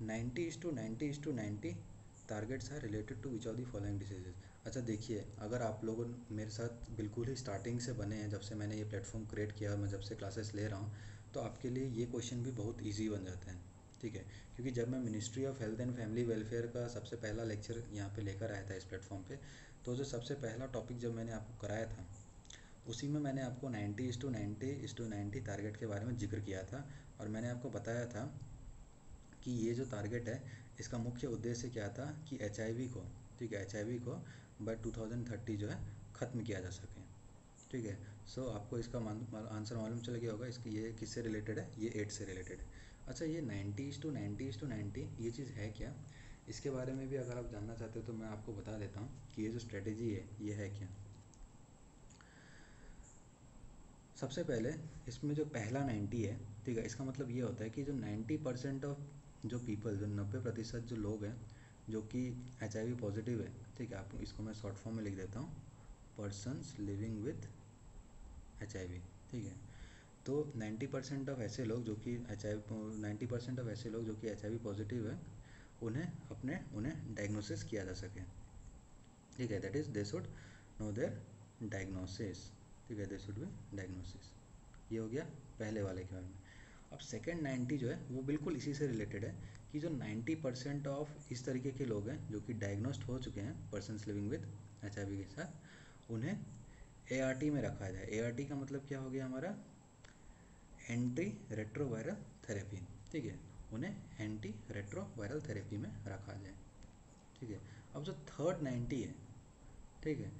90:90:90 targets are related to which of the following diseases. अच्छा देखिए, अगर आप लोगों मेरे साथ बिल्कुल ही स्टार्टिंग से बने हैं, जब से मैंने ये प्लेटफॉर्म क्रिएट किया और मैं जब से क्लासेस ले रहा हूँ, तो आपके लिए ये क्वेश्चन भी बहुत ईजी बन जाता है, ठीक है। क्योंकि जब मैं ministry of health and family welfare का सबसे पहला लेक्चर यहाँ पे लेकर आया था इस प्लेटफॉर्म पे, तो जो सबसे पहला टॉपिक जब मैंने आपको कराया था उसी में मैंने आपको 90:90:90 टारगेट के बारे में जिक्र किया था। और मैंने आपको बताया था कि ये जो टारगेट है इसका मुख्य उद्देश्य क्या था कि HIV को, ठीक है, HIV को बाय 2030 जो है ख़त्म किया जा सके, ठीक है। सो आपको इसका आंसर मालूम चल गया होगा, इसकी ये किससे रिलेटेड है, ये 8 से रिलेटेड है। अच्छा, ये 90:90:90 ये चीज़ है क्या, इसके बारे में भी अगर आप जानना चाहते हो तो मैं आपको बता देता हूँ कि ये जो स्ट्रेटेजी है ये है क्या। सबसे पहले इसमें जो पहला 90 है, ठीक है, इसका मतलब ये होता है कि जो 90% ऑफ जो पीपल, जो 90% जो लोग हैं जो कि HIV पॉजिटिव है, ठीक है, आपको इसको मैं शॉर्ट फॉर्म में लिख देता हूँ, पर्सनस लिविंग विथ HIV, ठीक है। तो 90% ऑफ ऐसे लोग जो कि HIV पॉजिटिव है, उन्हें डायग्नोसिस किया जा सके, ठीक है, that is they should know their diagnosis, ठीक है, दे शुड बी डायग्नोसिस। ये हो गया पहले वाले के बारे में। अब सेकेंड 90 जो है वो बिल्कुल इसी से रिलेटेड है कि जो 90% ऑफ इस तरीके के लोग हैं जो कि डायग्नोस्ड हो चुके हैं पर्सनस लिविंग विद HIV के साथ, उन्हें ART में रखा जाए। ART का मतलब क्या हो गया हमारा, एंटी रेट्रोवायरल थेरेपी, ठीक है, उन्हें एंटी रेट्रोवायरल थेरेपी में रखा जाए, ठीक है। अब जो थर्ड 90 है, ठीक है,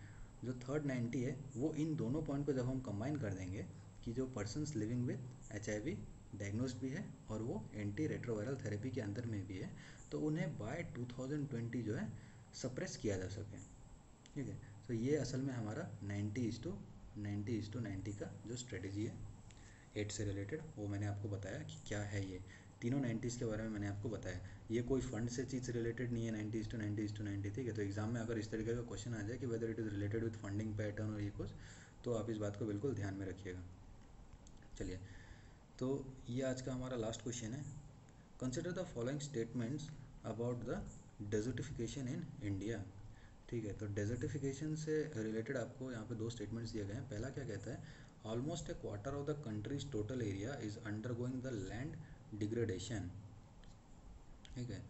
जो थर्ड 90 है वो इन दोनों पॉइंट को जब हम कंबाइन कर देंगे कि जो persons living with HIV diagnosed भी है और वो एंटी रेट्रोवायरल थेरेपी के अंदर में भी है, तो उन्हें बाय 2020 जो है सप्रेस किया जा सके, ठीक है। तो ये असल में हमारा 90:90:90 का जो स्ट्रेटेजी है 8 से रिलेटेड, वो मैंने आपको बताया कि क्या है। ये तीनों 90s के बारे में मैंने आपको बताया। ये कोई फंड से चीज़ रिलेटेड नहीं है 90:90:90, ठीक है। तो एग्जाम में अगर इस तरीके का क्वेश्चन आ जाए कि weather it is related with funding pattern और ये कुछ, तो आप इस बात को बिल्कुल ध्यान में रखिएगा। चलिए, तो ये आज का हमारा लास्ट क्वेश्चन है। Consider the following statements about the desertification in India, ठीक है। तो डेजर्टिफिकेशन से रिलेटेड आपको यहाँ पे 2 स्टेटमेंट्स दिए गए हैं। पहला क्या कहता है, almost A quarter of the countries total area is undergoing the land degradation, ठीक है।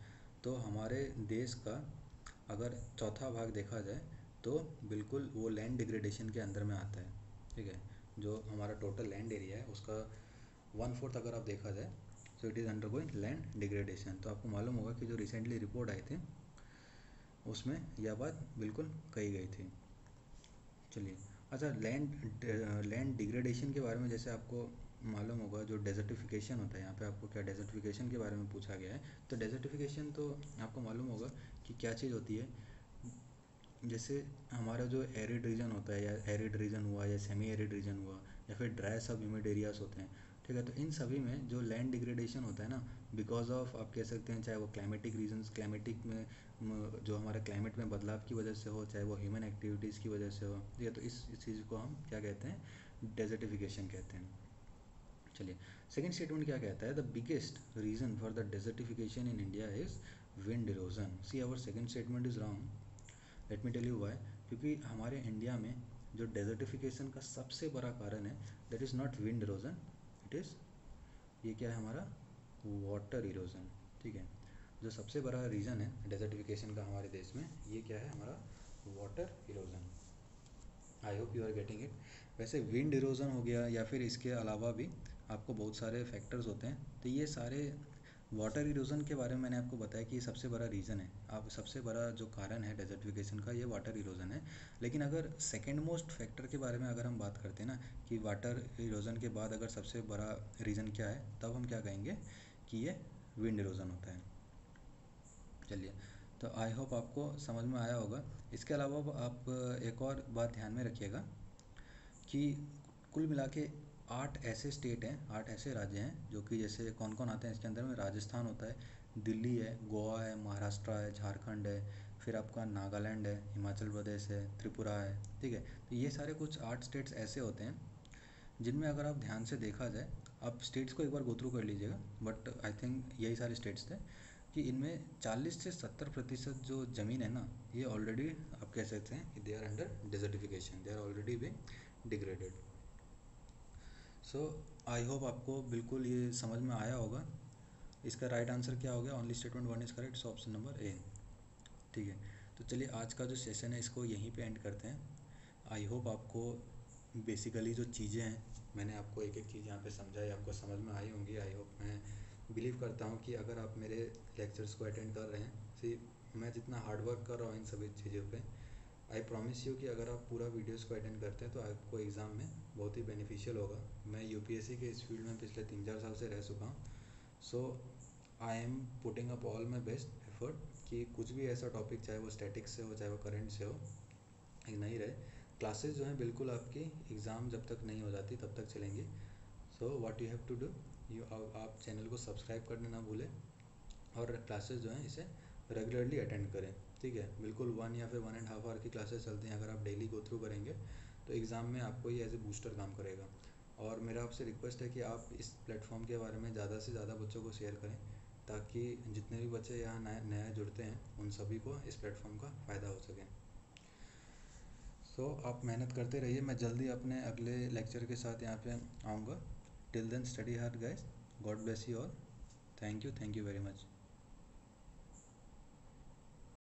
तो हमारे देश का अगर चौथा भाग देखा जाए तो बिल्कुल वो लैंड डिग्रेडेशन के अंदर में आता है, ठीक है। जो हमारा टोटल लैंड एरिया है उसका 1/4 अगर आप देखा जाए तो it is undergoing land degradation. तो आपको मालूम होगा कि जो रिसेंटली रिपोर्ट आई थी उसमें यह बात बिल्कुल कही गई थी। चलिए, अच्छा, लैंड डिग्रेडेशन के बारे में जैसे आपको मालूम होगा, जो डेजर्टिफिकेशन होता है, यहाँ पे आपको क्या डेजर्टिफिकेशन के बारे में पूछा गया है। तो डेजर्टिफिकेशन तो आपको मालूम होगा कि क्या चीज़ होती है। जैसे हमारा जो एरिड रीजन होता है, या एरिड रीजन हुआ या सेमी एरिड रीजन हुआ या फिर ड्राई सब ह्यूमिड एरियाज होते हैं, ठीक है। तो इन सभी में जो लैंड डिग्रेडेशन होता है ना, बिकॉज ऑफ आप कह सकते हैं, चाहे वो क्लाइमेटिक रीजंस, क्लाइमेटिक में जो हमारे क्लाइमेट में बदलाव की वजह से हो, चाहे वो ह्यूमन एक्टिविटीज़ की वजह से हो, ठीक है, तो इस चीज़ को हम क्या कहते हैं, डेजर्टिफिकेशन कहते हैं। चलिए, सेकेंड स्टेटमेंट क्या कहता है, the biggest reason for the desertification in India is wind erosion. See our second statement is wrong, let me tell you why. क्योंकि हमारे इंडिया में जो डेजर्टिफिकेशन का सबसे बड़ा कारण है, that is not wind erosion, it is, ये क्या है हमारा, वाटर इरोजन। ठीक है, जो सबसे बड़ा रीज़न है डेजर्टिफिकेशन का हमारे देश में, ये क्या है हमारा, water erosion. I hope you are getting it. वैसे विंड इरोजन हो गया या फिर इसके अलावा भी आपको बहुत सारे फैक्टर्स होते हैं, तो ये सारे वाटर इरोजन के बारे में मैंने आपको बताया कि ये सबसे बड़ा रीज़न है, आप सबसे बड़ा जो कारण है डेजर्टिफिकेशन का, ये वाटर इरोजन है। लेकिन अगर सेकेंड मोस्ट फैक्टर के बारे में अगर हम बात करते हैं ना, कि वाटर इरोजन के बाद अगर सबसे बड़ा रीज़न क्या है, तब हम क्या कहेंगे कि ये विंड इरोजन होता है। चलिए, तो आई होप आपको समझ में आया होगा। इसके अलावा आप एक और बात ध्यान में रखिएगा कि कुल मिला के 8 ऐसे स्टेट हैं, 8 ऐसे राज्य हैं, जो कि जैसे कौन कौन आते हैं इसके अंदर में, राजस्थान होता है, दिल्ली है, गोवा है, महाराष्ट्र है, झारखंड है, फिर आपका नागालैंड है, हिमाचल प्रदेश है, त्रिपुरा है। ठीक है, तो ये सारे कुछ 8 स्टेट्स ऐसे होते हैं जिनमें अगर आप ध्यान से देखा जाए, आप स्टेट्स को एक बार गो थ्रू कर लीजिएगा, बट आई थिंक यही सारे स्टेट्स थे, कि इनमें 40 से 70% जो ज़मीन है ना, ये ऑलरेडी आप कह सकते हैं कि they are under desertification, they are already be degraded. So I hope आपको बिल्कुल ये समझ में आया होगा। इसका राइट आंसर क्या हो गया, only statement one is correct, so option number ए। ठीक है, तो चलिए आज का जो सेशन है इसको यहीं पे एंड करते हैं। आई होप आपको बेसिकली जो चीज़ें हैं, मैंने आपको एक एक चीज़ यहाँ पे समझाई, आपको समझ में आई होंगी। आई होप, मैं बिलीव करता हूँ कि अगर आप मेरे लेक्चर्स को अटेंड कर रहे हैं, सी मैं जितना हार्ड वर्क कर रहा हूँ इन सभी चीज़ों पे, आई प्रॉमिस यू कि अगर आप पूरा वीडियोस को अटेंड करते हैं तो आपको एग्ज़ाम में बहुत ही बेनिफिशियल होगा। मैं यूपीएससी के इस फील्ड में पिछले 3-4 साल से रह चुका हूँ, so I am putting up all my best effort कि कुछ भी ऐसा टॉपिक, चाहे वो स्टैटिक्स से हो, चाहे वो करंट से हो, नहीं रहे। क्लासेस जो हैं बिल्कुल आपकी एग्ज़ाम जब तक नहीं हो जाती तब तक चलेंगी। So what you have to do, you आप चैनल को सब्सक्राइब करना ना भूलें, और क्लासेस जो हैं इसे रेगुलरली अटेंड करें। ठीक है, बिल्कुल 1 या फिर 1.5 आवर की क्लासेस चलती हैं, अगर आप डेली गो थ्रू करेंगे तो एग्ज़ाम में आपको ये एज ए बूस्टर काम करेगा। और मेरा आपसे रिक्वेस्ट है कि आप इस प्लेटफॉर्म के बारे में ज़्यादा से ज़्यादा बच्चों को शेयर करें, ताकि जितने भी बच्चे यहाँ नया जुड़ते हैं उन सभी को इस प्लेटफॉर्म का फ़ायदा हो सके। सो आप मेहनत करते रहिए, मैं जल्दी अपने अगले लेक्चर के साथ यहाँ पे आऊँगा। Till then study hard guys, God bless you all, thank you very much.